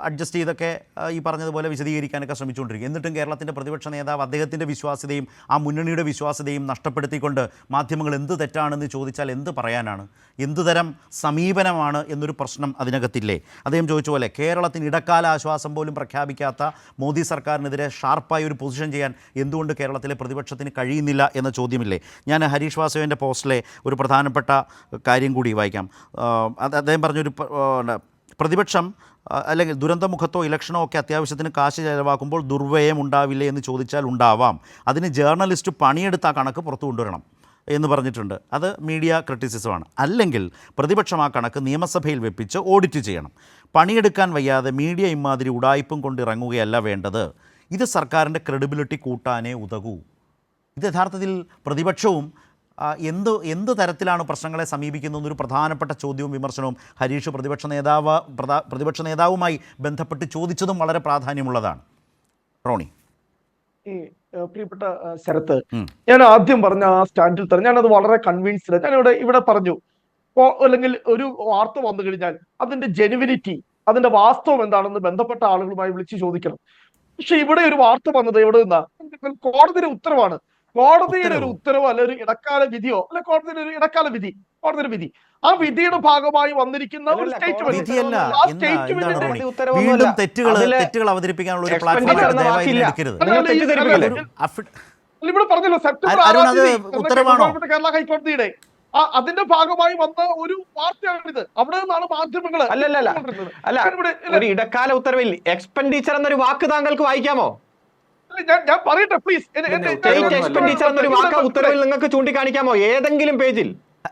അഡ്ജസ്റ്റ് ചെയ്തൊക്കെ ഈ പറഞ്ഞതുപോലെ വിശദീകരിക്കാനൊക്കെ ശ്രമിച്ചുകൊണ്ടിരിക്കും. എന്നിട്ടും കേരളത്തിൻ്റെ പ്രതിപക്ഷ നേതാവ് അദ്ദേഹത്തിൻ്റെ വിശ്വാസ്യതയും ആ മുന്നണിയുടെ വിശ്വാസ്യതയും നഷ്ടപ്പെടുത്തിക്കൊണ്ട് മാധ്യമങ്ങൾ എന്ത് തെറ്റാണെന്ന് ചോദിച്ചാൽ എന്ത് പറയാനാണ്? എന്തുതരം സമീപനമാണ് എന്നൊരു പ്രശ്നം അതിനകത്തില്ലേ? അദ്ദേഹം ചോദിച്ച പോലെ കേരളത്തിന് ഇടക്കാല ആശ്വാസം പോലും പ്രഖ്യാപിക്കാത്ത മോദി സർക്കാരിനെതിരെ ഷാർപ്പായി ഒരു പൊസിഷൻ ചെയ്യാൻ എന്തുകൊണ്ട് കേരളത്തിലെ പ്രതിപക്ഷത്തിന് കഴിയുന്നില്ല എന്ന ചോദ്യമില്ലേ? ഞാൻ ഹരീഷ് വാസവേൻ്റെ പോസ്റ്റിലെ ഒരു പ്രധാനപ്പെട്ട കാര്യം കൂടി വായിക്കാം. അദ്ദേഹം പറഞ്ഞൊരു പ്രതിപക്ഷം അല്ലെങ്കിൽ ദുരന്തമുഖത്തോ ഇലക്ഷനോ ഒക്കെ അത്യാവശ്യത്തിന് കാശ് ചെലവാക്കുമ്പോൾ ദുർവ്യയം ഉണ്ടാവില്ലേ എന്ന് ചോദിച്ചാൽ ഉണ്ടാവാം. അതിന് ജേർണലിസ്റ്റ് പണിയെടുത്ത ആ കണക്ക് പുറത്തു കൊണ്ടുവരണം എന്ന് പറഞ്ഞിട്ടുണ്ട്. അത് മീഡിയ ക്രിറ്റിസിസമാണ്. അല്ലെങ്കിൽ പ്രതിപക്ഷം ആ കണക്ക് നിയമസഭയിൽ വെപ്പിച്ച് ഓഡിറ്റ് ചെയ്യണം. പണിയെടുക്കാൻ വയ്യാതെ മീഡിയ ഇമാതിരി ഉടായ്പും കൊണ്ടിറങ്ങുകയല്ല വേണ്ടത്. ഇത് സർക്കാരിൻ്റെ ക്രെഡിബിലിറ്റി കൂട്ടാനേ ഉതകൂ. ഇത് യഥാർത്ഥത്തിൽ പ്രതിപക്ഷവും എന്ത് തരത്തിലാണ് പ്രശ്നങ്ങളെ സമീപിക്കുന്നതെന്നൊരു പ്രധാനപ്പെട്ട ചോദ്യവും വിമർശനവും ഹരീഷ് പ്രതിപക്ഷ നേതാവുമായി ബന്ധപ്പെട്ട് ചോദിച്ചതും വളരെ പ്രാധാന്യമുള്ളതാണ്. റോണി, പ്രിയപ്പെട്ട ശരത്ത്, ഞാൻ ആദ്യം പറഞ്ഞ ആ സ്റ്റാൻഡിൽ തന്നെ ഞാനത് വളരെ കൺവിൻസ്ഡ്. ഞാൻ ഇവിടെ പറഞ്ഞു, അല്ലെങ്കിൽ ഒരു വാർത്ത വന്നു കഴിഞ്ഞാൽ അതിന്റെ ജെനുവിനിറ്റി, അതിന്റെ വാസ്തവം എന്താണെന്ന് ബന്ധപ്പെട്ട ആളുകളുമായി വിളിച്ച് ചോദിക്കണം. പക്ഷെ ഇവിടെ ഒരു വാർത്ത വന്നത് എവിടെ നിന്നാ? കോടതിയുടെ ഉത്തരവാണ്. കോടതിയുടെ ഒരു ഉത്തരവോ അല്ല ഒരു ഇടക്കാല വിധിയോ അല്ല, കോടതിയുടെ ഒരു ഇടക്കാല വിധി, കോടതിയുടെ വിധി, ആ വിധിയുടെ ഭാഗമായി വന്നിരിക്കുന്ന ഒരു സ്റ്റേറ്റ്മെന്റ്. ഇവിടെ പറഞ്ഞല്ലോ സെപ്റ്റംബർ കേരള ഹൈക്കോടതിയുടെ അതിന്റെ ഭാഗമായി വന്ന ഒരു വാർത്തയാണിത്. അവിടെ നിന്നാണ് മാധ്യമങ്ങൾ ഒരു ഇടക്കാല ഉത്തരവിൽ എക്സ്പെൻഡിച്ചർ എന്നൊരു വാക്ക് താങ്കൾക്ക് വായിക്കാമോ? ഞാൻ പറയട്ടെ പ്ലീസ്. എക്സ്പെൻഡിച്ചർ എന്നൊരു വാക്ക് ഉത്തരവിൽ നിങ്ങൾക്ക് ചൂണ്ടിക്കാണിക്കാമോ ഏതെങ്കിലും പേജിൽ?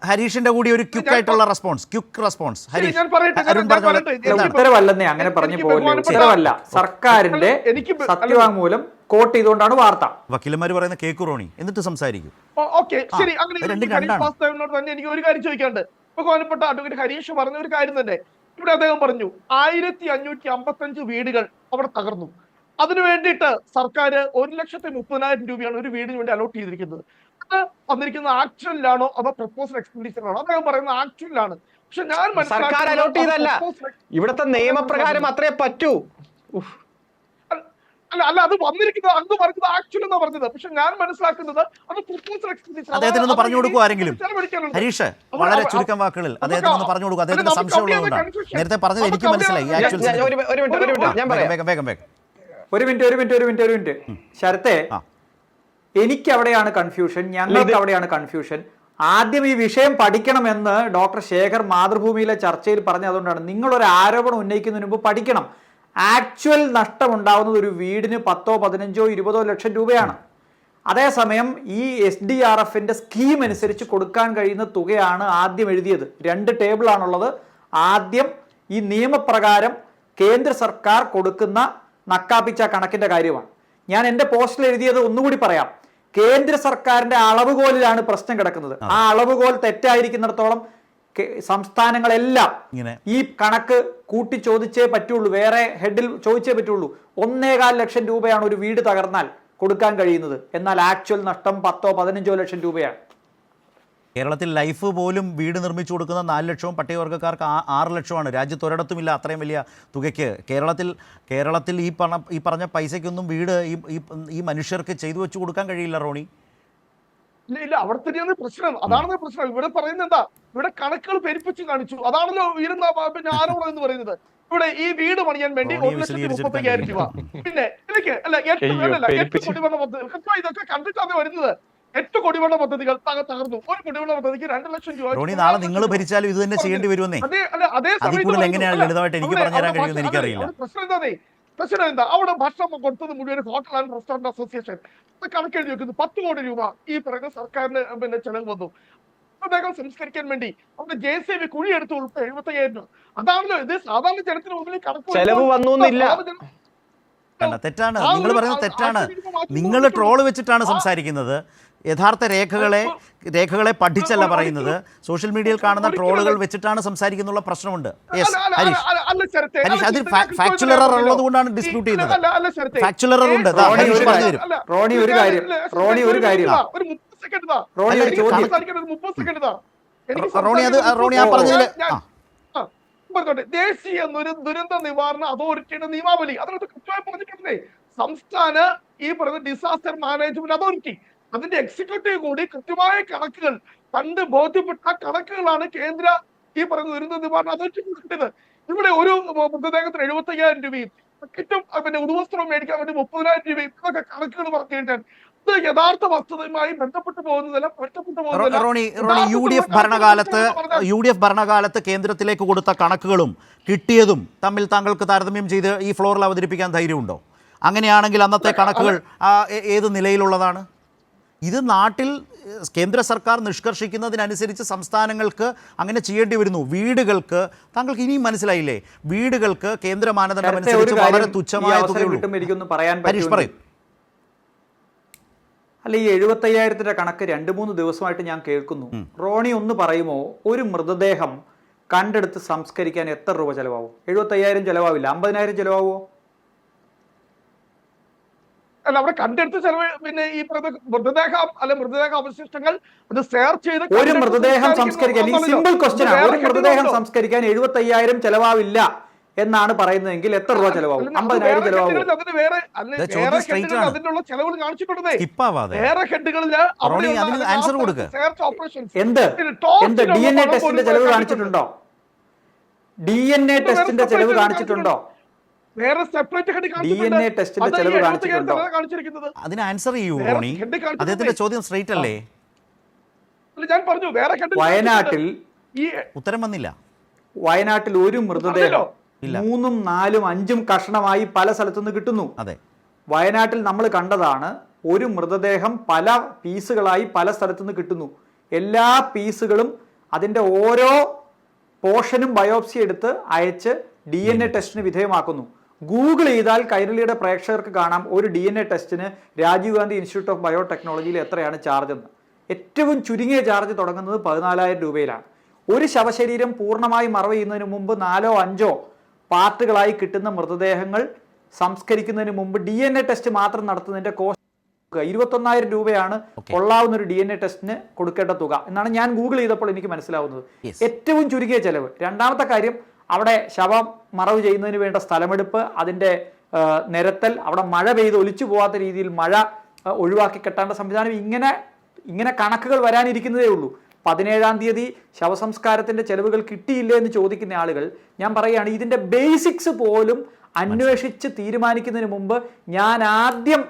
ഹരീഷിന്റെ കൂടി ഒരു ക്വിക്ക് ആയിട്ടുള്ള റെസ്പോൺസ്. ഉത്തരവല്ലെന്നേ അങ്ങനെ പറഞ്ഞു പോകല്ലേ. ഉത്തരവല്ല, സർക്കാരിന്റെ സത്യവാങ്മൂലം കോട്ട് ചെയ്തുകൊണ്ടാണ് വാർത്ത. വക്കീലന്മാർ പറയുന്ന കേക്ക് റോണി, എന്നിട്ട് സംസാരിക്കും. ഓക്കെ, ശരി. അങ്ങനെ തന്നെ എനിക്ക് ഒരു കാര്യം ചോദിക്കാണ്ട്. ബഹുമാനപ്പെട്ട അഡ്വക്കേറ്റ് ഹരീഷ് പറഞ്ഞ ഒരു കാര്യം തന്നെ ഇവിടെ അദ്ദേഹം പറഞ്ഞു, 1555 വീടുകൾ അവിടെ തകർന്നു. അതിനു വേണ്ടിയിട്ട് സർക്കാർ 1,30,000 രൂപയാണ് ഒരു വീടിന് വേണ്ടി അലോട്ട് ചെയ്തിരിക്കുന്നത്. അത് വന്നിരിക്കുന്നത് ആക്ച്വലിലാണോ അതോ പ്രപ്പോസൽ എക്സ്പെൻഡിച്ചറാണോ? അദ്ദേഹം പറയുന്നത് ആക്ച്വലിലാണ്. പക്ഷെ ഞാൻ സർക്കാർ അലോട്ട് ചെയ്തല്ല, ഇവിടുത്തെ നിയമപ്രകാരം അത്രേ പറ്റൂ. അല്ല, അത് വന്നിരിക്കുന്നത് അങ്ങ് പറഞ്ഞത് ആക്ച്വൽ എന്നാ പറഞ്ഞത്. പക്ഷെ ഞാൻ മനസ്സിലാക്കുന്നത് അത് പ്രപ്പോസൽ എക്സ്പെൻഡിച്ചർ. അദ്ദേഹത്തിന് പറഞ്ഞു കൊടുക്കും ആരെങ്കിലും. ഹരീഷ്, വളരെ ചുരുക്കം വാക്കുകളിൽ അദ്ദേഹത്തിന് പറഞ്ഞു കൊടുക്കും. അദ്ദേഹത്തിന് സംശയമുള്ളതുകൊണ്ടാണ്. നേരത്തെ പറഞ്ഞത് എനിക്ക് മനസ്സിലായി. ഒരു മിനിറ്റ് ശരത്തെ, എനിക്ക് അവിടെയാണ് കൺഫ്യൂഷൻ, ഞങ്ങൾക്ക് അവിടെയാണ് കൺഫ്യൂഷൻ. ആദ്യം ഈ വിഷയം പഠിക്കണമെന്ന് ഡോക്ടർ ശേഖർ മാതൃഭൂമിയിലെ ചർച്ചയിൽ പറഞ്ഞതുകൊണ്ടാണ്. നിങ്ങളൊരു ആരോപണം ഉന്നയിക്കുന്നതിന് മുമ്പ് പഠിക്കണം. ആക്ച്വൽ നഷ്ടമുണ്ടാവുന്നത് ഒരു വീടിന് 10, 15, 20 ലക്ഷം രൂപയാണ്. അതേസമയം ഈ SDRFന്റെ സ്കീം അനുസരിച്ച് കൊടുക്കാൻ കഴിയുന്ന തുകയാണ് ആദ്യം എഴുതിയത്. 2 ടേബിളാണുള്ളത്. ആദ്യം ഈ നിയമപ്രകാരം കേന്ദ്ര സർക്കാർ കൊടുക്കുന്ന നക്കാപ്പിച്ച കണക്കിന്റെ കാര്യമാണ്. ഞാൻ എൻ്റെ പോസ്റ്റിൽ എഴുതിയത് ഒന്നുകൂടി പറയാം. കേന്ദ്ര സർക്കാരിന്റെ അളവുകോലിലാണ് പ്രശ്നം കിടക്കുന്നത്. ആ അളവുകോൽ തെറ്റായിരിക്കുന്നിടത്തോളം സംസ്ഥാനങ്ങളെല്ലാം ഈ കണക്ക് കൂട്ടി ചോദിച്ചേ പറ്റുള്ളൂ, വേറെ ഹെഡിൽ ചോദിച്ചേ പറ്റുള്ളൂ. 1.25 ലക്ഷം രൂപയാണ് ഒരു വീട് തകർന്നാൽ കൊടുക്കാൻ കഴിയുന്നത്. എന്നാൽ ആക്ച്വൽ നഷ്ടം 10, 15 ലക്ഷം രൂപയാണ്. കേരളത്തിൽ ലൈഫ് പോലും വീട് നിർമ്മിച്ചു കൊടുക്കുന്ന 4 ലക്ഷവും പട്ടികവർഗ്ഗക്കാർക്ക് 6 ലക്ഷമാണ്. രാജ്യത്ത് ഒരിടത്തുമില്ല അത്രയും വലിയ തുകയ്ക്ക്. കേരളത്തിൽ ഈ പറഞ്ഞ പൈസയ്ക്കൊന്നും വീട് ഈ മനുഷ്യർക്ക് ചെയ്തു വെച്ച് കൊടുക്കാൻ കഴിയില്ല റോണി. ഇല്ല, അവിടെ തന്നെയാണ് പ്രശ്നം. അതാണ് പ്രശ്നം. ഇവിടെ പറയുന്നത് എന്താ, ഇവിടെ കണക്കുകൾ പെരുപ്പിച്ച് കാണിച്ചു. അതാണല്ലോ ഉയരുന്ന പിന്നെ ആരോപണം എന്ന് പറയുന്നത്. ഇവിടെ ഈ വീട് പണിയാൻ വേണ്ടി 1,35,000 രൂപ, പിന്നെ എനിക്ക് അല്ല 8 കുടിവെള്ള പദ്ധതി, ഇതൊക്കെ കണ്ടിട്ടാണ് വരുന്നത്. 8 കുടിവെള്ള പദ്ധതികൾ തകർന്നു. ഒരു കുടിവെള്ള പദ്ധതിക്ക് 2 ലക്ഷം രൂപ. റോണി, നാളെ നിങ്ങൾ ഭരിച്ചാലും ഇത് തന്നെ ചെയ്യേണ്ടി വരുമെന്നേ. അതേ സമയത്ത് എങ്ങനെയാണ് ലളിതമായിട്ട് എനിക്ക് പറഞ്ഞുതരാൻ കഴിയുമെന്ന് എനിക്കറിയില്ല. പ്രശ്നം എന്താ, അവിടെ ഭക്ഷണം കൊടുത്തത് മുഴുവൻ ഹോട്ടൽ ആൻഡ് റെസ്റ്റോറന്റ് അസോസിയേഷൻ കണക്കെഴുതി വെക്കുന്നു. 10 കോടി രൂപ ഈ പറയുന്ന സർക്കാരിന് പിന്നെ ചെലവ് വന്നു. മൃതദേഹം സംസ്കരിക്കാൻ വേണ്ടി അവിടെ JCB കുഴിയെടുത്ത് ഉൾപ്പെടെ 75,000 രൂപ. അതാണല്ലോ ഇത് സാധാരണ ജനത്തിന് മുമ്പിൽ കണക്ക് ചെലവ് വന്നൂന്നില്ല. തെറ്റാണ് നിങ്ങൾ പറയുന്നത്, തെറ്റാണ്. നിങ്ങൾ ട്രോള് വെച്ചിട്ടാണ് സംസാരിക്കുന്നത്. യഥാർത്ഥ രേഖകളെ പഠിച്ചല്ല പറയുന്നത്. സോഷ്യൽ മീഡിയയിൽ കാണുന്ന ട്രോളുകൾ വെച്ചിട്ടാണ് സംസാരിക്കുന്നുള്ള പ്രശ്നമുണ്ട്. യെസ് ഹരീഷ്, അതിൽ ഫാക്ച്വൽ എറർ ഉള്ളത് കൊണ്ടാണ് ഡിസ്പ്യൂട്ട് ചെയ്യുന്നത്. ഫാക്ച്വൽ എറർ ഉണ്ട്. റോണി ഒരു കാര്യം റോണി ആ പറഞ്ഞതിൽ ദേശീയ ദുരന്ത നിവാരണ അതോറിറ്റിയുടെ നിയമാവലി അതിനകത്ത് കൃത്യമായി പറഞ്ഞിട്ടുണ്ട്. സംസ്ഥാന ഈ പറയുന്ന ഡിസാസ്റ്റർ മാനേജ്മെന്റ് അതോറിറ്റി അതിന്റെ എക്സിക്യൂട്ടീവ് കൂടി കൃത്യമായ കണക്കുകൾ കണ്ട് ബോധ്യപ്പെട്ട കണക്കുകളാണ് കേന്ദ്ര ഈ പറയുന്ന ദുരന്ത നിവാരണ അതോറിറ്റി കൊടുക്കേണ്ടത്. ഇവിടെ ഒരു മൃതദേഹത്തിന് 75,000 രൂപയും കിറ്റും പിന്നെ ഉടുവസ്ത്രവും മേടിക്കാൻ വേണ്ടി 30,000 രൂപയും ഇതൊക്കെ കണക്കുകൾ പറഞ്ഞിട്ടാണ്. ഇത് യഥാർത്ഥ വസ്തുതയുമായി ബന്ധപ്പെട്ടു പോകുന്നതല്ല, പൊരുത്തപ്പെട്ടു പോകുന്നതല്ല. റോണി, യു ഡി എഫ് ഭരണകാലത്ത് കേന്ദ്രത്തിലേക്ക് കൊടുത്ത കണക്കുകളും കിട്ടിയതും തമ്മിൽ താങ്കൾക്ക് താരതമ്യം ചെയ്ത് ഈ ഫ്ലോറിൽ അവതരിപ്പിക്കാൻ ധൈര്യമുണ്ടോ? അങ്ങനെയാണെങ്കിൽ അന്നത്തെ കണക്കുകൾ ഏത് നിലയിലുള്ളതാണ്? ഇത് നാട്ടിൽ കേന്ദ്ര സർക്കാർ നിഷ്കർഷിക്കുന്നതിനനുസരിച്ച് സംസ്ഥാനങ്ങൾക്ക് അങ്ങനെ ചെയ്യേണ്ടി വരുന്നു. വീടുകൾക്ക്, താങ്കൾക്ക് ഇനിയും മനസ്സിലായില്ലേ, വീടുകൾക്ക് കേന്ദ്ര മാനദണ്ഡം അനുസരിച്ച് വളരെ തുച്ഛമായ തുകയുള്ളൂ. ഹരീഷ് പറയും. അല്ല, ഈ 75,000-ന്റെ കണക്ക് 2-3 ദിവസമായിട്ട് ഞാൻ കേൾക്കുന്നു. റോണി ഒന്ന് പറയുമോ, ഒരു മൃതദേഹം കണ്ടെടുത്ത് സംസ്കരിക്കാൻ എത്ര രൂപ ചെലവാകും? 75,000 ചെലവാവില്ല, 50,000 ചെലവാകുമോ? അല്ല, അവിടെ കണ്ടെടുത്ത ചെലവ് പിന്നെ ഈ മൃതദേഹം അല്ലെ മൃതദേഹ അവശിഷ്ടങ്ങൾ അത് ഷെയർ ചെയ്ത് ഒരു മൃതദേഹം സംസ്കരിക്കാൻ, ഈ സിമ്പിൾ ക്വസ്റ്റ്യൻ ആണ്, ഒരു മൃതദേഹം സംസ്കരിക്കാൻ 75,000 ചെലവാവില്ല എന്നാണ് പറയുന്നതെങ്കിൽ എത്ര രൂപ ചെലവാകും? 50,000 ചെലവാകും. അതിനുള്ള ചെലവുകൾ കാണിച്ചിട്ടുണ്ടേ. എന്ത് DNA ടെസ്റ്റിന്റെ ചെലവ് കാണിച്ചിട്ടുണ്ടോ? DNA ടെസ്റ്റിന്റെ ചെലവ് കാണിച്ചിട്ടുണ്ടോ? DNA ടെസ്റ്റിന്റെ ചെലവ് കാണിച്ചിട്ടുണ്ടോ? അതിന് ആൻസർ ചെയ്യൂ റോണി. അദ്ദേഹത്തിന്റെ ചോദ്യം സ്ട്രൈറ്റ് അല്ലേ? ഞാൻ പറഞ്ഞു വയനാട്ടിൽ ഉത്തരം വന്നില്ല. വയനാട്ടിൽ ഒരു മൃതദേഹം 3, 4, 5 കഷണമായി പല സ്ഥലത്തുനിന്ന് കിട്ടുന്നു. അതെ, വയനാട്ടിൽ നമ്മൾ കണ്ടതാണ്. ഒരു മൃതദേഹം പല പീസുകളായി പല സ്ഥലത്തുനിന്ന് കിട്ടുന്നു. എല്ലാ പീസുകളും അതിൻ്റെ ഓരോ പോർഷനും ബയോപ്സി എടുത്ത് അയച്ച് DNA ടെസ്റ്റിന് വിധേയമാക്കുന്നു. ഗൂഗിൾ ചെയ്താൽ കൈരളിയുടെ പ്രേക്ഷകർക്ക് കാണാം ഒരു DNA ടെസ്റ്റിന് രാജീവ് ഗാന്ധി ഇൻസ്റ്റിറ്റ്യൂട്ട് ഓഫ് ബയോടെക്നോളജിയിൽ എത്രയാണ് ചാർജ് എന്ന്. ഏറ്റവും ചുരുങ്ങിയ ചാർജ് തുടങ്ങുന്നത് 14,000 രൂപയിലാണ്. ഒരു ശവശരീരം പൂർണ്ണമായി മറവ് ചെയ്യുന്നതിന് മുമ്പ് 4 or 5 പാർട്ടുകളായി കിട്ടുന്ന മൃതദേഹങ്ങൾ സംസ്കരിക്കുന്നതിന് മുമ്പ് DNA ടെസ്റ്റ് മാത്രം നടത്തുന്നതിന്റെ കോസ്റ്റ് 21,000 രൂപയാണ് കൊള്ളാവുന്ന ഒരു DNA ടെസ്റ്റിന് കൊടുക്കേണ്ട തുക എന്നാണ് ഞാൻ ഗൂഗിൾ ചെയ്തപ്പോൾ എനിക്ക് മനസ്സിലാവുന്നത്. ഏറ്റവും ചുരുങ്ങിയ ചെലവ്. രണ്ടാമത്തെ കാര്യം, അവിടെ ശവം മറവ് ചെയ്യുന്നതിന് വേണ്ട സ്ഥലമെടുപ്പ്, അതിൻ്റെ നിരത്തൽ, അവിടെ മഴ പെയ്ത് ഒലിച്ചു പോകാത്ത രീതിയിൽ മഴ ഒഴിവാക്കി കെട്ടേണ്ട സംവിധാനം, ഇങ്ങനെ കണക്കുകൾ വരാനിരിക്കുന്നതേ ഉള്ളൂ. 17-ാം തീയതി ശവസംസ്കാരത്തിന്റെ ചെലവുകൾ കിട്ടിയില്ലേ എന്ന് ചോദിക്കുന്ന ആളുകൾ, ഞാൻ പറയുകയാണ്, ഇതിന്റെ ബേസിക്സ് പോലും അന്വേഷിച്ച് തീരുമാനിക്കുന്നതിന് മുമ്പ് ഞാൻ ആദ്യം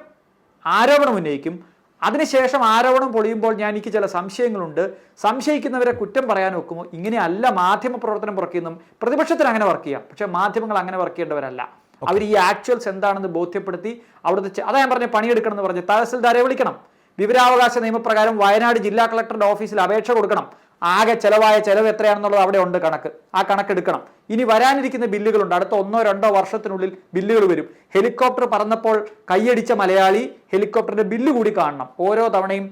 ആരോപണം ഉന്നയിക്കും. അതിനുശേഷം ആരോപണം പൊളിയുമ്പോൾ എനിക്ക് ചില സംശയങ്ങളുണ്ട്. സംശയിക്കുന്നവരെ കുറ്റം പറയാൻ ഒക്കുമോ? ഇങ്ങനെയല്ല മാധ്യമ പ്രവർത്തനം വർക്ക് ചെയ്യുന്നു. പ്രതിപക്ഷത്തിന് അങ്ങനെ വർക്ക് ചെയ്യാം, പക്ഷെ മാധ്യമങ്ങൾ അങ്ങനെ വർക്ക് ചെയ്യേണ്ടവരല്ല. അവർ ഈ ആക്ച്വൽസ് എന്താണെന്ന് ബോധ്യപ്പെടുത്തി അവിടുത്തെ, അതാ ഞാൻ പറഞ്ഞ പണിയെടുക്കണം എന്ന് പറഞ്ഞ് തഹസിൽദാരെ വിളിക്കണം. വിവരാവകാശ നിയമപ്രകാരം വയനാട് ജില്ലാ കളക്ടറുടെ ഓഫീസിൽ അപേക്ഷ കൊടുക്കണം. ആകെ ചെലവ് എത്രയാണെന്നുള്ളത് അവിടെ ഉണ്ട് കണക്ക്. ആ കണക്കെടുക്കണം. ഇനി വരാനിരിക്കുന്ന ബില്ലുകളുണ്ട്. അടുത്ത 1-2 വർഷത്തിനുള്ളിൽ ബില്ലുകൾ വരും. ഹെലികോപ്റ്റർ പറന്നപ്പോൾ കൈയടിച്ച മലയാളി ഹെലികോപ്റ്ററിന്റെ ബില്ല് കൂടി കാണണം. ഓരോ തവണയും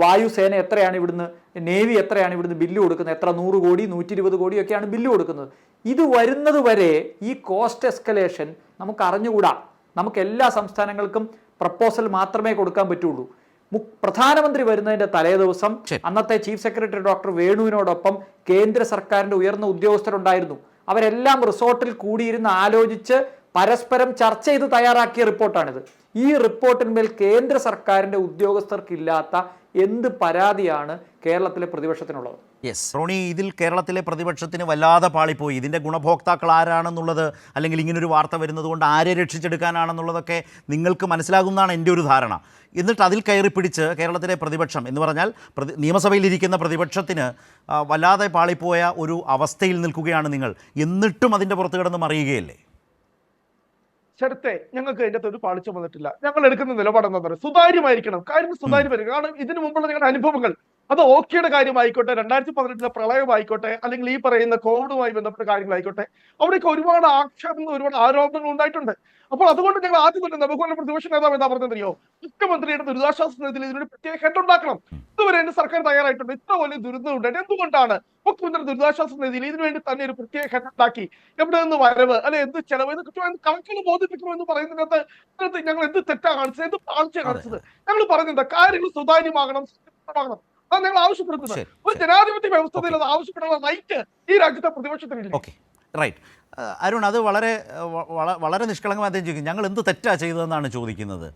വായുസേന എത്രയാണ് ഇവിടുന്ന്, നേവി എത്രയാണ് ഇവിടുന്ന് ബില്ല് കൊടുക്കുന്നത്, എത്ര 100 കോടി 120 കോടിയൊക്കെയാണ് ബില്ല് കൊടുക്കുന്നത്. ഇത് വരുന്നത് വരെ ഈ കോസ്റ്റ് എസ്കലേഷൻ നമുക്ക് അറിഞ്ഞുകൂടാ. നമുക്ക് എല്ലാ സംസ്ഥാനങ്ങൾക്കും പ്രപ്പോസൽ മാത്രമേ കൊടുക്കാൻ പറ്റുള്ളൂ. പ്രധാനമന്ത്രി വരുന്നതിന്റെ തലേ ദിവസം അന്നത്തെ ചീഫ് സെക്രട്ടറി ഡോക്ടർ വേണുവിനോടൊപ്പം കേന്ദ്ര സർക്കാരിന്റെ ഉയർന്ന ഉദ്യോഗസ്ഥരുണ്ടായിരുന്നു. അവരെല്ലാം റിസോർട്ടിൽ കൂടിയിരുന്ന് ആലോചിച്ച് പരസ്പരം ചർച്ച ചെയ്ത് തയ്യാറാക്കിയ റിപ്പോർട്ടാണിത്. ഈ റിപ്പോർട്ടിന്മേൽ കേന്ദ്ര സർക്കാരിന്റെ ഉദ്യോഗസ്ഥർക്കില്ലാത്ത എന്ത് പരാതിയാണ് കേരളത്തിലെ പ്രതിപക്ഷത്തിനുള്ളത്? യെസ് റോണി, ഇതിൽ കേരളത്തിലെ പ്രതിപക്ഷത്തിന് വല്ലാതെ പാളിപ്പോയി. ഇതിൻ്റെ ഗുണഭോക്താക്കൾ ആരാണെന്നുള്ളത്, അല്ലെങ്കിൽ ഇങ്ങനൊരു വാർത്ത വരുന്നത് കൊണ്ട് ആരെ രക്ഷിച്ചെടുക്കാനാണെന്നുള്ളതൊക്കെ നിങ്ങൾക്ക് മനസ്സിലാകുന്നതാണ് എൻ്റെ ഒരു ധാരണ. എന്നിട്ട് അതിൽ കയറി പിടിച്ച് കേരളത്തിലെ പ്രതിപക്ഷം എന്ന് പറഞ്ഞാൽ നിയമസഭയിലിരിക്കുന്ന പ്രതിപക്ഷത്തിന് വല്ലാതെ പാളിപ്പോയ ഒരു അവസ്ഥയിൽ നിൽക്കുകയാണ് നിങ്ങൾ. എന്നിട്ടും അതിൻ്റെ പുറത്ത് കിടന്ന് മറിയുകയല്ലേ? ശരത്തെ, ഞങ്ങൾക്ക് അതിൻ്റെ അകത്ത് ഒരു പാളിച്ച വന്നിട്ടില്ല. ഞങ്ങൾ എടുക്കുന്ന നിലപാട് എന്താ പറയുക, സുതാര്യമായിരിക്കണം, കാര്യം സുതാര്യമായിരിക്കും. കാരണം ഇതിനു മുമ്പുള്ള ഞങ്ങളുടെ അനുഭവങ്ങൾ, അത് ഓക്കെയുടെ കാര്യമായിക്കോട്ടെ, 2018 പ്രളയമായിക്കോട്ടെ, അല്ലെങ്കിൽ ഈ പറയുന്ന കോവിഡുമായി ബന്ധപ്പെട്ട കാര്യങ്ങളായിക്കോട്ടെ, അവിടെയൊക്കെ ഒരുപാട് ആക്ഷേപങ്ങൾ, ഒരുപാട് ആരോപണങ്ങൾ ഉണ്ടായിട്ടുണ്ട്. അപ്പോൾ അതുകൊണ്ട് ഞങ്ങൾ ആദ്യം തന്നെ നമുക്ക് പ്രതിപക്ഷ നേതാവ് എന്താ പറഞ്ഞറിയോ, മുഖ്യമന്ത്രിയുടെ ദുരിതാശ്വാസ നിധിയിൽ ഇതിനൊരു പ്രത്യേക ഹെഡ് ഉണ്ടാക്കണം. ഇതുവരെ എന്റെ സർക്കാർ തയ്യാറായിട്ടുണ്ട്. ഇത്ര വലിയ ദുരിതം ഉണ്ടായിട്ട് എന്തുകൊണ്ടാണ് മുഖ്യമന്ത്രി ദുരിതാശ്വാസ നിധിയിൽ ഇതിനുവേണ്ടി തന്നെ ഒരു പ്രത്യേക ഹെഡ് ഉണ്ടാക്കി, എവിടെ നിന്ന് വരവ്, അല്ലെ എന്ത് ചെലവ്, ഇത് കൃത്യമായി കണക്കുകൾ ബോധിപ്പിക്കണമെന്ന് പറയുന്നതിനകത്ത് ഞങ്ങൾ എന്ത് തെറ്റാ കാണിച്ചത്, എന്ത് പാളിച്ച കാണിച്ചത്? ഞങ്ങൾ പറയുന്നത് കാര്യങ്ങൾ സുതാര്യമാകണം, സുതാര്യമാകണം. അത് ഞങ്ങൾ ആവശ്യപ്പെടുന്നത്. ഒരു ജനാധിപത്യ വ്യവസ്ഥയിൽ അത് ആവശ്യപ്പെടുന്ന റൈറ്റ് ഈ രാജ്യത്തെ പ്രതിപക്ഷത്തിനില്ല. Okay, right. അരുൺ, അത് വളരെ നിഷ്കളങ്കമായി അദ്ദേഹം ചോദിക്കും, ഞങ്ങൾ എന്ത് തെറ്റാണ് ചെയ്തതെന്നാണ് ചോദിക്കുന്നത്.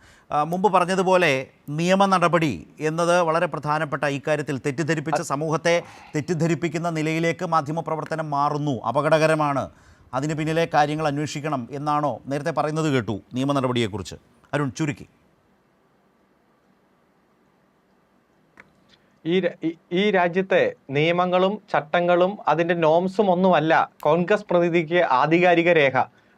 മുമ്പ് പറഞ്ഞതുപോലെ നിയമ നടപടി എന്നത് വളരെ പ്രധാനപ്പെട്ട ഇക്കാര്യത്തിൽ തെറ്റിദ്ധരിപ്പിച്ച സമൂഹത്തെ തെറ്റിദ്ധരിപ്പിക്കുന്ന നിലയിലേക്ക് മാധ്യമപ്രവർത്തനം മാറുന്നു, അപകടകരമാണ്, അതിന് പിന്നിലെ കാര്യങ്ങൾ അന്വേഷിക്കണം എന്നാണോ നേരത്തെ പറയുന്നത് കേട്ടു നിയമ നടപടിയെക്കുറിച്ച്? അരുൺ, ചുരുക്കി. ഈ രാജ്യത്തെ നിയമങ്ങളും ചട്ടങ്ങളും അതിന്റെ നോംസും ഒന്നുമല്ല കോൺഗ്രസ് പ്രതിനിധിക്ക് ആധികാരിക രേഖ.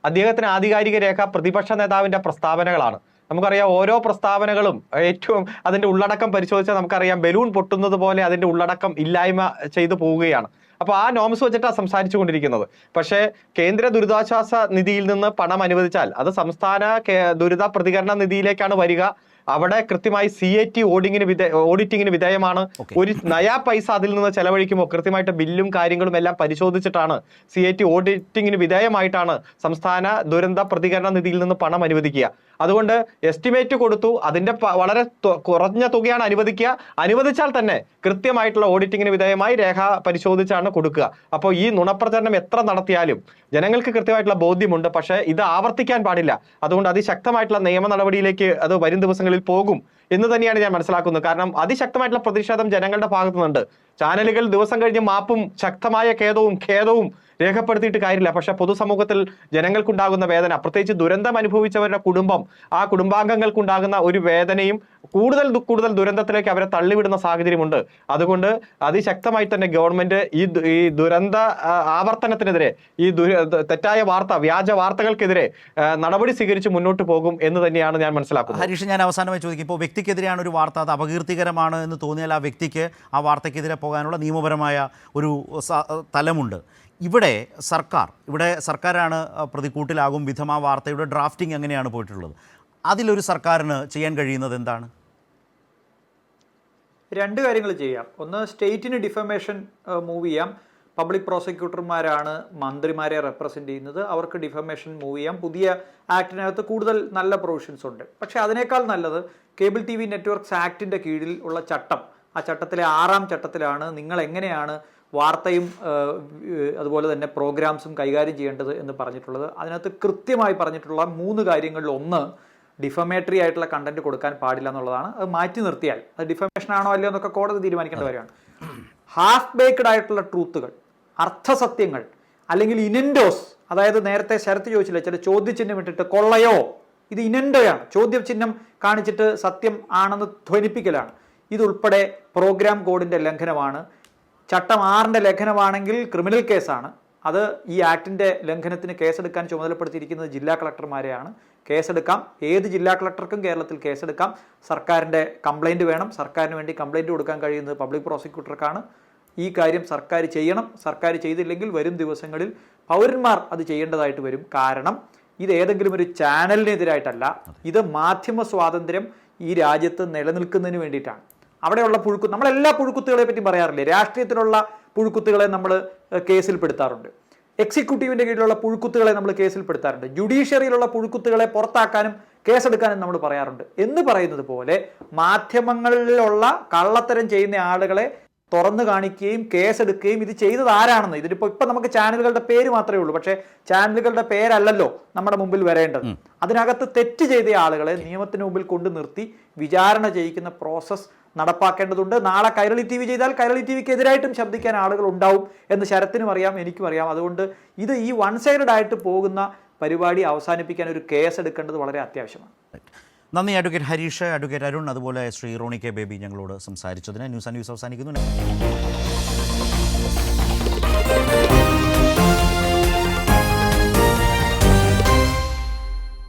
അദ്ദേഹത്തിന് ആധികാരിക രേഖ പ്രതിപക്ഷ നേതാവിന്റെ പ്രസ്താവനകളാണ്. നമുക്കറിയാം, ഓരോ പ്രസ്താവനകളും ഏറ്റവും അതിന്റെ ഉള്ളടക്കം പരിശോധിച്ചാൽ നമുക്കറിയാം, ബലൂൺ പൊട്ടുന്നത് പോലെ അതിന്റെ ഉള്ളടക്കം ഇല്ലായ്മ ചെയ്തു പോവുകയാണ്. അപ്പോൾ ആ നോംസ് വെച്ചിട്ടാണ് സംസാരിച്ചു കൊണ്ടിരിക്കുന്നത്. പക്ഷേ കേന്ദ്ര ദുരിതാശ്വാസ നിധിയിൽ നിന്ന് പണം അനുവദിച്ചാൽ അത് സംസ്ഥാന ദുരിത പ്രതികരണ നിധിയിലേക്കാണ് വരിക. അവിടെ കൃത്യമായി CAT ഓഡിറ്റിങ്ങിന് വിധേയമാണ്. ഒരു നയാ പൈസ അതിൽ നിന്ന് ചെലവഴിക്കുമ്പോൾ കൃത്യമായിട്ട് ബില്ലും കാര്യങ്ങളും എല്ലാം പരിശോധിച്ചിട്ടാണ്, CAT ഓഡിറ്റിങ്ങിന് വിധേയമായിട്ടാണ് സംസ്ഥാന ദുരന്ത പ്രതികരണ നിധിയിൽ നിന്ന് പണം അനുവദിക്കുക. അതുകൊണ്ട് എസ്റ്റിമേറ്റ് കൊടുത്തു, അതിന്റെ വളരെ കുറഞ്ഞ തുകയാണ് അനുവദിക്കുക. അനുവദിച്ചാൽ തന്നെ കൃത്യമായിട്ടുള്ള ഓഡിറ്റിങ്ങിന് വിധേയമായി രേഖ പരിശോധിച്ചാണ് കൊടുക്കുക. അപ്പോൾ ഈ നുണപ്രചരണം എത്ര നടത്തിയാലും ജനങ്ങൾക്ക് കൃത്യമായിട്ടുള്ള ബോധ്യമുണ്ട്. പക്ഷേ ഇത് ആവർത്തിക്കാൻ പാടില്ല. അതുകൊണ്ട് അതിശക്തമായിട്ടുള്ള നിയമ നടപടിയിലേക്ക് അത് വരും ദിവസങ്ങളിൽ പോകും എന്ന് തന്നെയാണ് ഞാൻ മനസ്സിലാക്കുന്നത്. കാരണം അതിശക്തമായിട്ടുള്ള പ്രതിഷേധം ജനങ്ങളുടെ ഭാഗത്തു നിന്നുണ്ട്. ചാനലുകൾ ദിവസം കഴിഞ്ഞ് മാപ്പും ശക്തമായ ഖേദവും രേഖപ്പെടുത്തിയിട്ട് കാര്യമില്ല. പക്ഷെ പൊതുസമൂഹത്തിൽ ജനങ്ങൾക്കുണ്ടാകുന്ന വേദന, പ്രത്യേകിച്ച് ദുരന്തം അനുഭവിച്ചവരുടെ കുടുംബം, ആ കുടുംബാംഗങ്ങൾക്കുണ്ടാകുന്ന ഒരു വേദനയും കൂടുതൽ ദുരന്തത്തിലേക്ക് അവരെ തള്ളിവിടുന്ന സാഹചര്യമുണ്ട്. അതുകൊണ്ട് അതിശക്തമായി തന്നെ ഗവൺമെന്റ് ഈ ദുരന്ത ആവർത്തനത്തിനെതിരെ, ഈ തെറ്റായ വാർത്ത, വ്യാജ വാർത്തകൾക്കെതിരെ നടപടി സ്വീകരിച്ച് മുന്നോട്ട് പോകും എന്ന് തന്നെയാണ് ഞാൻ മനസ്സിലാക്കുന്നത്. ഹരീഷ്, ഞാൻ അവസാനമായി ചോദിക്കും, ഇപ്പോൾ വ്യക്തിക്കെതിരെയാണ് ഒരു വാർത്ത, അത് അപകീർത്തികരമാണ് എന്ന് തോന്നിയാൽ ആ വ്യക്തിക്ക് ആ വാർത്തയ്ക്കെതിരെ പോകാനുള്ള നിയമപരമായ ഒരു തലമുണ്ട്. ഇവിടെ സർക്കാരാണ് പ്രതിക്കൂട്ടിലാകും വിധം ആ വാർത്തയുടെ ഡ്രാഫ്റ്റിംഗ് എങ്ങനെയാണ് പോയിട്ടുള്ളത്? അതിലൊരു സർക്കാരിന് ചെയ്യാൻ കഴിയുന്നത് എന്താണ്? രണ്ട് കാര്യങ്ങൾ ചെയ്യാം. ഒന്ന്, സ്റ്റേറ്റിന് ഡിഫമേഷൻ മൂവ് ചെയ്യാം. പബ്ലിക് പ്രോസിക്യൂട്ടർമാരാണ് മന്ത്രിമാരെ റെപ്രസെൻ്റ് ചെയ്യുന്നത്, അവർക്ക് ഡിഫമേഷൻ മൂവ് ചെയ്യാം. പുതിയ ആക്ടിനകത്ത് കൂടുതൽ നല്ല പ്രൊവിഷൻസ് ഉണ്ട്. പക്ഷേ അതിനേക്കാൾ നല്ലത് കേബിൾ TV നെറ്റ്വർക്ക്സ് ആക്ടിൻ്റെ കീഴിൽ ഉള്ള ചട്ടം, ആ ചട്ടത്തിലെ 6ാം ചട്ടത്തിലാണ് നിങ്ങൾ എങ്ങനെയാണ് വാർത്തയും അതുപോലെ തന്നെ പ്രോഗ്രാംസും കൈകാര്യം ചെയ്യേണ്ടത് എന്ന് പറഞ്ഞിട്ടുള്ളത്. അതിനകത്ത് കൃത്യമായി പറഞ്ഞിട്ടുള്ള 3 കാര്യങ്ങളിൽ ഒന്ന് ഡിഫമേറ്ററി ആയിട്ടുള്ള കണ്ടന്റ് കൊടുക്കാൻ പാടില്ല എന്നുള്ളതാണ്. അത് മാറ്റി നിർത്തിയാൽ അത് ഡിഫമേഷൻ ആണോ അല്ലയോ എന്നൊക്കെ കോടതി തീരുമാനിക്കേണ്ട കാര്യമാണ്. ഹാഫ് ബേക്ക്ഡ് ആയിട്ടുള്ള ട്രൂത്തുകൾ, അർത്ഥസത്യങ്ങൾ, അല്ലെങ്കിൽ ഇനൻഡോസ്, അതായത് നേരത്തെ ശരത്ത് ചോദിച്ചില്ല, ചില ചോദ്യചിഹ്നം ഇട്ടിട്ട് കൊള്ളയോ, ഇത് ഇനൻഡോയാണ്, ചോദ്യചിഹ്നം കാണിച്ചിട്ട് സത്യം ആണെന്ന് ധ്വനിപ്പിക്കലാണ്. ഇതുൾപ്പെടെ പ്രോഗ്രാം കോഡിൻ്റെ ലംഘനമാണ്. ചട്ടം 6ന്റെ ലംഘനമാണെങ്കിൽ ക്രിമിനൽ കേസാണ്. അത് ഈ ആക്ടിൻ്റെ ലംഘനത്തിന് കേസെടുക്കാൻ ചുമതലപ്പെടുത്തിയിരിക്കുന്നത് ജില്ലാ കളക്ടർമാരെയാണ്. കേസെടുക്കാം, ഏത് ജില്ലാ കളക്ടർക്കും കേരളത്തിൽ കേസെടുക്കാം. സർക്കാരിൻ്റെ കംപ്ലൈൻറ്റ് വേണം, സർക്കാരിന് വേണ്ടി കംപ്ലൈൻറ്റ് കൊടുക്കാൻ കഴിയുന്നത് പബ്ലിക് പ്രോസിക്യൂട്ടർക്കാണ്. ഈ കാര്യം സർക്കാർ ചെയ്യണം. സർക്കാർ ചെയ്തില്ലെങ്കിൽ വരും ദിവസങ്ങളിൽ പൗരന്മാർ അത് ചെയ്യേണ്ടതായിട്ട് വരും. കാരണം ഇത് ഏതെങ്കിലും ഒരു ചാനലിനെതിരായിട്ടല്ല, ഇത് മാധ്യമ സ്വാതന്ത്ര്യം ഈ രാജ്യത്ത് നിലനിൽക്കുന്നതിന് വേണ്ടിയിട്ടാണ്. അവിടെയുള്ള നമ്മളെല്ലാ പുഴുക്കുത്തുകളെ പറ്റി പറയാറില്ലേ? രാഷ്ട്രീയത്തിലുള്ള പുഴുക്കുത്തുകളെ നമ്മൾ കേസിൽപ്പെടുത്താറുണ്ട്, എക്സിക്യൂട്ടീവിൻ്റെ കീഴിലുള്ള പുഴുക്കുത്തുകളെ നമ്മൾ കേസിൽപ്പെടുത്താറുണ്ട്, ജുഡീഷ്യറിയിലുള്ള പുഴുക്കുത്തുകളെ പുറത്താക്കാനും കേസെടുക്കാനും നമ്മൾ പറയാറുണ്ട്. എന്ന് പറയുന്നത് പോലെ മാധ്യമങ്ങളിലുള്ള കള്ളത്തരം ചെയ്യുന്ന ആളുകളെ തുറന്നു കാണിക്കുകയും കേസെടുക്കുകയും ഇത് ചെയ്തത് ആരാണെന്ന്. ഇപ്പൊ നമുക്ക് ചാനലുകളുടെ പേര് മാത്രമേ ഉള്ളൂ, പക്ഷേ ചാനലുകളുടെ പേരല്ലല്ലോ നമ്മുടെ മുമ്പിൽ വരേണ്ടത്. അതിനകത്ത് തെറ്റ് ചെയ്ത ആളുകളെ നിയമത്തിന് മുമ്പിൽ കൊണ്ട് നിർത്തി വിചാരണ ചെയ്യിക്കുന്ന പ്രോസസ്സ് നടപ്പാക്കേണ്ടതുണ്ട്. നാളെ കൈരളി TV ചെയ്താൽ കൈരളി TVക്ക് എതിരായിട്ടും ശബ്ദിക്കാൻ ആളുകൾ ഉണ്ടാവും എന്ന് ശരത്തിനും അറിയാം, എനിക്കും അറിയാം. അതുകൊണ്ട് ഇത് ഈ വൺ സൈഡഡ് ആയിട്ട് പോകുന്ന പരിപാടി അവസാനിപ്പിക്കാൻ ഒരു കേസ് എടുക്കേണ്ടത് വളരെ അത്യാവശ്യമാണ്. നന്ദി അഡ്വക്കേറ്റ് ഹരീഷ്, അഡ്വക്കേറ്റ് അരുൺ, അതുപോലെ ശ്രീ റോണി കെ ബേബി ഞങ്ങളോട് സംസാരിച്ചതിന്. ന്യൂസ് ആൻഡ് വ്യൂസ് അവസാനിക്കുന്നു.